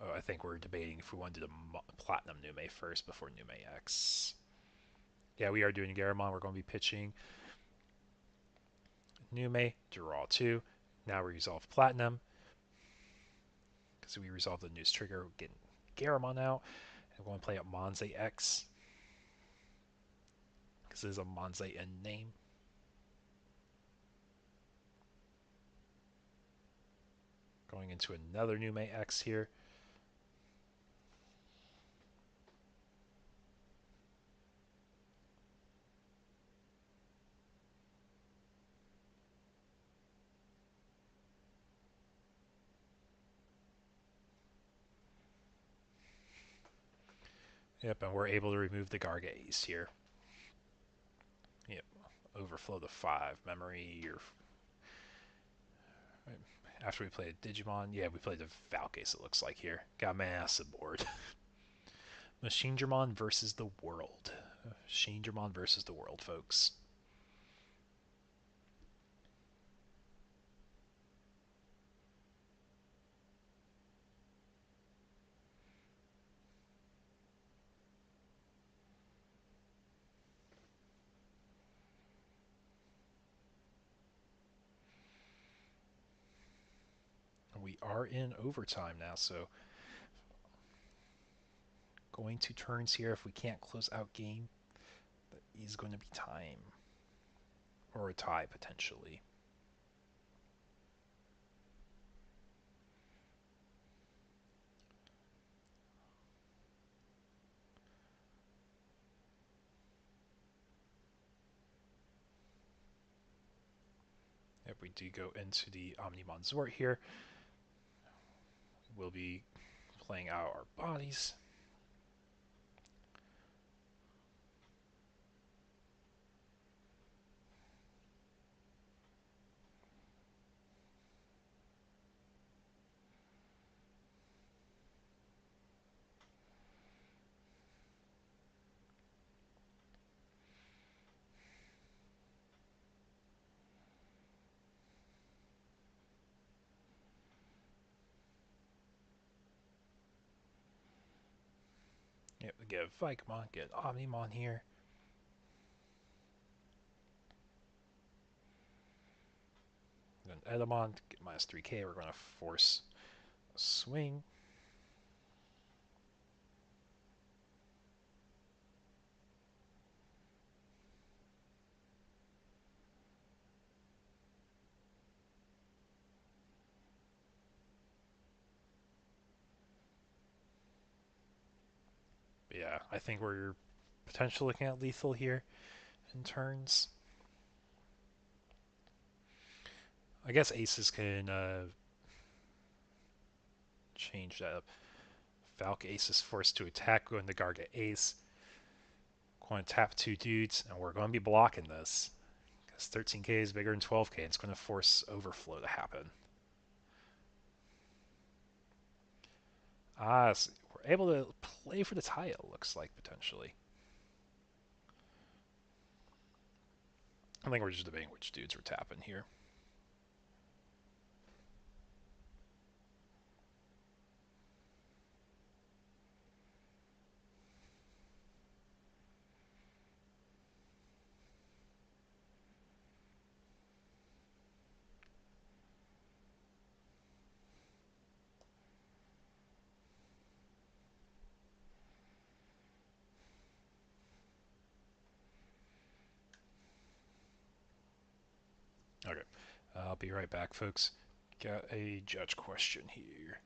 oh, I think we're debating if we want to do the Platinum Nume first before Nume X. Yeah, we are doing Garamon. We're going to be pitching Nume, draw 2. Now we resolve Platinum. Because we resolve the news trigger, getting Garamon out. And we're going to play up Monze X. Because there's a Monze in name. Going into another Nume X here. Yep, and we're able to remove the Garga Ace here. Yep, overflow the 5 memory. After we played Digimon, yeah, we played the Valkace, it looks like here. Got massive board. Machinedramon versus the world. Machinedramon versus the world, folks. We are in overtime now, so going to turns here. If we can't close out game, that is going to be time. Or a tie, potentially. If we do go into the Omnimon Zort here, we'll be playing out our bodies. Yep, we get a Vikemon, get an Omnimon here. Then Edamon, get minus 3k. We're going to force a swing. But yeah, I think we're potentially looking at lethal here in turns. I guess aces can change that up. Valk ace is forced to attack, going to Garga ace. Going to tap 2 dudes, and we're going to be blocking this. Because 13k is bigger than 12k, it's going to force overflow to happen. So we're able to play for the tie, it looks like, potentially. I think we're just debating which dudes we're tapping here. right. I'll be right back, folks. Got a judge question here.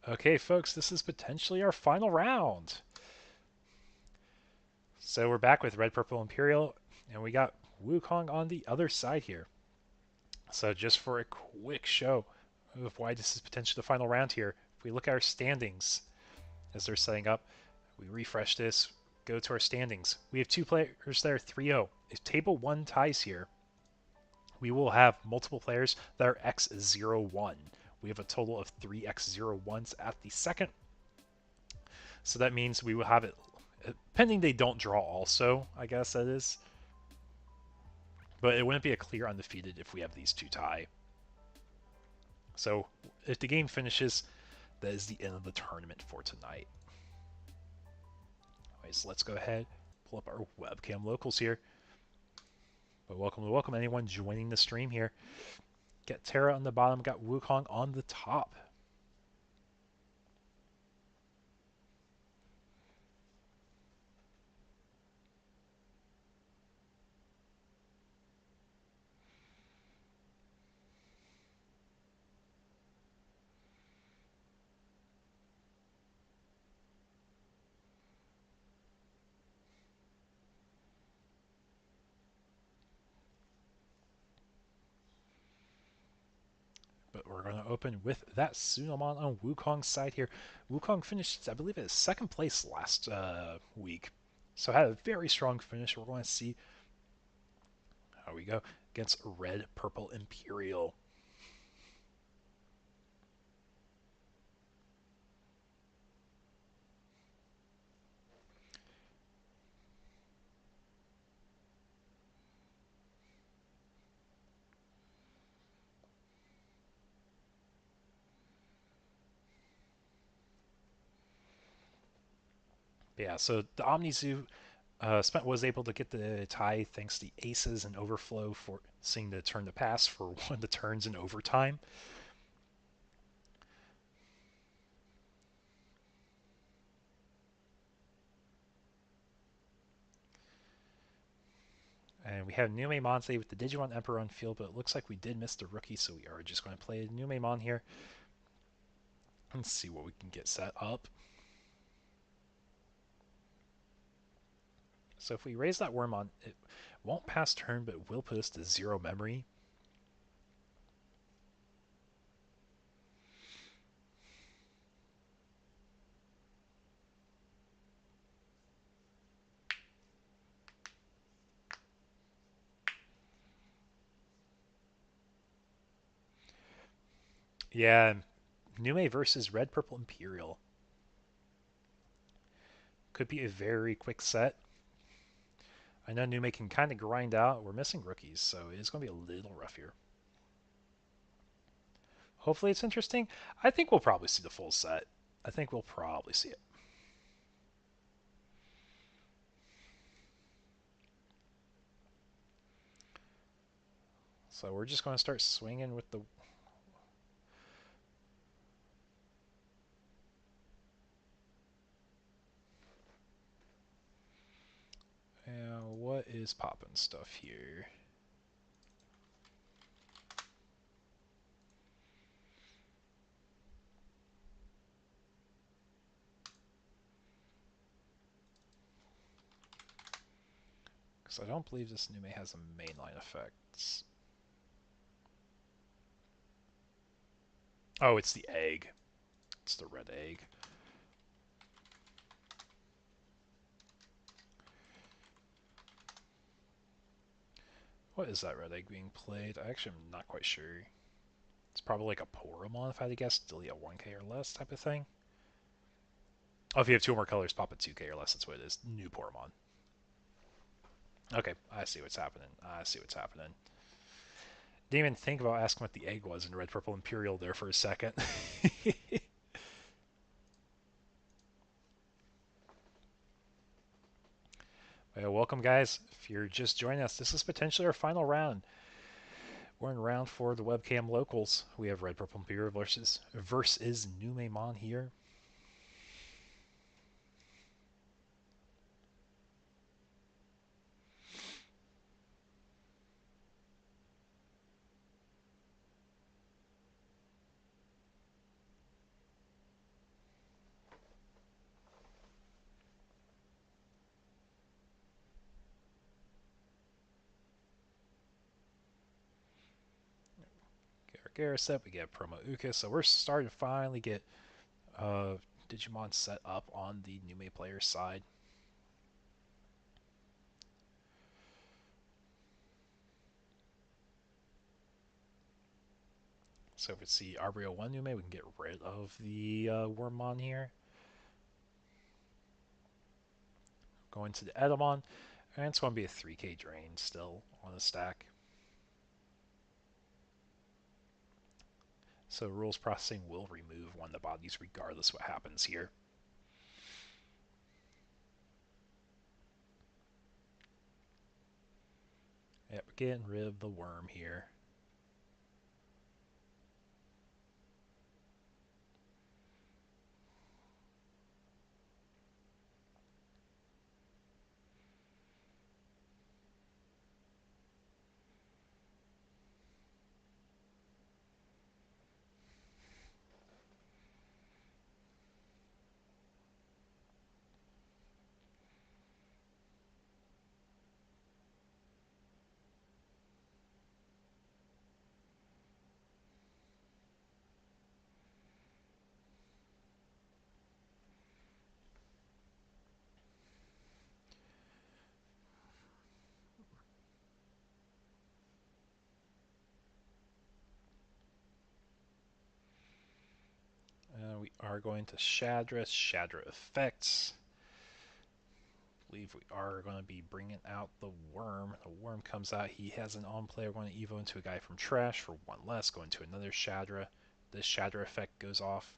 Okay, folks, this is potentially our final round. So we're back with Red Purple Imperial, and we got Wukong on the other side here. So just for a quick show of why this is potentially the final round here, if we look at our standings as they're setting up, we refresh this, go to our standings. We have two players that are 3-0. If table 1 ties here, we will have multiple players that are X01. We have a total of 3 X01s at the second. So that means we will have it, pending they don't draw also, I guess that is. But it wouldn't be a clear undefeated if we have these two tie. So if the game finishes, that is the end of the tournament for tonight. Anyways, let's go ahead, pull up our webcam locals here. But welcome anyone joining the stream here. Got Terra on the bottom, got Wukong on the top. But we're going to open with that Tsunomon on Wukong's side here. Wukong finished, I believe, at second place last week. So had a very strong finish. We're going to see how we go against Red Purple Imperial. But yeah, so the OmniZoo was able to get the tie thanks to aces and overflow for seeing the turn to pass for one of the turns in overtime. And we have Nume Monte with the Digimon Emperor on field, but it looks like we did miss the rookie, so we are just going to play Nume Mon here. Let's see what we can get set up. So if we raise that Wormmon, it won't pass turn, but it will put us to 0 memory. Yeah, Nume versus Red Purple Imperial. Could be a very quick set. I know Nume can kind of grind out. We're missing rookies, so it's going to be a little rough here. Hopefully it's interesting. I think we'll probably see the full set. I think we'll probably see it. So we're just going to start swinging with the... what is poppin' stuff here? Because I don't believe this Nume has a mainline effects. Oh, it's the egg. It's the red egg. What is that red egg being played? I actually am not quite sure. It's probably like a Poromon, if I had to guess. Delete a 1k or less type of thing. Oh, if you have 2 more colors, pop a 2k or less. That's what it is. New Poromon. Okay, I see what's happening. I see what's happening. Didn't even think about asking what the egg was in Red Purple Imperial there for a second. Well, welcome, guys. If you're just joining us, this is potentially our final round. We're in round 4 of the webcam locals. We have Red Purple Imperial versus Nume Mon here. Garrison, we get Promo Uka, so we're starting to finally get Digimon set up on the Nume player side. So if it's the Arbrio 1 Nume, we can get rid of the Wormmon here. Going to the Edamon, and it's going to be a 3k drain still on the stack. So rules processing will remove one of the bodies regardless what happens here. Yep, getting rid of the worm here. We are going to Shadra effects. I believe we are going to be bringing out the worm. The worm comes out. He has an on player going to Evo into a guy from trash for one less, going to another Shadra. This Shadra effect goes off.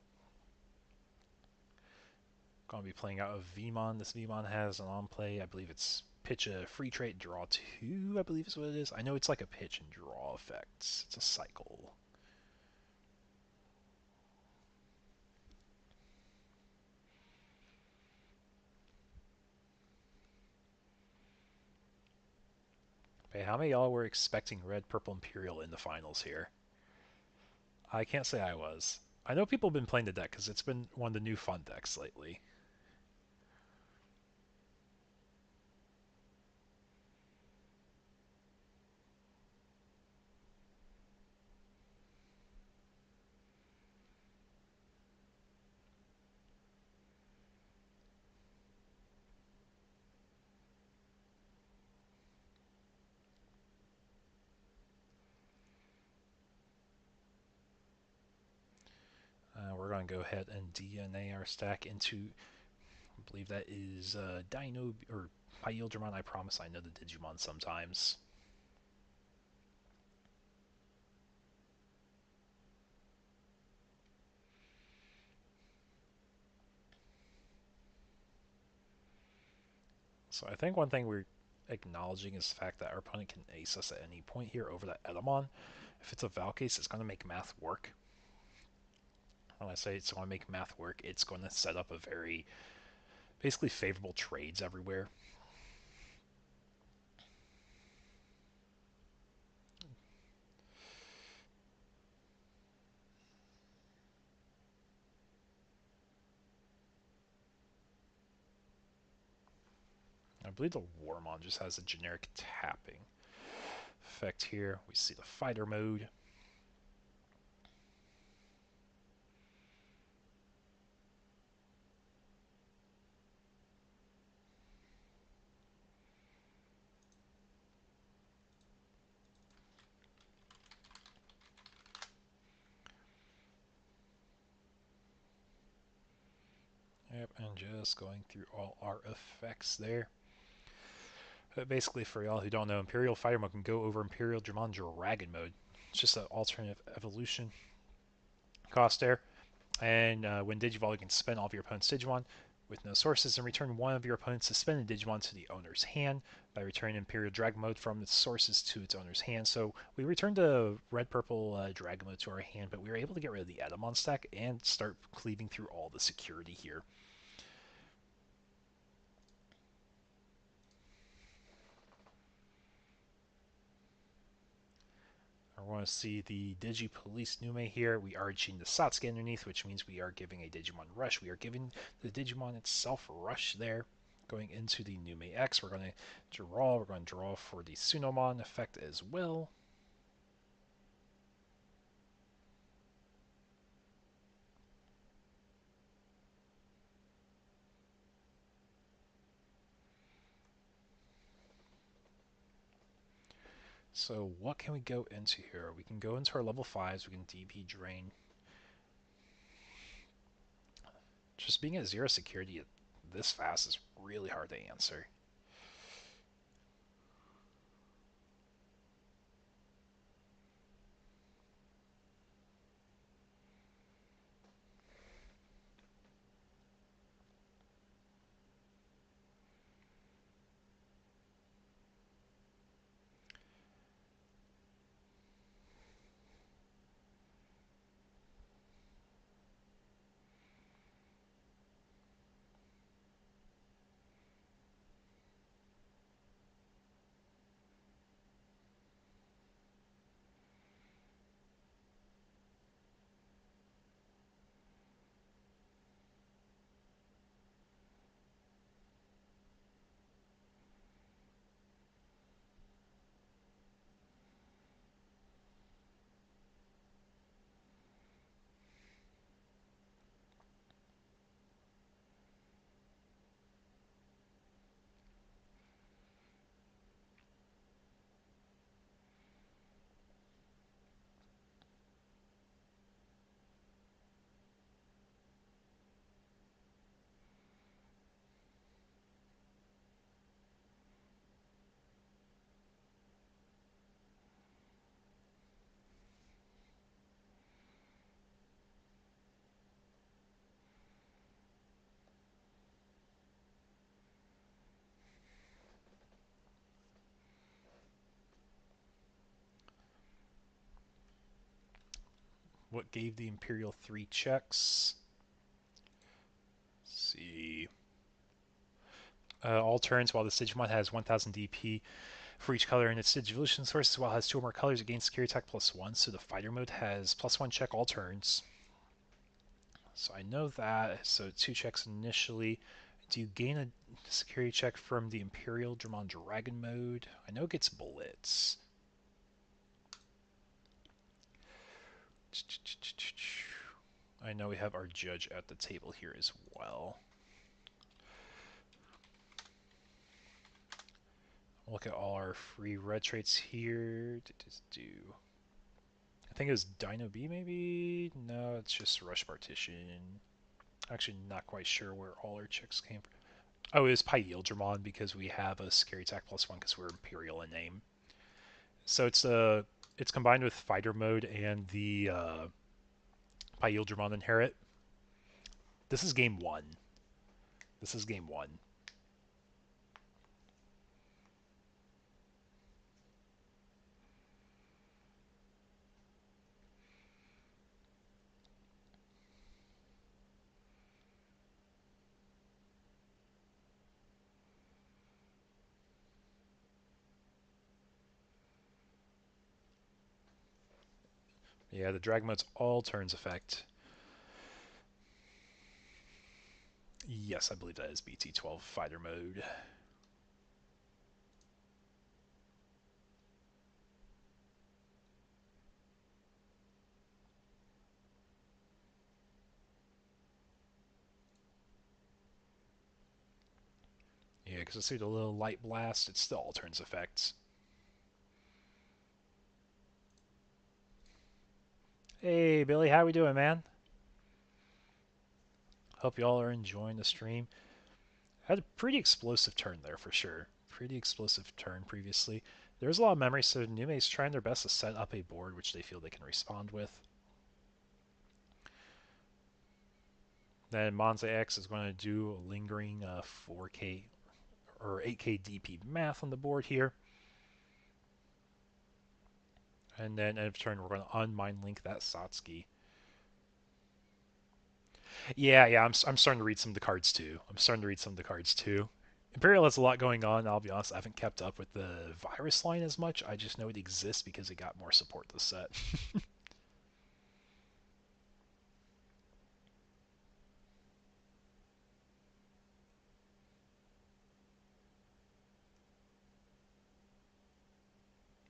Going to be playing out a Vmon. This Vmon has an on play. I believe it's pitch a free trait, draw 2, I believe is what it is. I know it's like a pitch and draw effects. It's a cycle. Okay, how many of y'all were expecting Red Purple Imperial in the finals here? I can't say I was. I know people have been playing the deck because it's been one of the new fun decks lately. We're going to go ahead and DNA our stack into, I believe that is Dino, or Pyildramon. I promise I know the Digimon sometimes. So I think one thing we're acknowledging is the fact that our opponent can ace us at any point here over that Edamon. If it's a Valcase, it's going to make math work. When I say it's going to make math work, it's going to set up a very basically favorable trades everywhere. I believe the Warmon just has a generic tapping effect here. We see the fighter mode. Yep, and just going through all our effects there. But basically, for y'all who don't know, Imperial Fighter Mode can go over Imperial Dramon Dragon Mode. It's just an alternative evolution cost there. And when Digivolve, you can spend all of your opponent's Digimon with no sources and return one of your opponent's suspended Digimon to the owner's hand by returning Imperial Dragon Mode from its sources to its owner's hand. So we returned the red-purple Dragon Mode to our hand, but we were able to get rid of the Edamon stack and start cleaving through all the security here. I want to see the Digi Police Nume here. We are achieving the Satsuki underneath, which means we are giving a Digimon Rush. We are giving the Digimon itself Rush there. Going into the Nume X, we're going to draw. We're going to draw for the Sunomon effect as well. So what can we go into here? We can go into our level 5s. We can DP drain. Just being at 0 security this fast is really hard to answer. What gave the Imperial 3 checks? Let's see. All turns while the Digimon has 1000 DP for each color in its Digivolution sources, while it has 2 or more colors, it gains security attack +1. So the fighter mode has +1 check all turns. So I know that. So 2 checks initially. Do you gain a security check from the Imperial Dramon Dragon mode? I know it gets Blitz. I know we have our judge at the table here as well. Look at all our free red traits here. I think it was Dino B maybe? No, it's just Rush Partition. Actually, not quite sure where all our checks came from. Oh, it was Pyildramon because we have a scary attack +1 because we're Imperial in name. So it's combined with fighter mode and the Pyildramon inherit. This is game 1. This is game 1. Yeah, the drag mode's all turns effect. Yes, I believe that is BT12 fighter mode. Yeah, because I see the little light blast, it's still all turns effects. Hey, Billy, how we doing, man? Hope y'all are enjoying the stream. Had a pretty explosive turn there for sure. Pretty explosive turn previously. There's a lot of memory, so Nume's trying their best to set up a board which they feel they can respond with. Then Monza X is going to do a lingering 4K or 8K DP math on the board here. And then end of turn, we're going to unmind link that Satsuki. Yeah, I'm starting to read some of the cards too. Imperial has a lot going on. I'll be honest, I haven't kept up with the virus line as much. I just know it exists because it got more support this set.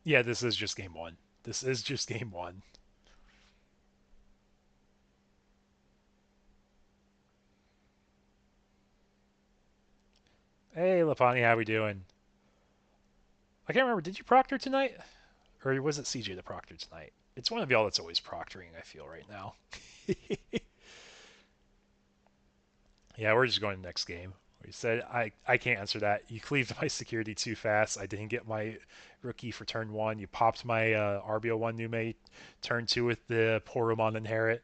Yeah, this is just game 1. This is just game 1. Hey, Lapani, how we doing? I can't remember. Did you proctor tonight? Or was it CJ the proctor tonight? It's one of y'all that's always proctoring, I feel, right now. Yeah, we're just going to the next game. He said, I can't answer that. You cleaved my security too fast. I didn't get my rookie for turn one. You popped my RBO1 new mate turn two with the Poromon inherit.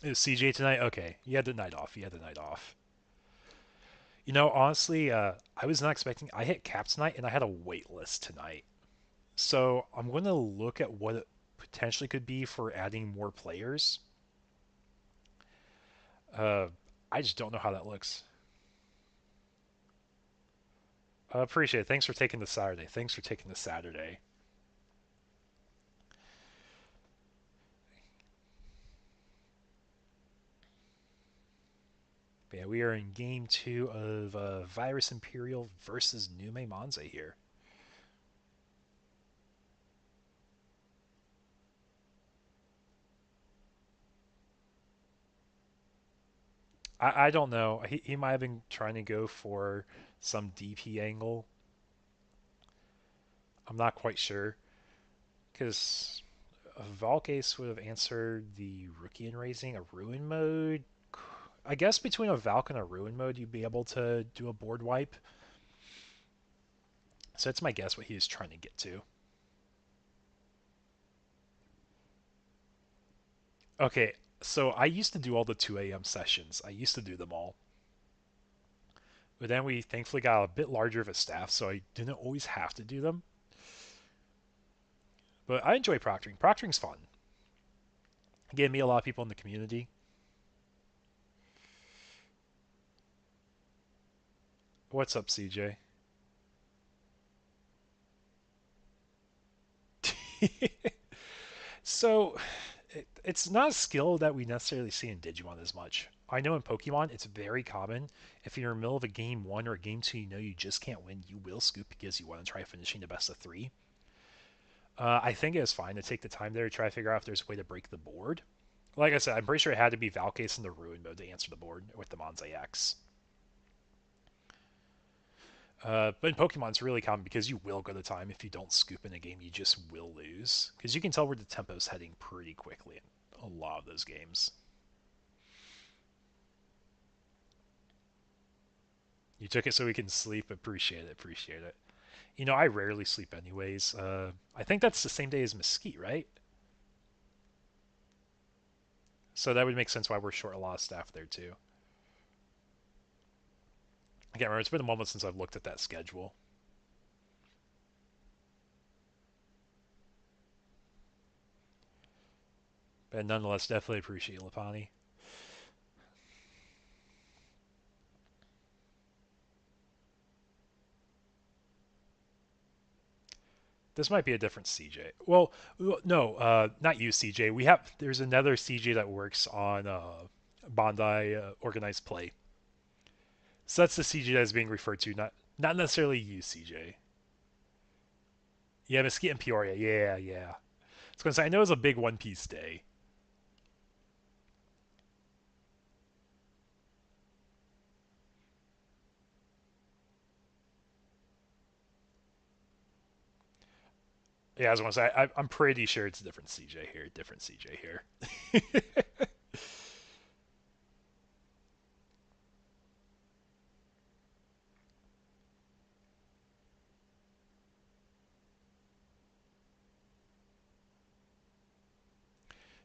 It was CJ tonight? Okay. You had the night off. You had the night off. You know, honestly, I was not expecting. I hit cap tonight, and I had a wait list tonight. So I'm going to look at what it potentially could be for adding more players. Uh, I just don't know how that looks. I appreciate it. Thanks for taking the Saturday. Thanks for taking the Saturday. But yeah, we are in game two of Virus Imperial versus Nume Monze here. I don't know. He might have been trying to go for some DP angle. I'm not quite sure. Because Valkes would have answered the Rookie in Raising, a Ruin mode. I guess between a Valk and a Ruin mode, you'd be able to do a board wipe. So that's my guess what he was trying to get to. Okay, so I used to do all the 2 a.m. sessions. I used to do them all. But then we thankfully got a bit larger of a staff, so I didn't always have to do them. But I enjoy proctoring. Proctoring's fun. It gave me a lot of people in the community. What's up, CJ? So, it's not a skill that we necessarily see in Digimon as much. I know in Pokemon, it's very common. If you're in the middle of a game one or a game two, you know you just can't win, you will scoop because you want to try finishing the best of three. I think it was fine to take the time there to try to figure out if there's a way to break the board. Like I said, I'm pretty sure it had to be Valkes in the Ruin mode to answer the board with the Monze X. But in Pokemon, it's really common because you will go to time. If you don't scoop in a game, you just will lose. Because you can tell where the tempo's heading pretty quickly in a lot of those games. You took it so we can sleep. Appreciate it. Appreciate it. You know, I rarely sleep anyways. I think that's the same day as Mesquite, right? So that would make sense why we're short a lot of staff there too. I can't remember. It's been a moment since I've looked at that schedule. But nonetheless, definitely appreciate Lapani. This might be a different CJ. Well, no, not you, CJ. There's another CJ that works on Bondi organized play. So that's the CJ that is being referred to, not necessarily you, CJ. Yeah, Mesquite and Peoria. Yeah, yeah. I was gonna say I know it was a big One Piece day. Yeah, I was gonna say I'm pretty sure it's a different CJ here. Different CJ here.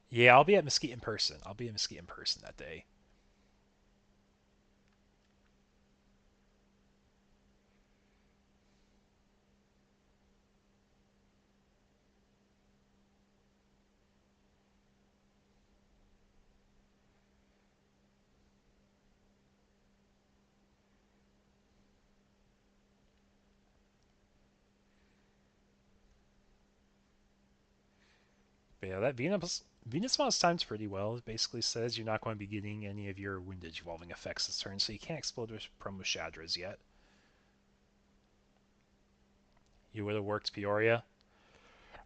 Yeah, I'll be at Mesquite in person. I'll be at Mesquite in person that day. But yeah, that Venus Moss times pretty well. It basically says you're not going to be getting any of your windage evolving effects this turn, so you can't explode with Promo Shadras yet. You would have worked Peoria.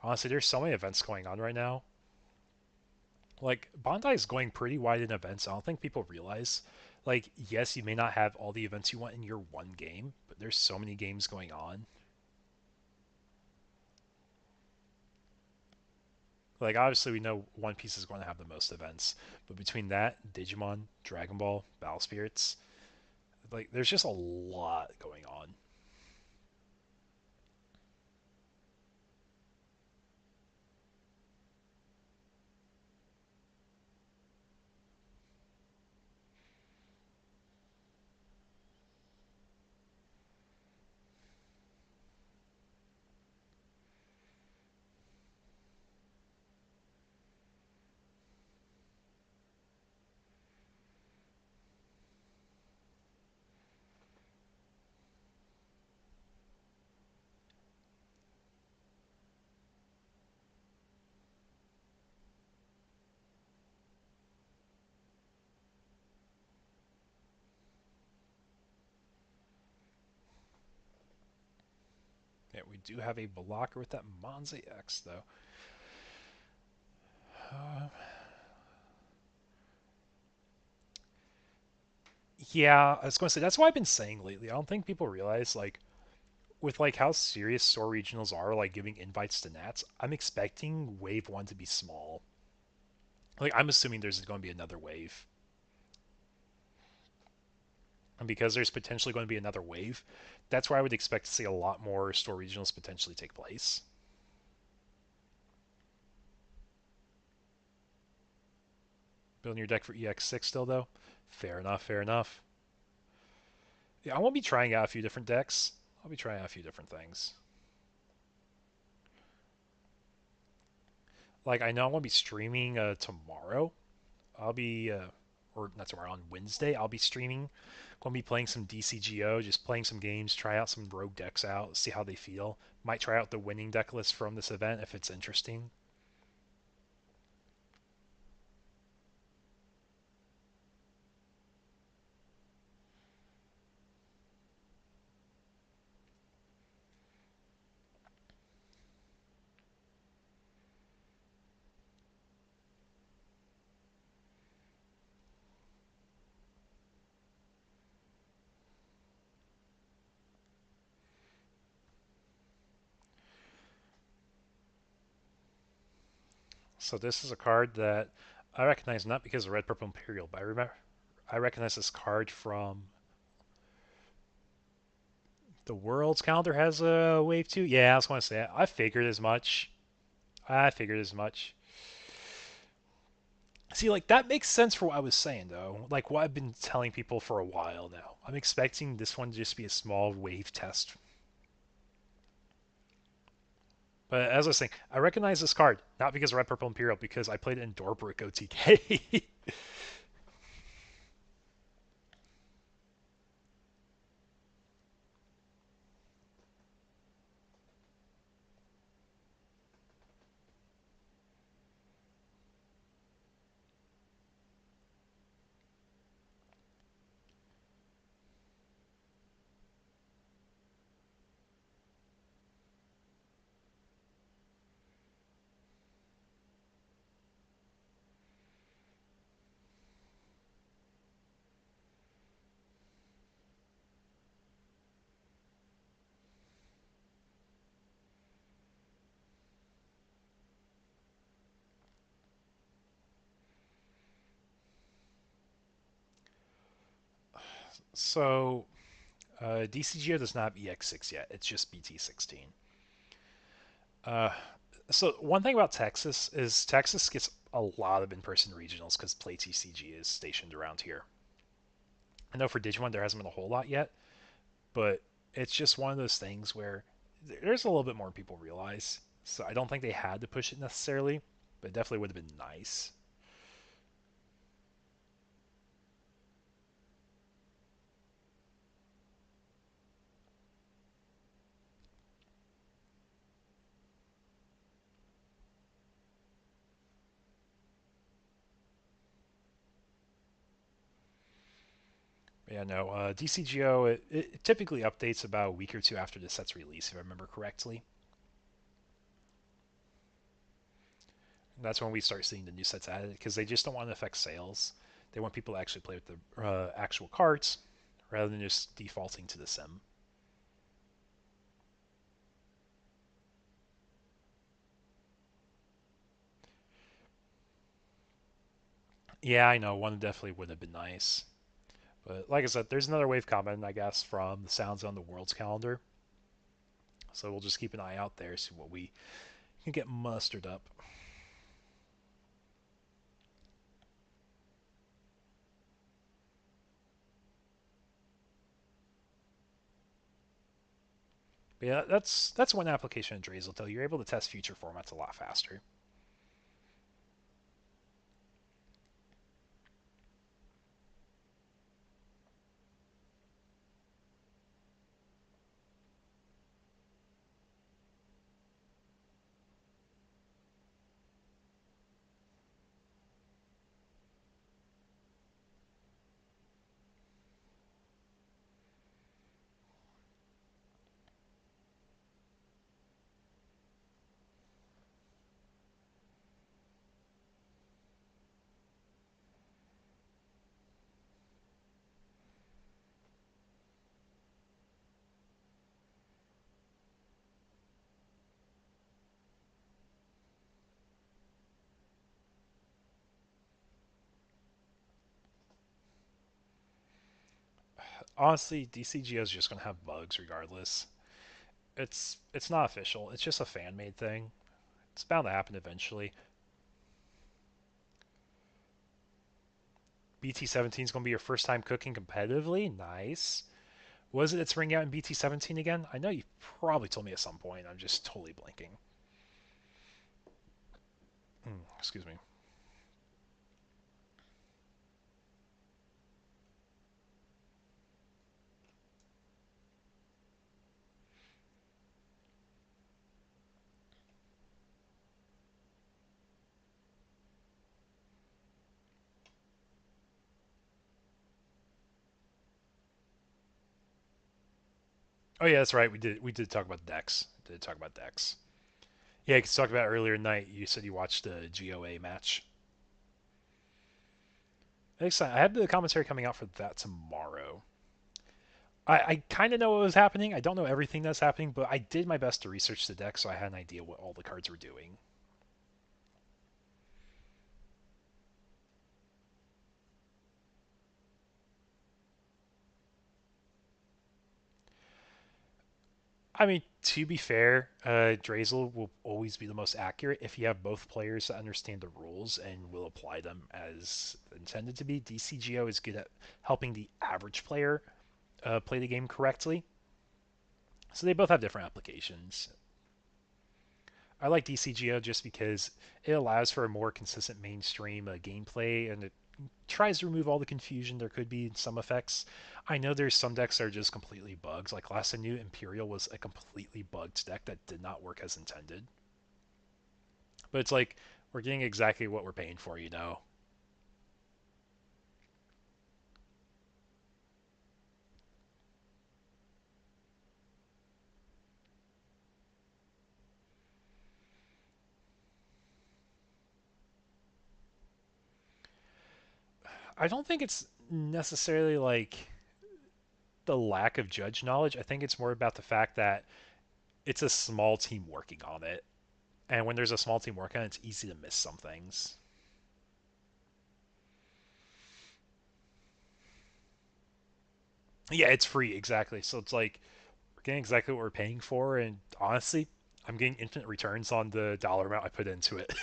Honestly, there's so many events going on right now. Like Bondi is going pretty wide in events. I don't think people realize. Like, yes, you may not have all the events you want in your one game, but there's so many games going on. Like, obviously, we know One Piece is going to have the most events, but between that, Digimon, Dragon Ball, Battle Spirits, like, there's just a lot going on. Yeah, we do have a blocker with that Monza X, though. Uh, yeah, I was going to say, that's what I've been saying lately. I don't think people realize, like, with like how serious store regionals are, like giving invites to Nats, I'm expecting Wave 1 to be small. Like, I'm assuming there's going to be another wave. And because there's potentially going to be another wave, that's where I would expect to see a lot more store regionals potentially take place. Building your deck for EX6 still, though? Fair enough, fair enough. Yeah, I won't be trying out a few different decks. I'll be trying out a few different things. Like, I know I'm going to be streaming tomorrow. I'll be, or not tomorrow, on Wednesday, I'll be streaming. Going to be playing some DCGO, just playing some games, try out some rogue decks out, see how they feel. Might try out the winning deck list from this event if it's interesting. So this is a card that I recognize not because of Red Purple Imperial, but I recognize this card from the World's Calendar has a Wave 2. Yeah, I was going to say it. I figured as much. I figured as much. See, like, that makes sense for what I was saying, though. Like, what I've been telling people for a while now. I'm expecting this one to just be a small wave test. But as I was saying, I recognize this card, not because of Red Purple Imperial, because I played it in Dorbrick OTK. So, DCGO does not have EX6 yet. It's just BT16. Uh, so one thing about Texas is Texas gets a lot of in-person regionals because Play TCG is stationed around here. I know for Digimon there hasn't been a whole lot yet, but it's just one of those things where there's a little bit more people realize. So I don't think they had to push it necessarily, but it definitely would have been nice. Yeah, no, DCGO, it typically updates about a week or two after the set's release, if I remember correctly. That's when we start seeing the new sets added because they just don't want to affect sales. They want people to actually play with the actual cards rather than just defaulting to the sim. Yeah, I know one definitely would have been nice, but like I said, there's another wave coming, I guess, from the Sounds on the World's calendar. So we'll just keep an eye out there, see what we can get mustered up. But yeah, that's one application in Drazel though. You're able to test future formats a lot faster. Honestly, DCGO is just gonna have bugs regardless. It's not official. It's just a fan made thing. It's bound to happen eventually. BT17 is gonna be your first time cooking competitively. Nice. Was it its ring out in BT17 again? I know you probably told me at some point. I'm just totally blanking. Excuse me. Oh yeah, that's right. We did talk about decks. Did talk about decks. Yeah, because talked about earlier tonight. You said you watched the GOA match. Excited. I have the commentary coming out for that tomorrow. I kind of know what was happening. I don't know everything that's happening, but I did my best to research the deck so I had an idea what all the cards were doing. I mean, to be fair, Drazel will always be the most accurate if you have both players that understand the rules and will apply them as intended to be. DCGO is good at helping the average player play the game correctly. So they both have different applications. I like DCGO just because it allows for a more consistent mainstream gameplay and it tries to remove all the confusion there could be in some effects. I know there's some decks that are just completely bugs. Like last I knew, Imperial was a completely bugged deck that did not work as intended. But it's like we're getting exactly what we're paying for, you know. I don't think it's necessarily like the lack of judge knowledge. I think it's more about the fact that it's a small team working on it. And when there's a small team working on it, it's easy to miss some things. Yeah, it's free, exactly. So it's like we're getting exactly what we're paying for, and honestly, I'm getting infinite returns on the dollar amount I put into it.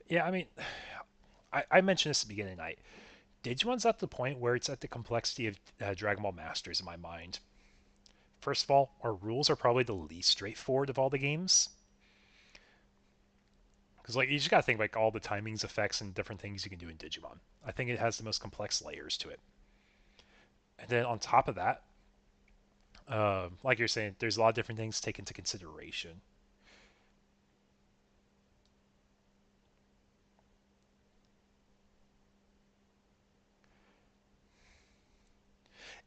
Yeah, I mean, I mentioned this at the beginning of the night. Digimon's at the point where it's at the complexity of Dragon Ball Masters in my mind. First of all, our rules are probably the least straightforward of all the games. Because like you just gotta think like all the timings, effects, and different things you can do in Digimon. I think it has the most complex layers to it. And then on top of that, like you're saying, there's a lot of different things to take into consideration.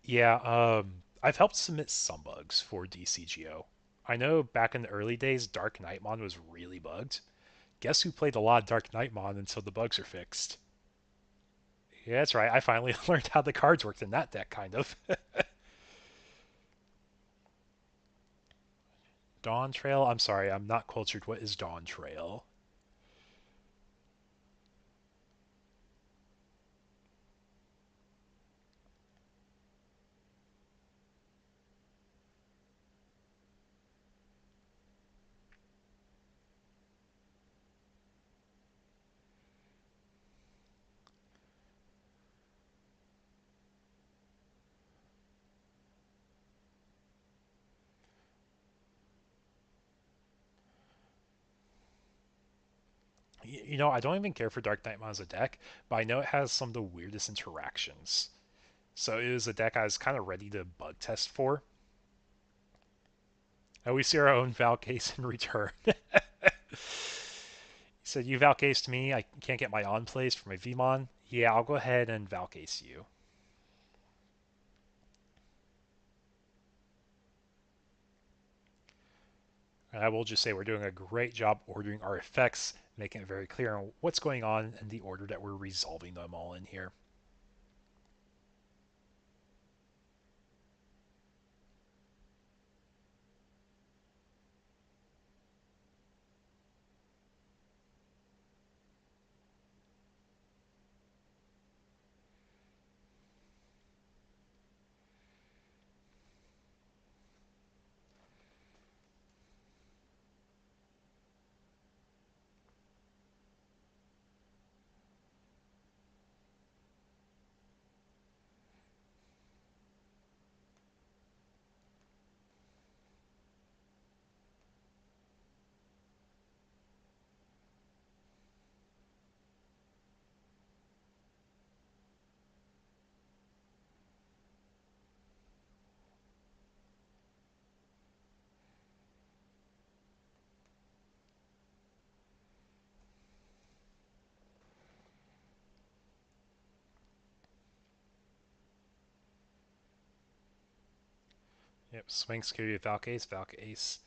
Yeah, I've helped submit some bugs for DCGO. I know back in the early days, Dark Knightmon was really bugged. Guess who played a lot of Dark Knightmon until the bugs are fixed? Yeah, that's right. I finally learned how the cards worked in that deck, kind of. Dawn Trail? I'm sorry, I'm not cultured. What is Dawn Trail? You know, I don't even care for Dark Knightmon as a deck, but I know it has some of the weirdest interactions. So it was a deck I was kind of ready to bug test for. And we see our own Valcase in return. He said, you Valcased me, I can't get my on plays for my Vmon. Yeah, I'll go ahead and Valcase you. And I will just say we're doing a great job ordering our effects, making it very clear on what's going on and the order that we're resolving them all in here. Yep, swing security with Valcase, Valcase.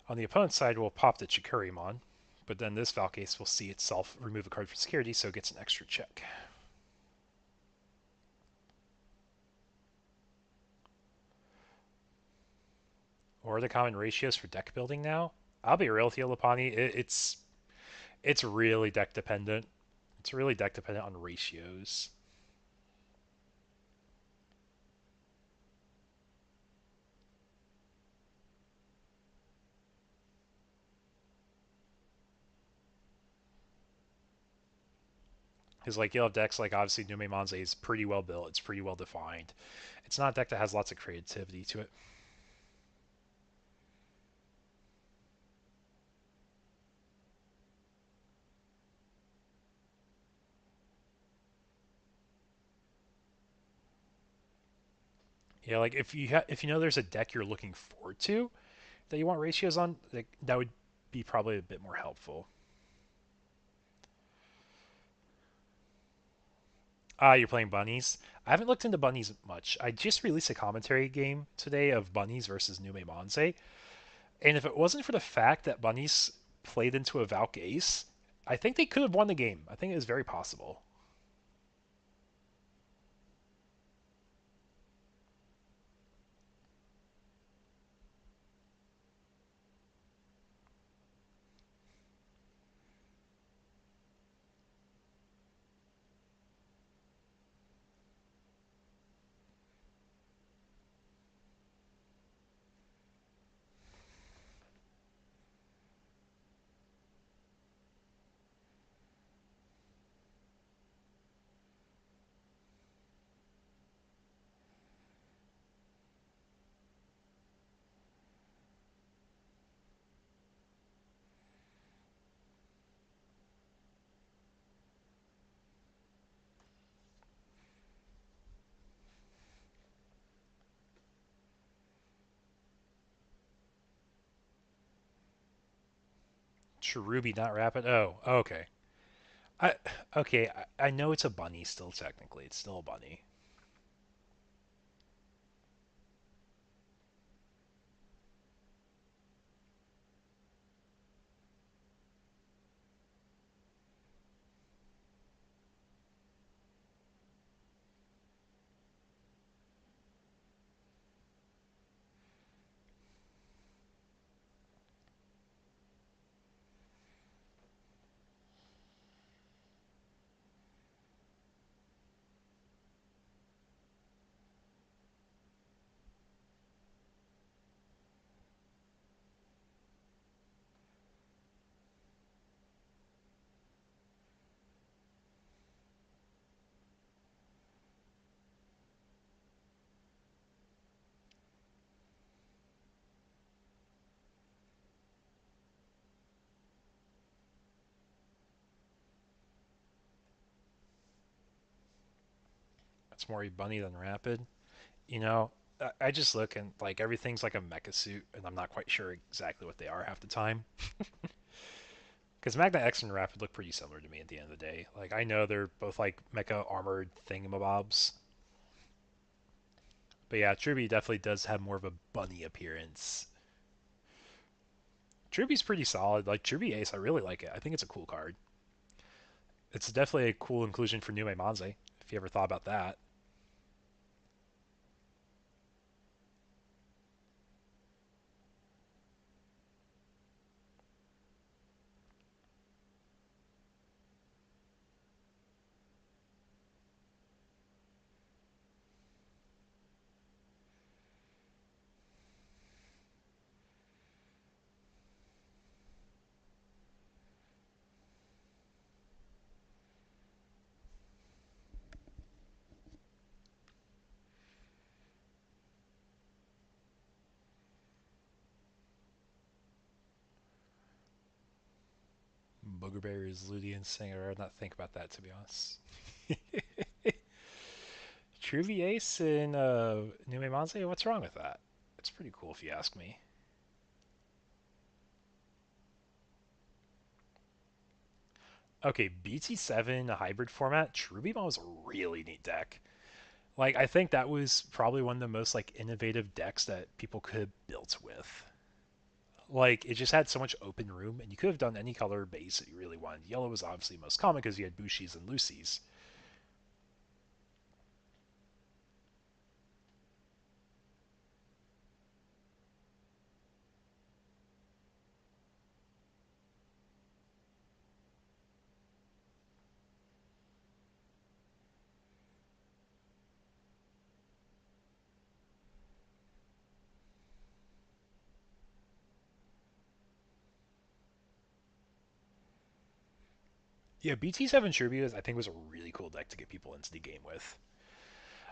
On the opponent's side, we'll pop the Chikurimon, but then this Valcase will see itself remove a card for security, so it gets an extra check. Or are the common ratios for deck building now? I'll be real with you, Lapani. It's really deck dependent. It's really deck dependent on ratios. Because like you'll have decks like obviously Nume Manze is pretty well built. It's pretty well defined. It's not a deck that has lots of creativity to it. Yeah, like if you know there's a deck you're looking forward to that you want ratios on, like, that would be probably a bit more helpful. Ah, you're playing bunnies. I haven't looked into bunnies much. I just released a commentary game today of bunnies versus Nume Manze, and if it wasn't for the fact that bunnies played into a Valk Ace, I think they could have won the game. I think it was very possible. Cherubi, not Rapid. Oh, okay. I okay. I know it's a bunny still. Technically, it's still a bunny. It's more a bunny than Rapid. You know, I just look and like everything's like a mecha suit, and I'm not quite sure exactly what they are half the time. Because Magna X and Rapid look pretty similar to me at the end of the day. Like I know they're both like mecha armored thingamabobs, but yeah, Truby definitely does have more of a bunny appearance. Truby's pretty solid. Like Truby Ace, I really like it. I think it's a cool card. It's definitely a cool inclusion for Nume Manze, if you ever thought about that. Booger Bear is Ludian Singer. I did not think about that, to be honest. Truvy Ace in Nume Manze? What's wrong with that? It's pretty cool if you ask me. Okay, BT7 hybrid format, Trubimon was a really neat deck. Like, I think that was probably one of the most like innovative decks that people could have built with. Like, it just had so much open room, and you could have done any color base that you really wanted. Yellow was obviously most common because you had Bushis and Lucy's. Yeah, BT7 Tribute, I think, was a really cool deck to get people into the game with.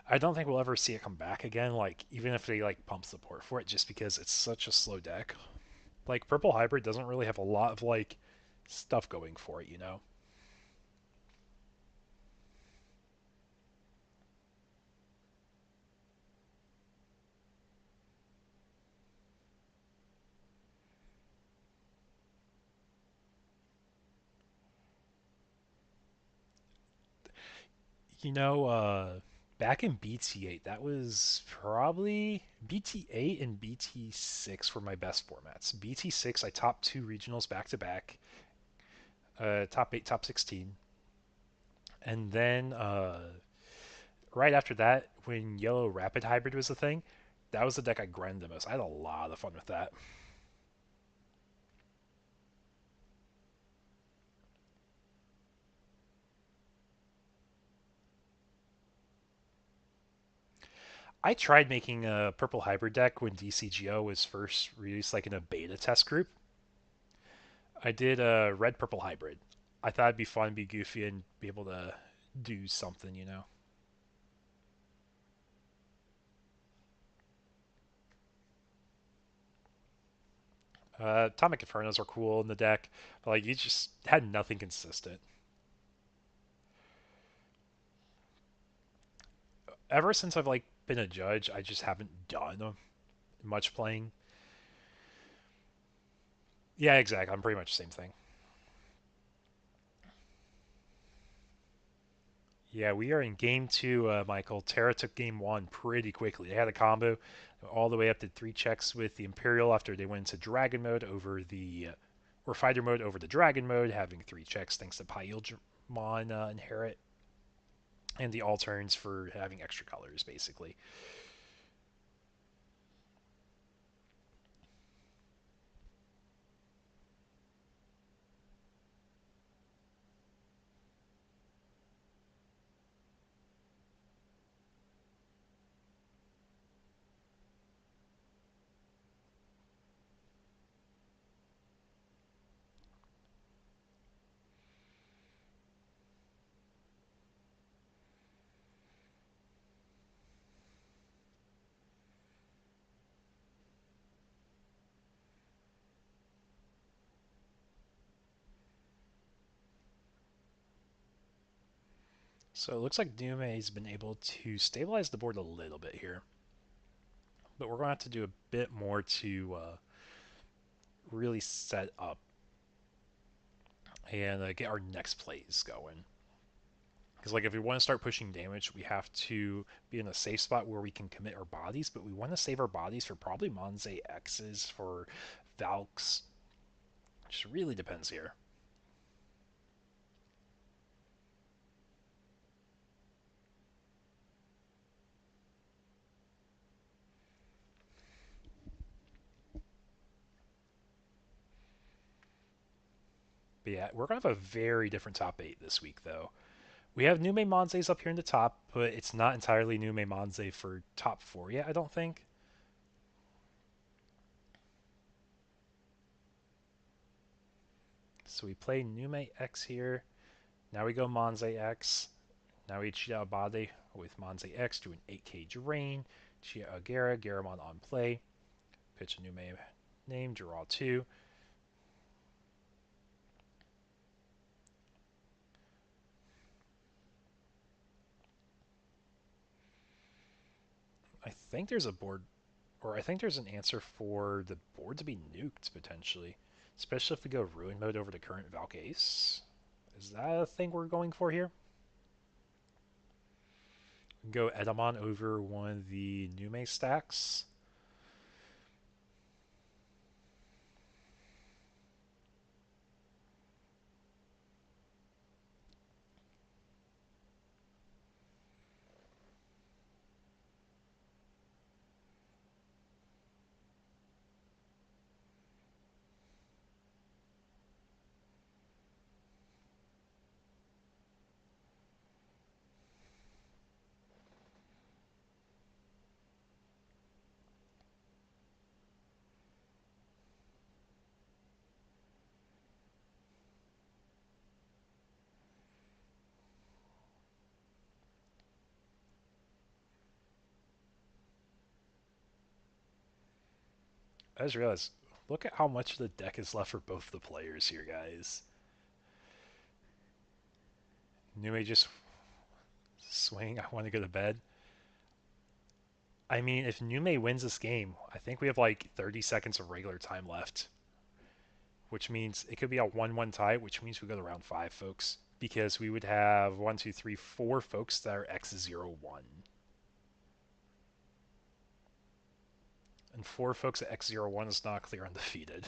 I don't think we'll ever see it come back again, like, even if they, like, pump support for it, just because it's such a slow deck. Like, Purple Hybrid doesn't really have a lot of, like, stuff going for it, you know? You know, back in BT8, that was probably BT8 and BT6 were my best formats. BT6, I topped two regionals back to back, top 8, top 16. And then right after that, when Yellow Rapid Hybrid was the thing, that was the deck I grinded the most. I had a lot of fun with that. I tried making a purple hybrid deck when DCGO was first released, like in a beta test group. I did a red purple hybrid. I thought it'd be fun, be goofy, and be able to do something, you know. Atomic Infernos are cool in the deck, but like you just had nothing consistent. Ever since I've like been a judge, I just haven't done much playing. Yeah, exactly. I'm pretty much the same thing. Yeah, we are in game two, Michael. Terra took game one pretty quickly. They had a combo all the way up to 3 checks with the Imperial after they went into dragon mode over the, or fighter mode over the dragon mode, having 3 checks thanks to Pailgemon inherit and the alterns for having extra colors, basically. So it looks like Dume has been able to stabilize the board a little bit here. But we're going to have to do a bit more to really set up and get our next plays going. Because like if we want to start pushing damage, we have to be in a safe spot where we can commit our bodies, but we want to save our bodies for probably Monze X's, for Valks. Just really depends here. But yeah, we're going to have a very different top 8 this week, though. We have Nume Monzes up here in the top, but it's not entirely Nume Monze for top 4 yet, I don't think. So we play Nume X here. Now we go Monze X. Now we cheat out Bade with Monze X to an 8k drain. Cheat out Gara, Garamon on play. Pitch a Nume name, draw 2. I think there's a board, or I think there's an answer for the board to be nuked potentially, especially if we go Ruin mode over the current Valk Ace. Is that a thing we're going for here? We can go Edamon over one of the Nume stacks. I just realized, look at how much of the deck is left for both the players here, guys. Nume just swing, I want to go to bed. I mean, if Nume wins this game, I think we have like 30 seconds of regular time left, which means it could be a 1-1 tie, which means we go to round 5, folks, because we would have 1, 2, 3, 4 folks that are X01. And 4 folks at X01 is not clear undefeated.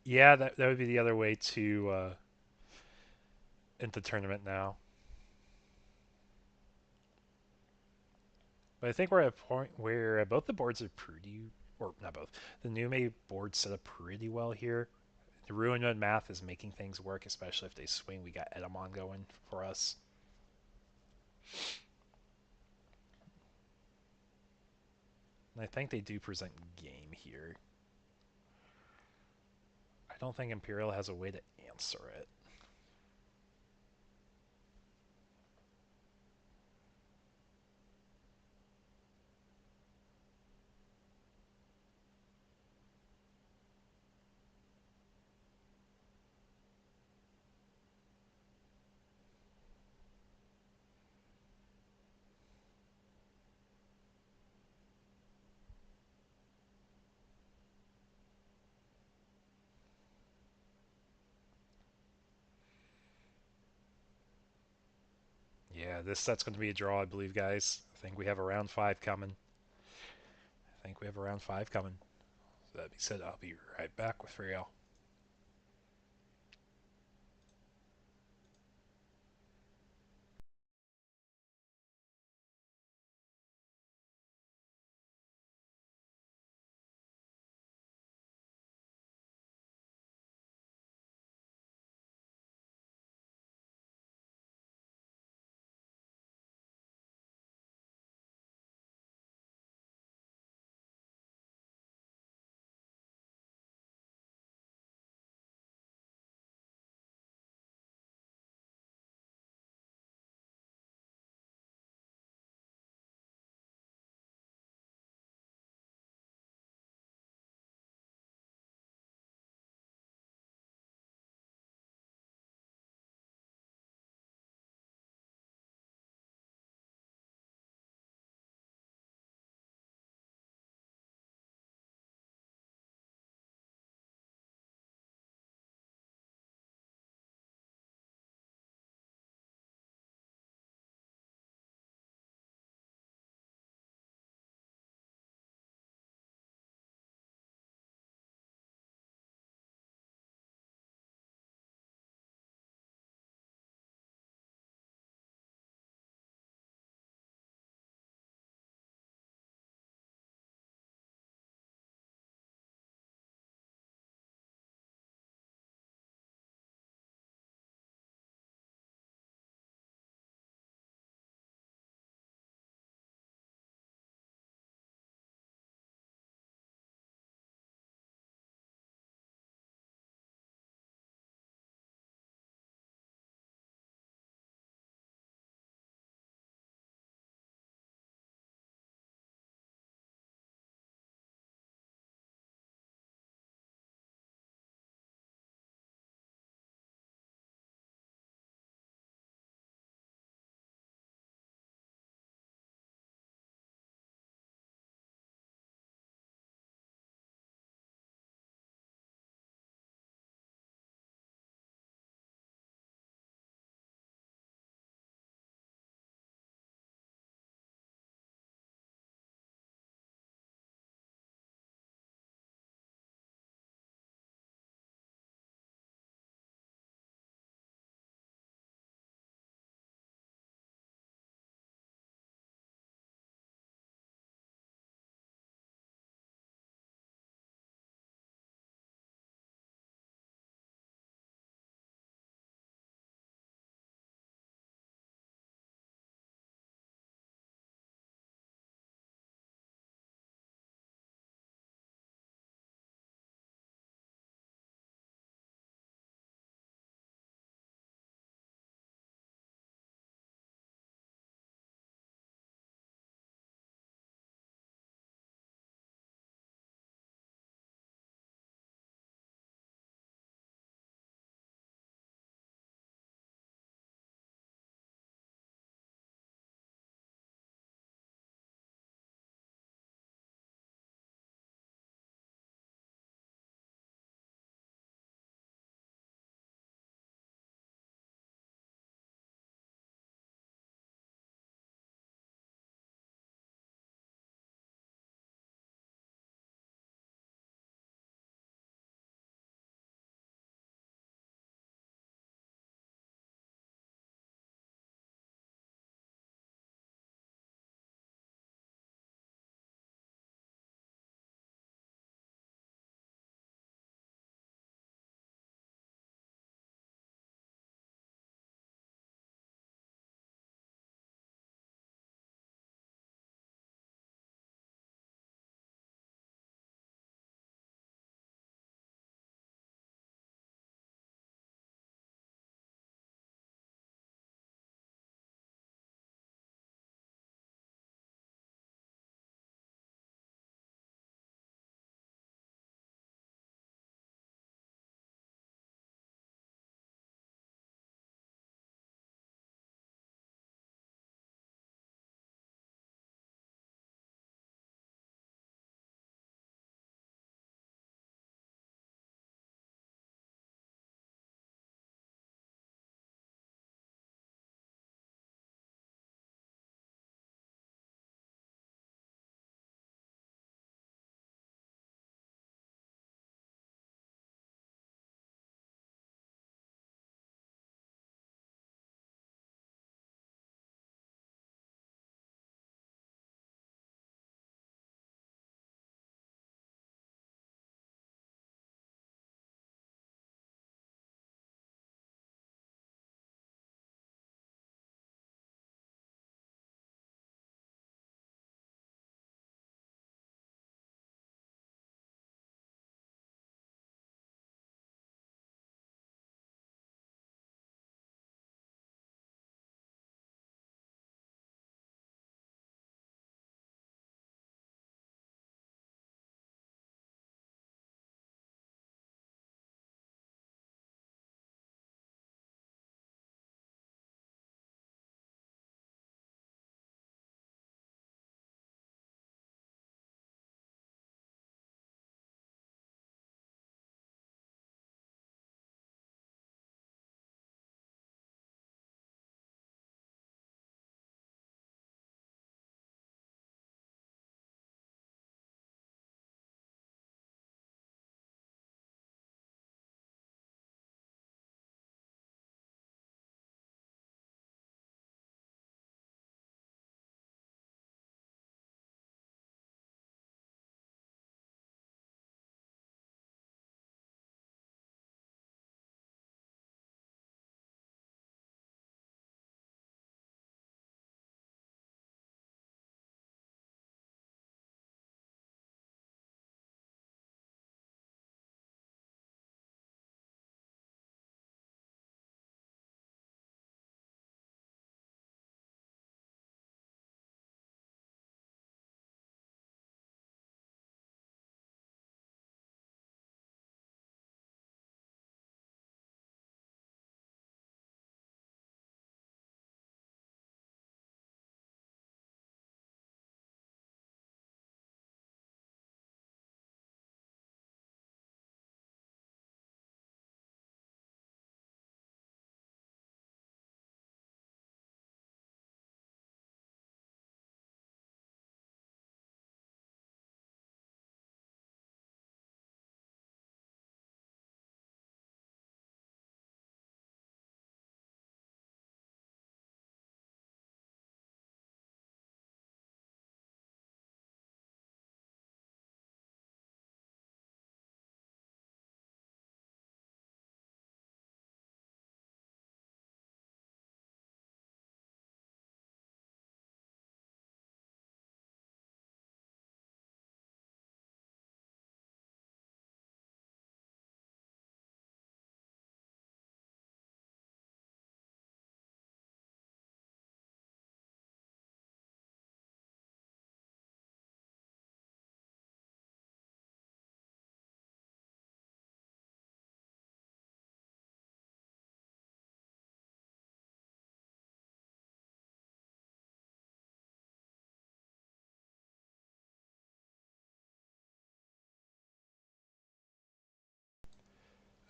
Yeah, that would be the other way to end the tournament now. But I think we're at a point where both the boards are pretty, or not both, the Nume board set up pretty well here. The Ruin Mode math is making things work, especially if they swing. We got Edamon going for us. And I think they do present game here. I don't think Imperial has a way to answer it. this set's going to be a draw, I believe, guys. I think we have a round 5 coming. So that being said, I'll be right back with real.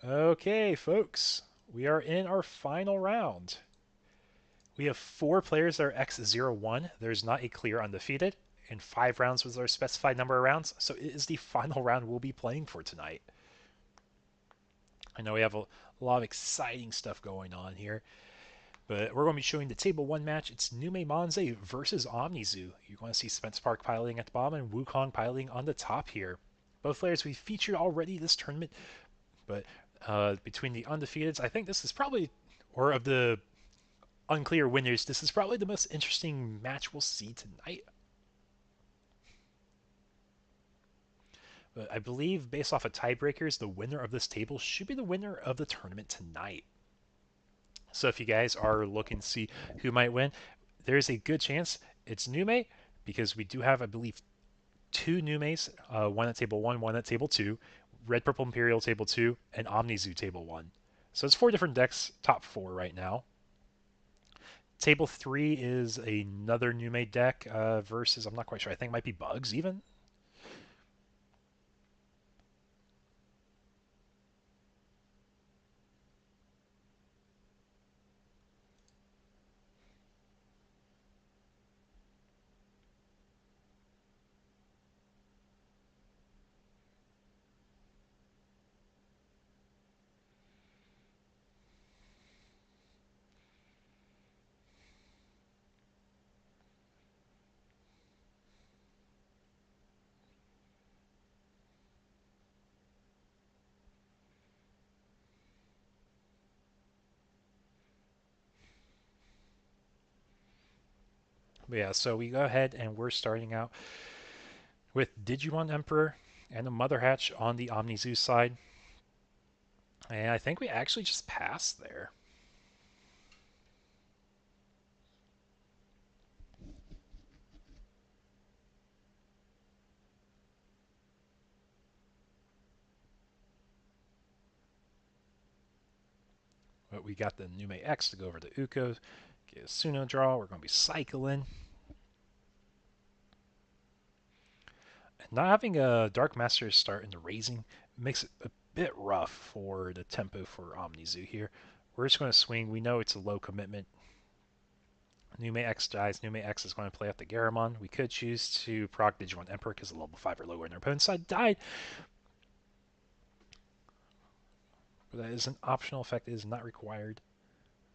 Okay, folks, we are in our final round. We have 4 players that are X01. There's not a clear undefeated, and 5 rounds was our specified number of rounds, so it is the final round we'll be playing for tonight. I know we have a lot of exciting stuff going on here, but we're going to be showing the Table 1 match. It's Nume Monze versus OmniZoo. You're going to see Spence Park piloting at the bottom and Wukong piloting on the top here. Both players we've featured already this tournament, but between the undefeateds, I think this is probably, or of the unclear winners, this is probably the most interesting match we'll see tonight. But I believe, based off of tiebreakers, the winner of this table should be the winner of the tournament tonight. So if you guys are looking to see who might win, there's a good chance it's Nume, because we do have, I believe, 2 Numes, one at table 1, one at table 2, Red Purple Imperial table 2, and OmniZoo table 1. So it's 4 different decks, top 4 right now. Table 3 is another Nume deck versus, I'm not quite sure, I think it might be Bugs even. But yeah, so we go ahead and we're starting out with Digimon Emperor and the Mother Hatch on the OmniZoo side. And I think we actually just passed there. But we got the Nume X to go over to Uko, get a Suno draw. We're going to be cycling. And not having a Dark Master start in the raising makes it a bit rough for the tempo for OmniZoo here. We're just going to swing. We know it's a low commitment. Nume X dies. Nume X is going to play up the Garamon. We could choose to proc Digimon Emperor because the level 5 or lower on their opponent's side died. But that is an optional effect. It is not required.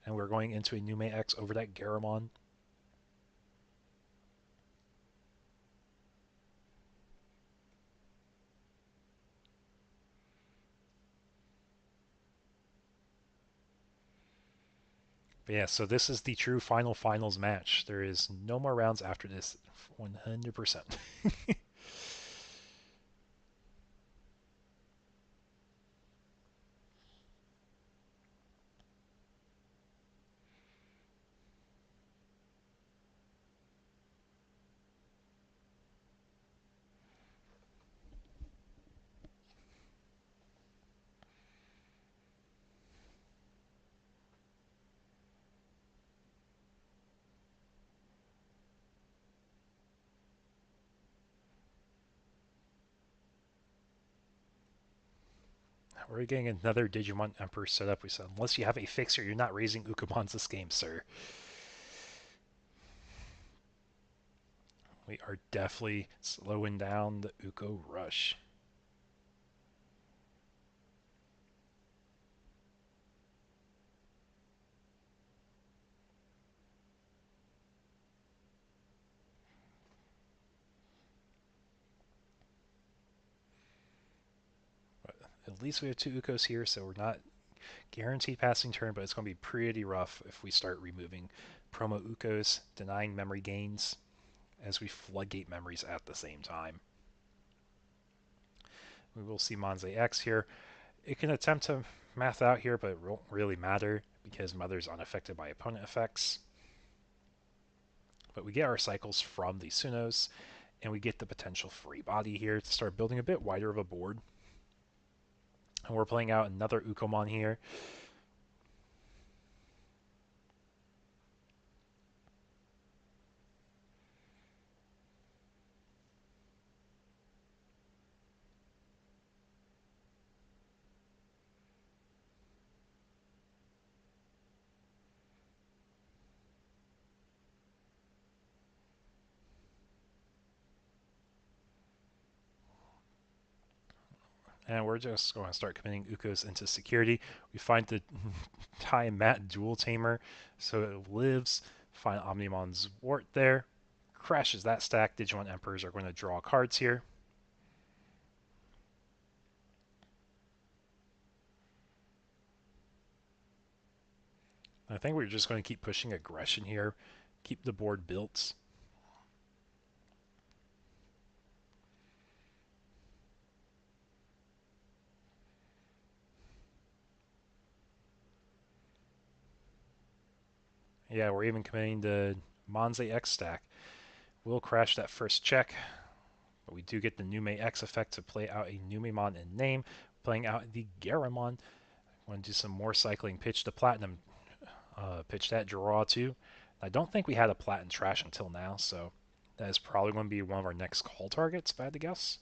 And we're going into a Nume X over that Garamon. But yeah, so this is the true finals match. There is no more rounds after this, 100%. We're getting another Digimon Emperor setup. We said, unless you have a fixer, you're not raising Ukamons this game, sir. We are definitely slowing down the Uko rush. But at least we have 2 Ukos here, so we're not guaranteed passing turn, but it's going to be pretty rough if we start removing promo Ukos, denying memory gains as we floodgate memories at the same time. We will see Monze X here. It can attempt to math out here, but it won't really matter because Mother's unaffected by opponent effects. But we get our cycles from the Sunos, and we get the potential free body here to start building a bit wider of a board. And we're playing out another Ukomon here. And we're just going to start committing Ukos into security. We find the Ty Matt dual tamer, so it lives. Find Omnimon's Wart there. Crashes that stack. Digimon Emperors are going to draw cards here. I think we're just going to keep pushing aggression here. Keep the board built. Yeah, we're even committing the Monze X stack. We'll crash that first check, but we do get the Nume X effect to play out a Numemon in name, playing out the Garamon. Want to do some more cycling. Pitch the Platinum. Pitch that draw too. I don't think we had a Platinum Trash until now, so that is probably going to be one of our next call targets, if I had to guess.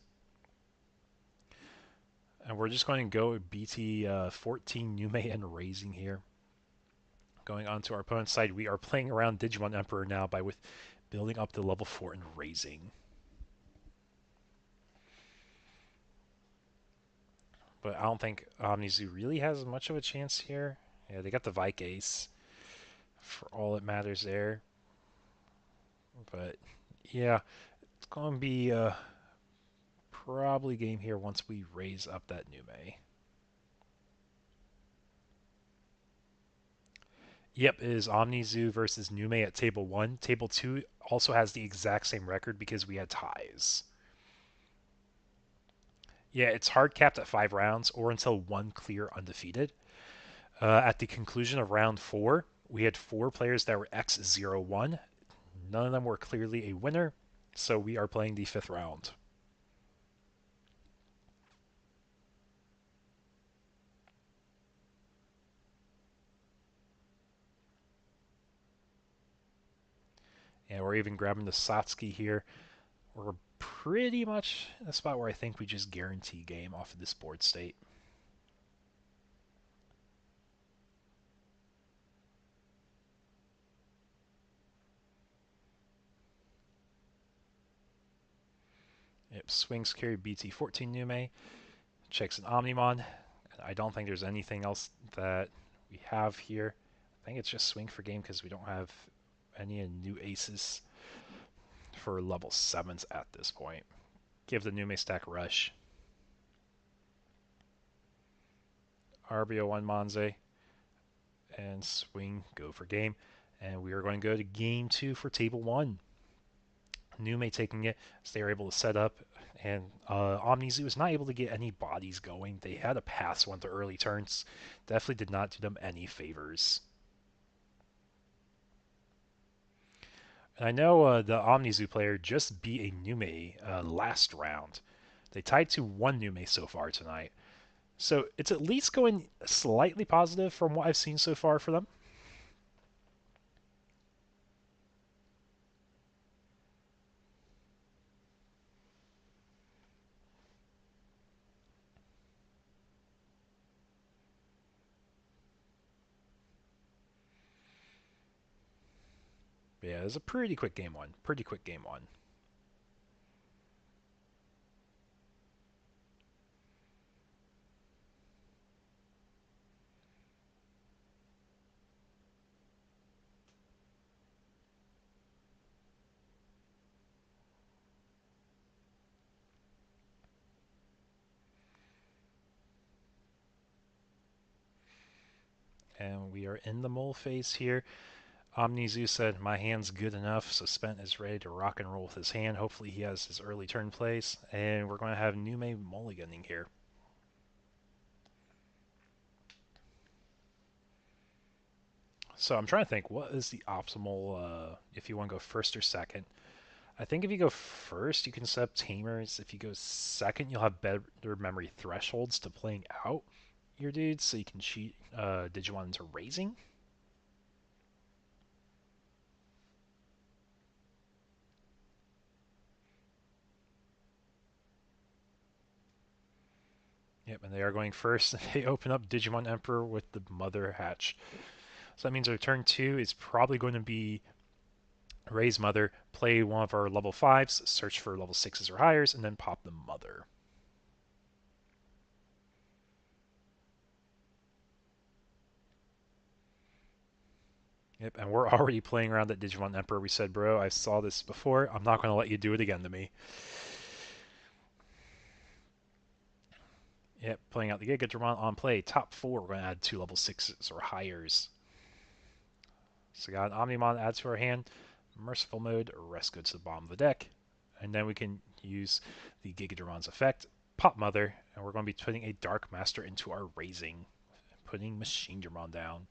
And we're just going to go BT14 Nume and Raising here. Going on to our opponent's side, we are playing around Digimon Emperor now by building up to level 4 and raising. But I don't think OmniZoo really has much of a chance here. Yeah, they got the Vike Ace for all it matters there. But yeah, it's going to be probably game here once we raise up that Nume. Yep, it is OmniZoo versus Nume at table 1. Table 2 also has the exact same record because we had ties. Yeah, it's hard capped at 5 rounds or until 1 clear undefeated. At the conclusion of round 4, we had 4 players that were X01. None of them were clearly a winner, so we are playing the 5th round. And we're even grabbing the Satsuki here. We're pretty much in a spot where I think we just guarantee game off of this board state. Yep, swings carry BT14 Nume, checks an Omnimon. I don't think there's anything else that we have here. I think it's just swing for game because we don't have any new aces for level 7s at this point. Give the Nume stack rush. RBO1 Monze. And swing, go for game. And we are going to go to game 2 for table 1. Nume taking it as they are able to set up. And OmniZoo is not able to get any bodies going. They had to pass one to early turns. Definitely did not do them any favors. And I know the OmniZoo player just beat a Nume last round. They tied to 1 Nume so far tonight. So it's at least going slightly positive from what I've seen so far for them. But yeah, it was a pretty quick game 1. Pretty quick game 1. And we are in the mole phase here. OmniZoo said, my hand's good enough, so Spent is ready to rock and roll with his hand. Hopefully he has his early turn plays. And we're going to have Nume mulliganing here. So I'm trying to think, what is the optimal, if you want to go first or second? I think if you go first, you can set up Tamers. If you go second, you'll have better memory thresholds to playing out your dudes, so you can cheat Digimon into raising. Yep, and they are going first. They open up Digimon Emperor with the Mother Hatch. So that means our turn 2 is probably going to be Raise Mother, play one of our level 5s, search for level 6s or higher, and then pop the Mother. Yep, and we're already playing around that Digimon Emperor. We said, bro, I saw this before. I'm not going to let you do it again to me. Yep, playing out the Giga Dramon on play. Top 4, we're going to add 2 level 6s or highers. So we got an Omnimon add to our hand. Merciful mode, rest go to the bottom of the deck. And then we can use the Giga Dramon's effect, Pop Mother, and we're going to be putting a Dark Master into our raising, putting Machine Dramon down.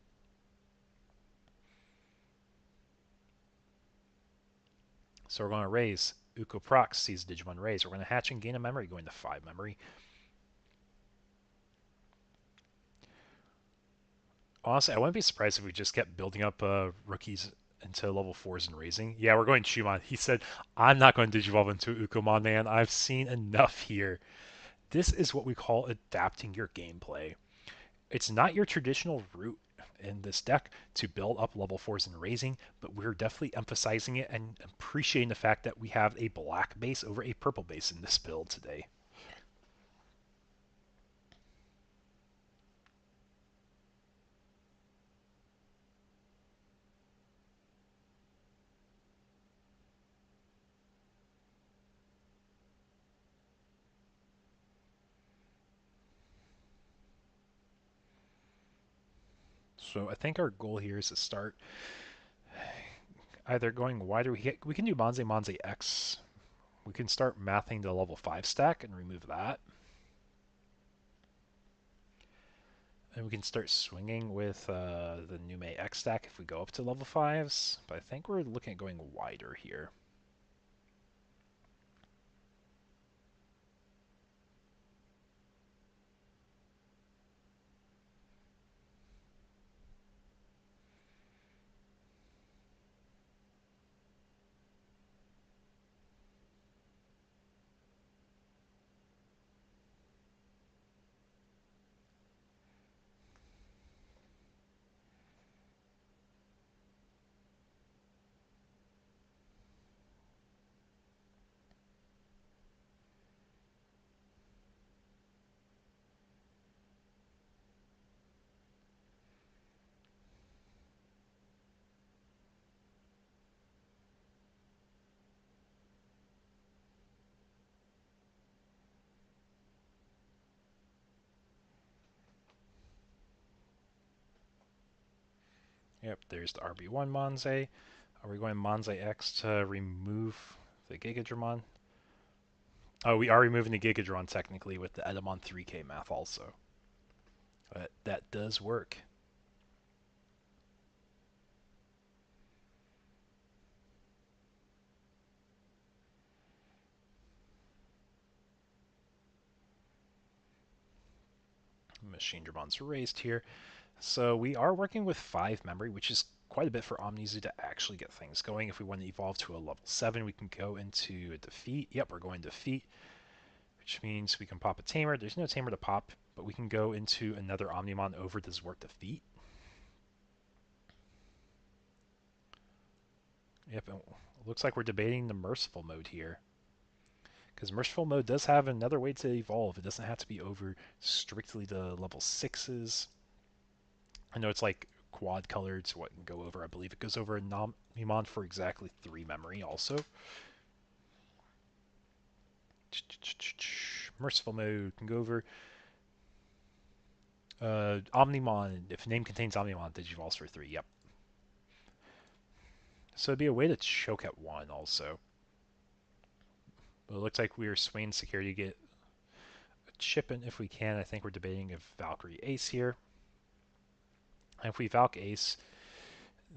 So we're going to raise. Uko Prox sees Digimon raise. We're going to hatch and gain a memory, going to 5 memory. Honestly, I wouldn't be surprised if we just kept building up rookies into level 4s and raising. Yeah, we're going Shumon. He said, I'm not going to Digivolve into Ukomon, man. I've seen enough here. This is what we call adapting your gameplay. It's not your traditional route in this deck to build up level 4s and raising, but we're definitely emphasizing it and appreciating the fact that we have a black base over a purple base in this build today. So I think our goal here is to start either going wider. We can do Monze X. We can start mathing the level 5 stack and remove that. And we can start swinging with the Nume X stack if we go up to level 5s. But I think we're looking at going wider here. Yep, there's the RB1 Monze. Are we going Monze X to remove the Gigadramon? Oh, we are removing the Gigadron technically with the Edamon 3K math also. But that does work. Machine Dramon's raised here. So we are working with 5 memory, which is quite a bit for Omnizu to actually get things going. If we want to evolve to a level 7, we can go into a defeat. Yep, we're going defeat, which means we can pop a tamer. There's no tamer to pop, but we can go into another Omnimon over this work defeat. Yep, and it looks like we're debating the Merciful mode here. Because Merciful mode does have another way to evolve. It doesn't have to be over strictly the level 6s. I know it's like quad colored, so what can go over? I believe it goes over a Nomimon for exactly 3 memory also. Merciful mode can go over Omnimon. If name contains Omnimon, Digivolves for 3. Yep. So it'd be a way to choke at 1 also. But it looks like we are swaying security to get a chip in if we can. I think we're debating if Valkyrie Ace here. And if we Valk Ace,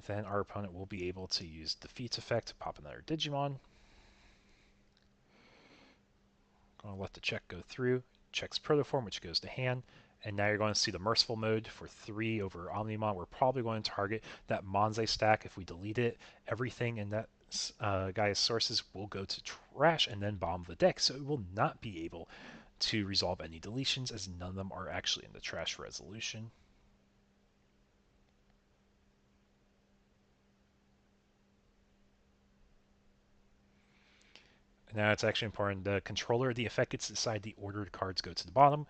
then our opponent will be able to use Defeat's effect to pop another Digimon. Going to let the check go through. Checks Protoform, which goes to hand. And now you're going to see the Merciful mode for 3 over Omnimon. We're probably going to target that Monze stack. If we delete it, everything in that guy's sources will go to trash and then bomb the deck. So it will not be able to resolve any deletions, as none of them are actually in the trash resolution. Now it's actually important. The controller of the effect gets to decide the ordered cards go to the bottom.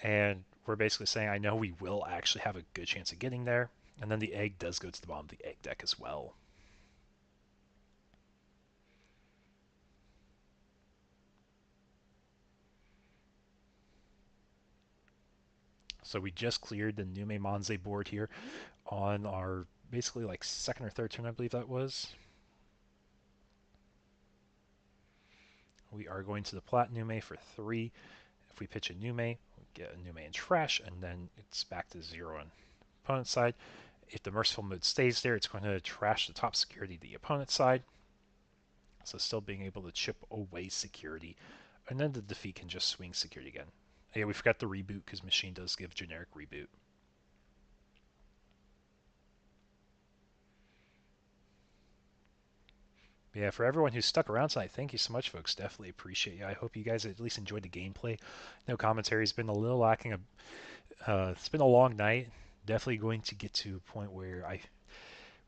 And we're basically saying, I know we will actually have a good chance of getting there. And then the egg does go to the bottom of the egg deck as well. So we just cleared the Nume Monze board here on our basically like second or third turn, I believe that was. We are going to the Plat Nume for 3. If we pitch a Nume, we get a Nume in trash, and then it's back to 0 on opponent's side. If the Merciful mode stays there, it's going to trash the top security to the opponent's side. So still being able to chip away security. And then the defeat can just swing security again. Yeah, we forgot the reboot because machine does give generic reboot. Yeah, for everyone who's stuck around tonight, thank you so much, folks. Definitely appreciate you. I hope you guys at least enjoyed the gameplay. No commentary has been a little lacking. It's been a long night. Definitely going to get to a point where I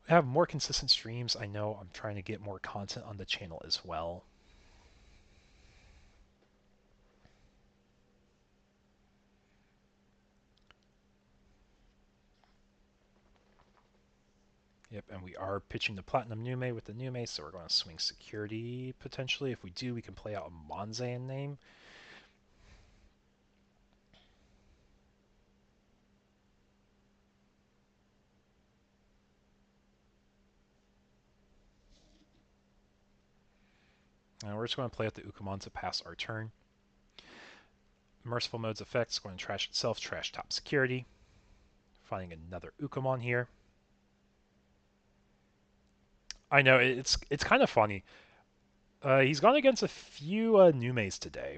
have more consistent streams. I know I'm trying to get more content on the channel as well. Yep, and we are pitching the Platinum Nume with the Nume, so we're going to swing security potentially. If we do, we can play out a Monzan name. And we're just going to play out the Ukamon to pass our turn. Merciful Mode's effects going to trash itself, trash top security. Finding another Ukamon here. I know, it's kind of funny. He's gone against a few Numes today.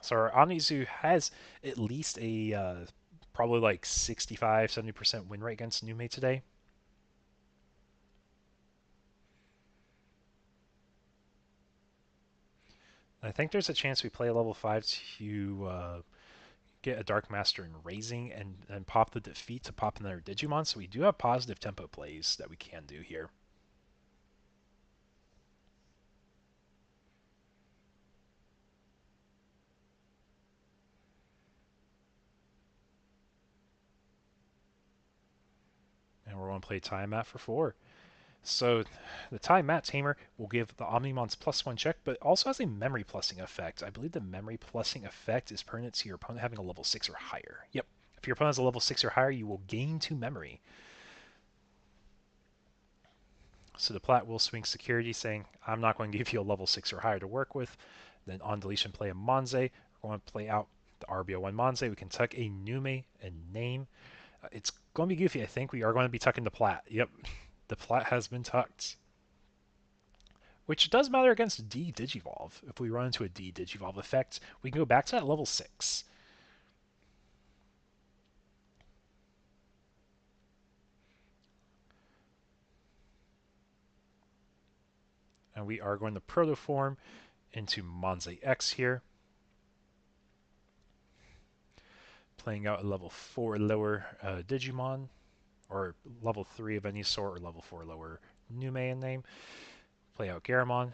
So our Omnizu has at least a probably like 65-70% win rate against Nume today. I think there's a chance we play a level 5 to get a Dark Master in Raising and pop the defeat to pop another Digimon. So we do have positive tempo plays that we can do here. And we're going to play Time Mat for 4. So the Time Mat Tamer will give the Omnimon's +1 check, but also has a memory plussing effect. I believe the memory plussing effect is permanent to your opponent having a level 6 or higher. Yep. If your opponent has a level 6 or higher, you will gain 2 memory. So the Plat will swing security, saying, I'm not going to give you a level 6 or higher to work with. Then on deletion, play a Monze. We're going to play out the RBO1 Monze. We can tuck a Nume and name. It's going to be goofy. I think we are going to be tucking the Plat. Yep, the Plat has been tucked. Which does matter against D Digivolve. If we run into a D Digivolve effect, we can go back to that level 6. And we are going to protoform into Monze X here. Playing out a level 4 lower Digimon, or level 3 of any sort, or level 4 lower Nume name. Play out Garamon,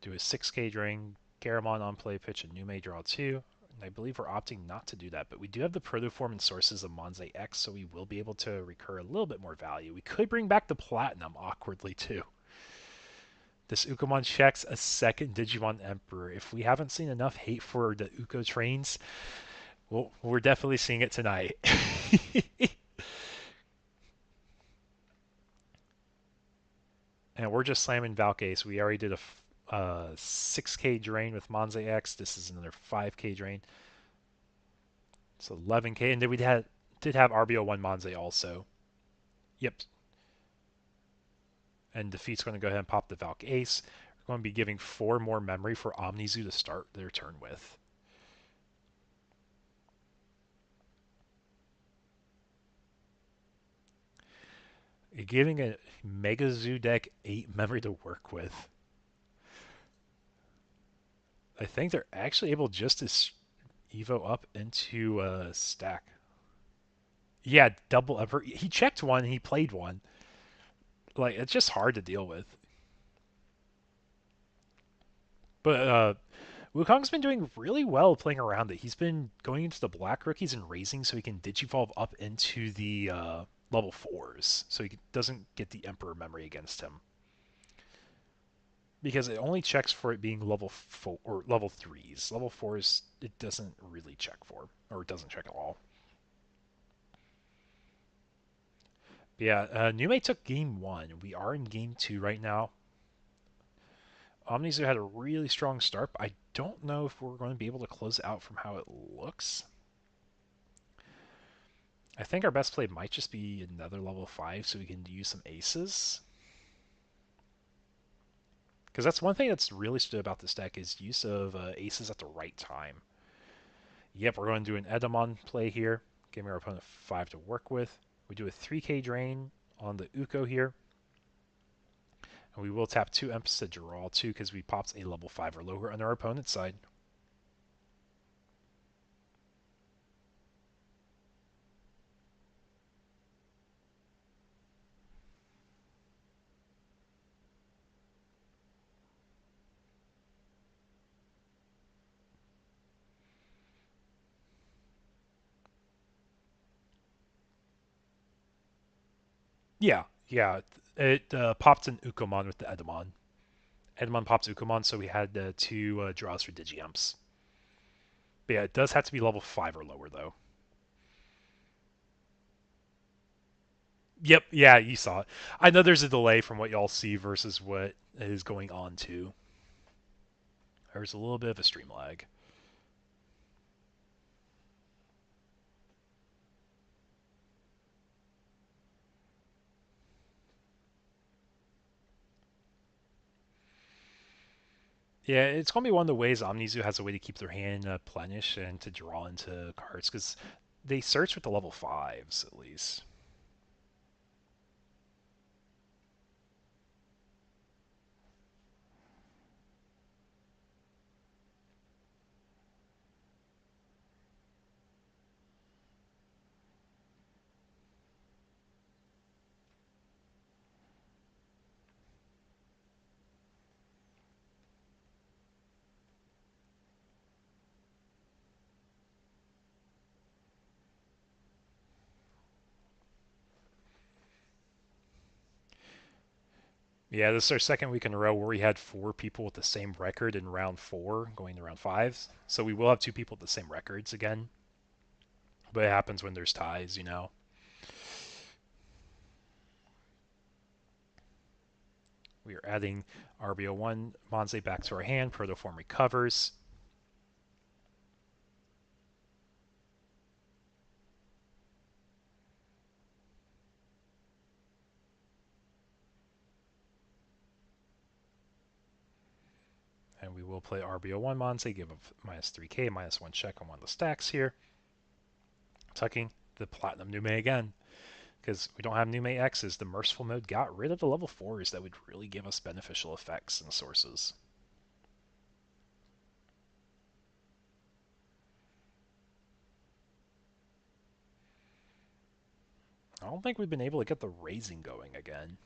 do a 6k drain, Garamon on play, pitch a Nume, draw 2. And I believe we're opting not to do that, but we do have the protoform and sources of Monze X, so we will be able to recur a little bit more value. We could bring back the Platinum awkwardly too. This Ukamon checks a second Digimon Emperor. If we haven't seen enough hate for the Uko trains, well, we're definitely seeing it tonight. And we're just slamming Valkyries. We already did a 6k drain with Monze X. This is another 5k drain. So 11k. And then we did have RBO1 Monze also. Yep. And Defeat's going to go ahead and pop the Valk Ace. We're going to be giving 4 more memory for Omnizu to start their turn with. You're giving a Mega Zoo deck 8 memory to work with. I think they're actually able just to Evo up into a stack. Yeah, double ever. He checked one and he played one. Like, it's just hard to deal with. But Wukong's been doing really well playing around it. He's been going into the black rookies and raising so he can Digivolve up into the level 4s, so he doesn't get the Emperor memory against him. Because it only checks for it being level 4 or level 3s. Level 4s, it doesn't really check for, or it doesn't check at all. But yeah, Nume took game 1. We are in game 2 right now. Omnizu had a really strong start, but I don't know if we're going to be able to close it out from how it looks. I think our best play might just be another level 5 so we can use some aces. Because that's one thing that's really stood about this deck is use of aces at the right time. Yep, we're going to do an Edamon play here, giving our opponent 5 to work with. We do a 3k drain on the Uko here. And we will tap 2 Imps to draw 2 because we popped a level 5 or lower on our opponent's side. Yeah, yeah. It popped an Ukomon with the Edamon. Edamon pops Ukomon, so we had 2 draws for Digiimps. But yeah, it does have to be level 5 or lower, though. Yep, yeah, you saw it. I know there's a delay from what y'all see versus what is going on, too. There's a little bit of a stream lag. Yeah, it's going to be one of the ways Omnizu has a way to keep their hand plenished and to draw into cards, because they search with the level 5s, at least. Yeah, this is our second week in a row where we had 4 people with the same record in round 4 going to round 5. So we will have 2 people with the same records again. But it happens when there's ties, you know. We are adding RBO1 Monze back to our hand. Protoform recovers. And we will play RBO1 Monze, give up minus 3k, minus 1 check on one of the stacks here. Tucking the Platinum Nume again. Because we don't have Nume X's, the Merciful mode got rid of the level 4s that would really give us beneficial effects and sources. I don't think we've been able to get the raising going again.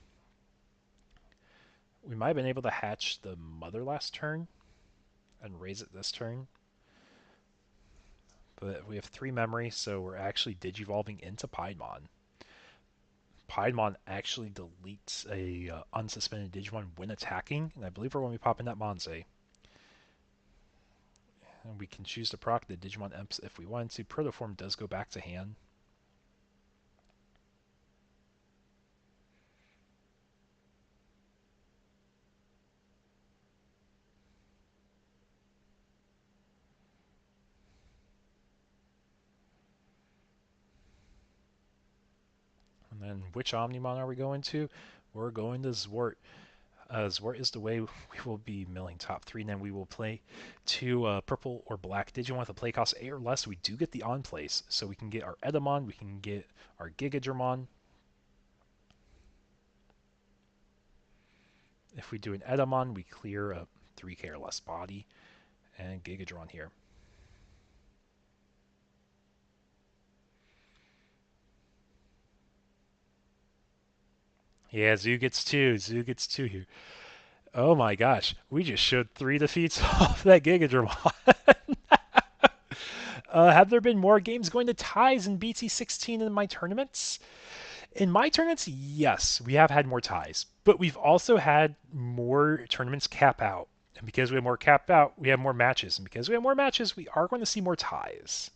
We might have been able to hatch the Mother last turn and raise it this turn. But we have 3 memory, so we're actually digivolving into Piedmon. Piedmon actually deletes a unsuspended Digimon when attacking, and I believe we're going to be popping that Monze. And we can choose to proc the Digimon Imps if we want to. Protoform does go back to hand. And then which Omnimon are we going to? We're going to Zwart. Zwart is the way we will be milling top 3, and then we will play 2 purple or black Digimon with a play cost 8 or less. We do get the on place, so we can get our Edamon, we can get our Gigadramon. If we do an Edamon, we clear a 3k or less body, and Gigadron here. Yeah, Zoo gets 2. Zoo gets 2 here. Oh my gosh, we just showed 3 defeats off that Gigadramon. Have there been more games going to ties in BT16 in my tournaments? In my tournaments, yes, we have had more ties, but we've also had more tournaments cap out. And because we have more cap out, we have more matches. And because we have more matches, we are going to see more ties.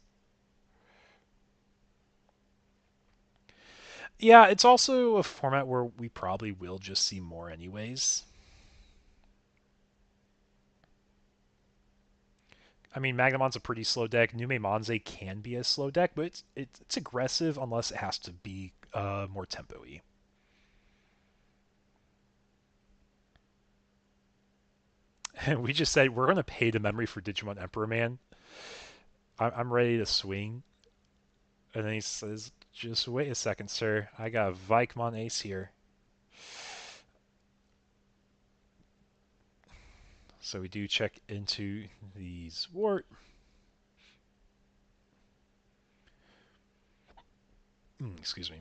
Yeah, it's also a format where we probably will just see more anyways. I mean, Magnemon's a pretty slow deck. Nume Monze can be a slow deck, but it's aggressive unless it has to be more tempo-y. And we just said we're going to pay the memory for Digimon Emperor Man. I'm ready to swing. And then he says, just wait a second, sir. I got a Vikemon Ace here. So we do check into the Zwart. Excuse me.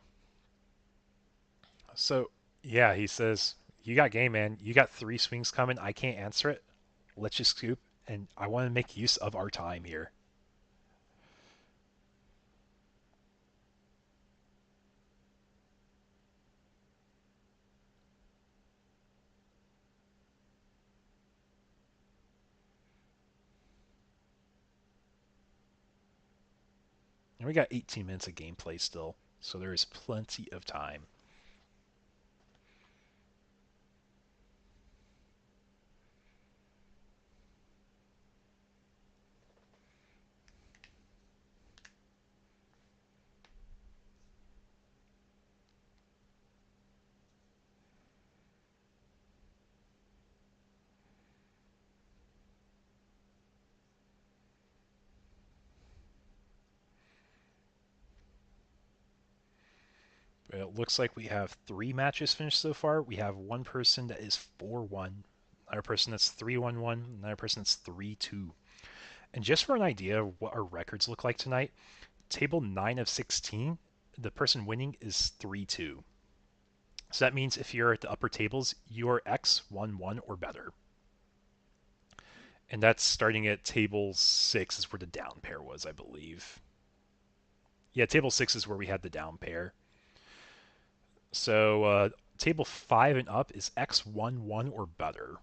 So, yeah, he says, you got game, man. You got 3 swings coming. I can't answer it. Let's just scoop. And I want to make use of our time here. And we got 18 minutes of gameplay still. So there is plenty of time. It looks like we have 3 matches finished so far. We have one person that is 4-1, another person that's 3-1-1, another person that's 3-2. And just for an idea of what our records look like tonight, table 9 of 16, the person winning is 3-2. So that means if you're at the upper tables, you are X1-1 or better. And that's starting at table 6 is where the down pair was, I believe. Yeah, table 6 is where we had the down pair. So table 5 and up is X1-1 or better.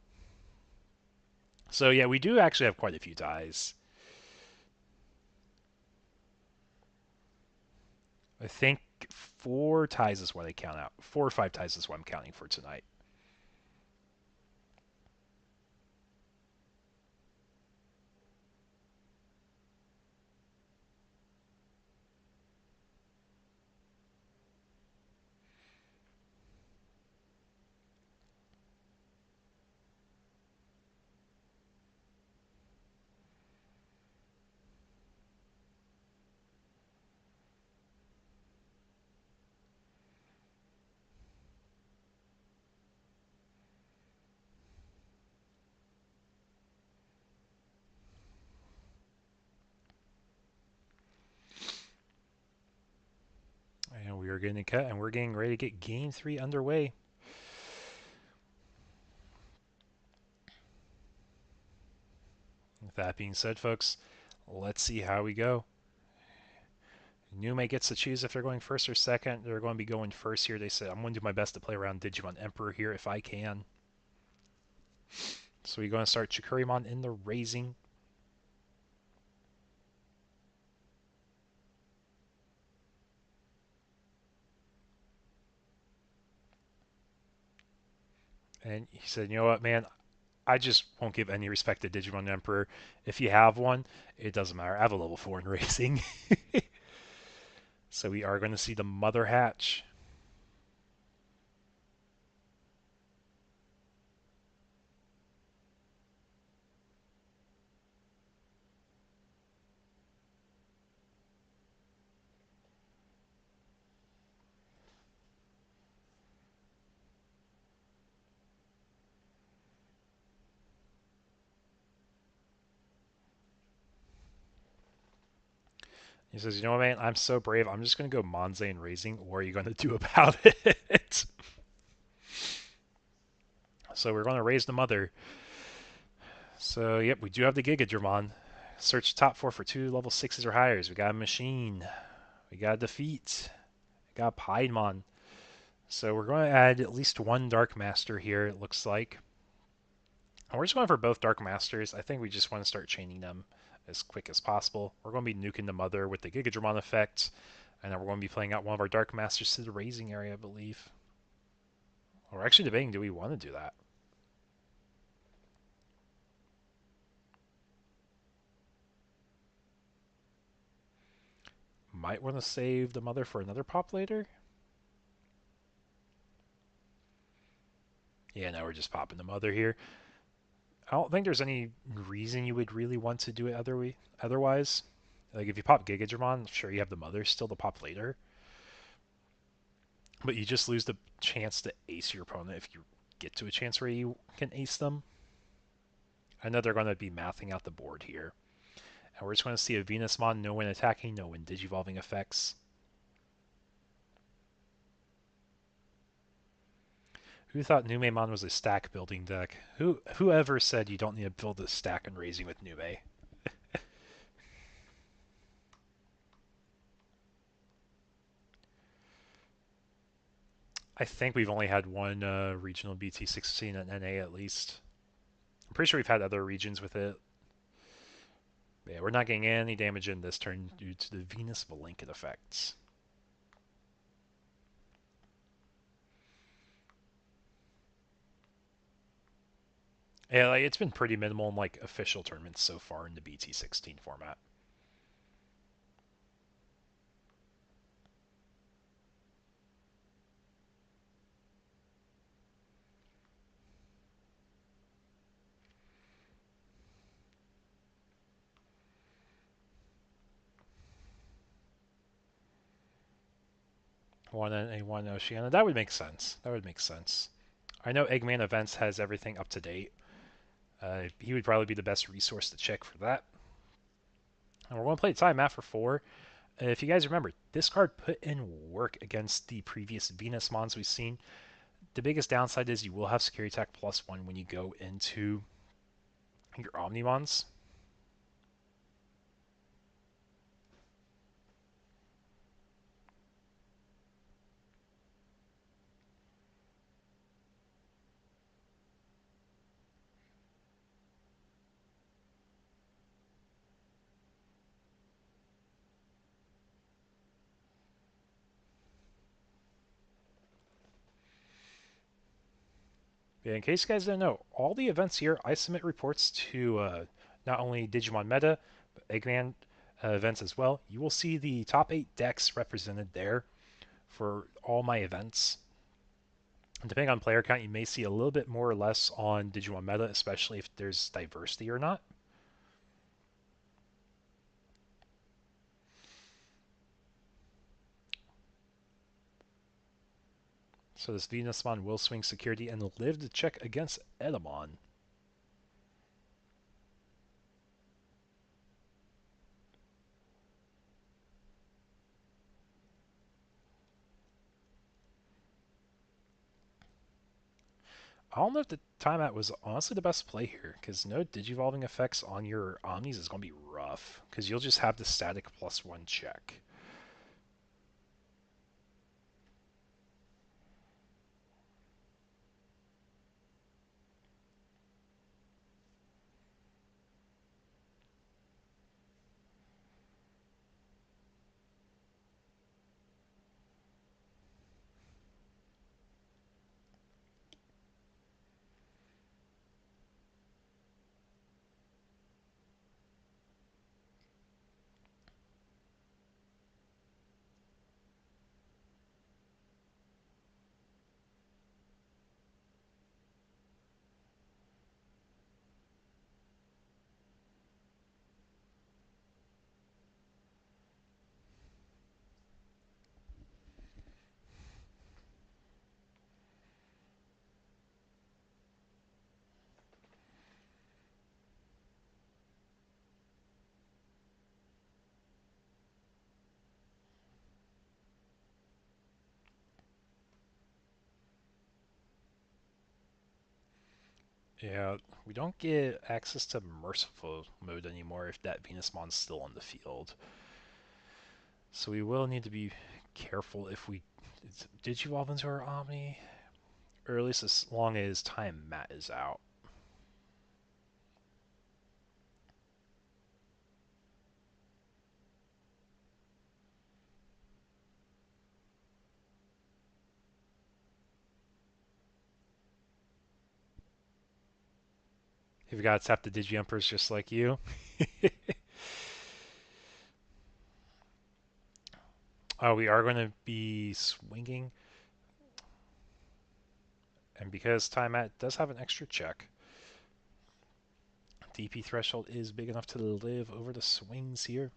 So yeah, we do actually have quite a few ties. I think 4 ties is what I count out. 4 or 5 ties is what I'm counting for tonight. And we are getting cut, and we're getting ready to get Game 3 underway. With that being said, folks, let's see how we go. Nume gets to choose if they're going first or second. They're going to be going first here. They said, I'm going to do my best to play around Digimon Emperor here if I can. So we're going to start Chikurimon in the raising. And he said, you know what, man, I just won't give any respect to Digimon Emperor. If you have one, it doesn't matter. I have a level 4 in racing. So we are going to see the Mother hatch. He says, you know what, man, I'm so brave. I'm just going to go Monze and raising. What are you going to do about it? So we're going to raise the Mother. So, yep, we do have the Gigadramon. Search top 4 for 2 level 6s or higher. We got a Machine. We got a Defeat. We got Piedmon. So we're going to add at least one Dark Master here, it looks like. And we're just going for both Dark Masters. I think we just want to start chaining them as quick as possible. We're going to be nuking the Mother with the Gigadramon effect. And then we're going to be playing out one of our Dark Masters to the raising area, I believe. We're actually debating, do we want to do that? Might want to save the Mother for another pop later. Yeah, now we're just popping the Mother here. I don't think there's any reason you would really want to do it otherwise. Like, if you pop Gigadramon, sure, you have the Mother still to pop later. But you just lose the chance to ace your opponent if you get to a chance where you can ace them. I know they're going to be mathing out the board here. And we're just going to see a Venusmon, no when attacking, no when digivolving effects. Who thought Numemon was a stack building deck? Whoever said you don't need to build a stack and raising with Nume? I think we've only had one regional BT16 at NA at least. I'm pretty sure we've had other regions with it. Yeah, we're not getting any damage in this turn due to the Venus Valinkin effects. Yeah, like, it's been pretty minimal in like official tournaments so far in the BT16 format. One and one Oceania. That would make sense. That would make sense. I know Eggman Events has everything up to date. He would probably be the best resource to check for that. And we're going to play time Math for 4. If you guys remember, this card put in work against the previous Venus Mons we've seen. The biggest downside is you will have Security Attack +1 when you go into your Omnimons. Yeah, in case you guys didn't know, all the events here, I submit reports to not only Digimon Meta, but Eggman events as well. You will see the top 8 decks represented there for all my events. And depending on player count, you may see a little bit more or less on Digimon Meta, especially if there's diversity or not. So this Venusmon will swing security and live to check against Edamon. I don't know if the timeout was honestly the best play here, because no digivolving effects on your Omnis is going to be rough, because you'll just have the static +1 check. Yeah, we don't get access to Merciful mode anymore if that Venusmon's still on the field. So we will need to be careful if we Did you evolve into our Omni? Or at least as long as Time Mat is out. You've got to tap the Digi-Emperors just like you. Oh, we are going to be swinging. And because Time Mat does have an extra check, DP threshold is big enough to live over the swings here.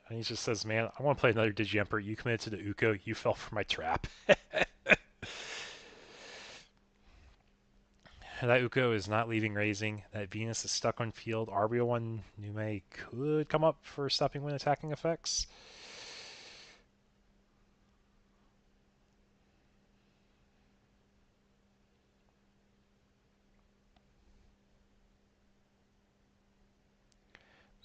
And he just says, man, I want to play another Digi-Emperor. You committed to the Uko. You fell for my trap. That Uko is not leaving raising. That Venus is stuck on field. RBO1 Nume could come up for stopping when attacking effects.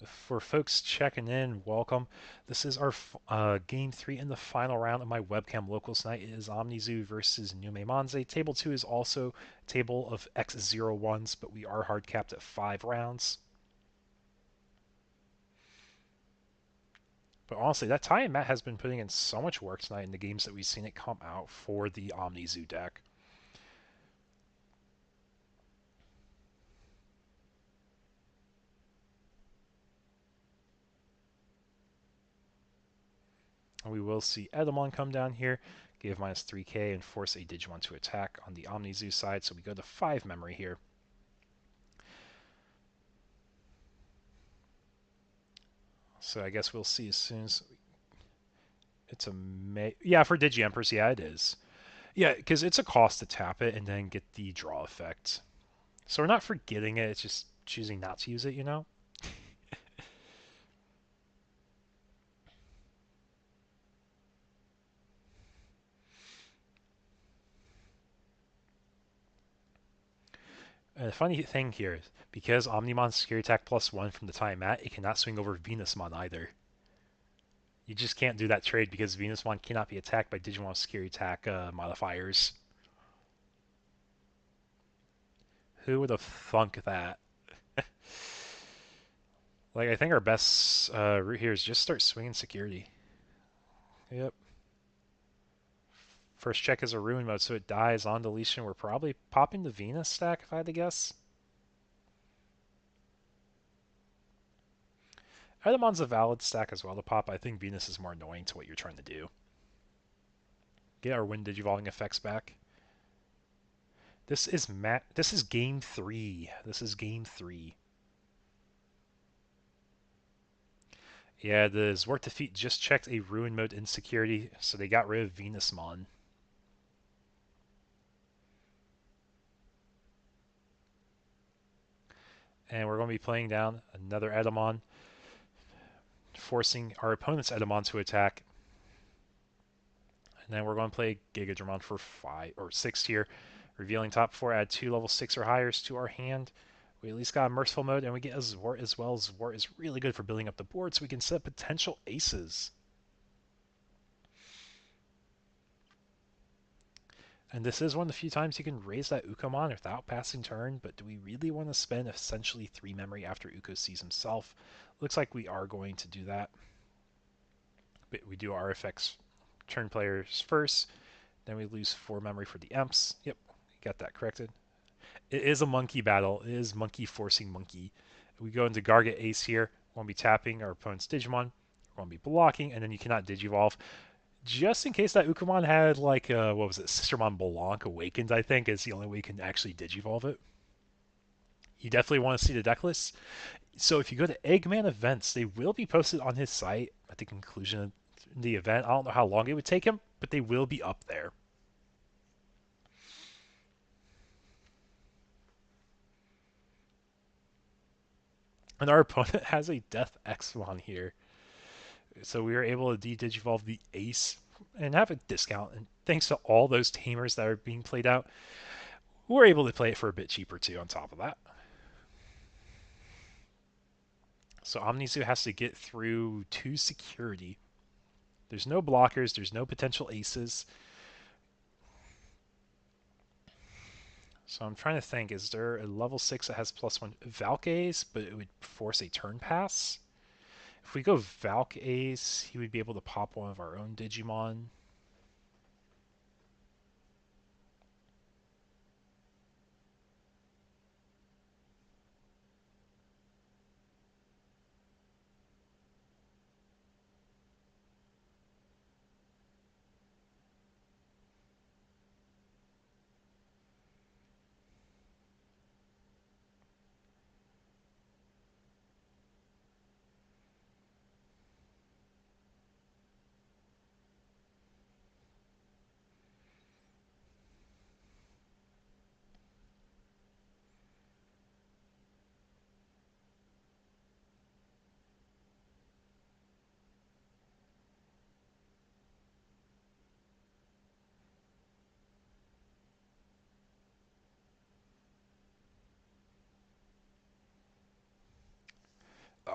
For folks checking in, welcome. This is our game 3 in the final round of my webcam locals night. It is OmniZoo versus Nume Manze. Table 2 is also a table of X01s, but we are hard capped at 5 rounds. But honestly, that Ty and Matt has been putting in so much work tonight in the games that we've seen it come out for the OmniZoo deck. And we will see Edamon come down here, give minus 3k, and force a Digimon to attack on the OmniZoo side. So we go to 5 memory here. So I guess we'll see as soon as it's a yeah, for Digi Empress, yeah, it is. Yeah, because it's a cost to tap it and then get the draw effect. So we're not forgetting it, it's just choosing not to use it, you know? And the funny thing here is, because Omnimon's Scary Attack +1 from the time mat, it cannot swing over Venusmon either. You just can't do that trade because Venusmon cannot be attacked by Digimon's Scary Attack modifiers. Who would have thunk that? Like, I think our best route here is just start swinging security. Yep. First check is a ruin mode, so it dies on deletion. We're probably popping the Venus stack, if I had to guess. Edamon's a valid stack as well to pop. I think Venus is more annoying to what you're trying to do. Get our Wind Digivolving effects back. This is game 3. This is game 3. Yeah, the Zwart defeat just checked a ruin mode insecurity, so they got rid of Venusmon. And we're going to be playing down another Edamon, forcing our opponent's Edamon to attack. And then we're going to play Gigadramon for 5 or 6 here. Revealing top 4, add 2 level 6 or higher to our hand. We at least got a Merciful mode, and we get a Zwart as well. Zwart is really good for building up the board, so we can set potential aces. And this is one of the few times you can raise that Ukomon without passing turn, but do we really want to spend essentially 3 memory after Uko sees himself? Looks like we are going to do that. But we do our effects turn players first, then we lose 4 memory for the Emps. Yep, got that corrected. It is a monkey battle. It is monkey forcing monkey. We go into Garget Ace here. We're going to be tapping our opponent's Digimon. We're going to be blocking, and then you cannot Digivolve. Just in case that Ukomon had, like, what was it, Sistermon Blanc Awakened, I think, is the only way you can actually Digivolve it. You definitely want to see the deck list. So if you go to Eggman events, they will be posted on his site at the conclusion of the event. I don't know how long it would take him, but they will be up there. And our opponent has a Death Exmon here. So we were able to de-Digivolve the Ace and have a discount. And thanks to all those tamers that are being played out, we're able to play it for a bit cheaper too on top of that. So OmniZoo has to get through 2 security. There's no blockers. There's no potential aces. So I'm trying to think, is there a level 6 that has +1 Valk Ace, but it would force a turn pass? If we go Valk Ace, he would be able to pop one of our own Digimon.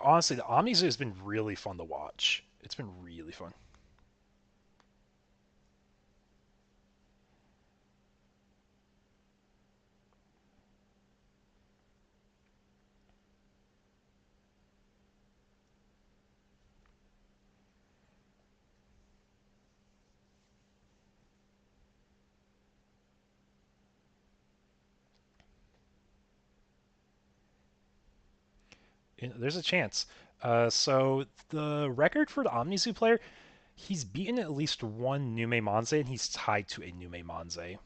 Honestly, the Omnizu has been really fun to watch. It's been really fun. There's a chance. So the record for the Omnizu player, he's beaten at least one Nume Monze, and he's tied to a Nume Monze.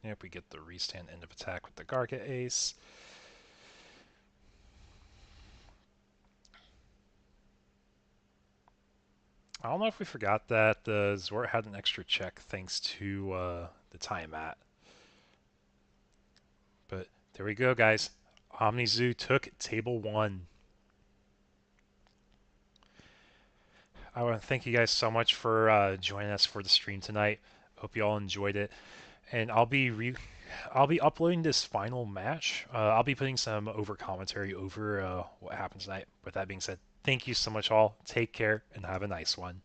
Yep, we get the restand end of attack with the Garga Ace. I don't know if we forgot that Zort had an extra check thanks to the Tiamat. But there we go, guys. OmniZoo took table 1. I want to thank you guys so much for joining us for the stream tonight. Hope you all enjoyed it. And I'll be uploading this final match. I'll be putting some over commentary over what happens tonight. With that being said, thank you so much all. Take care and have a nice one.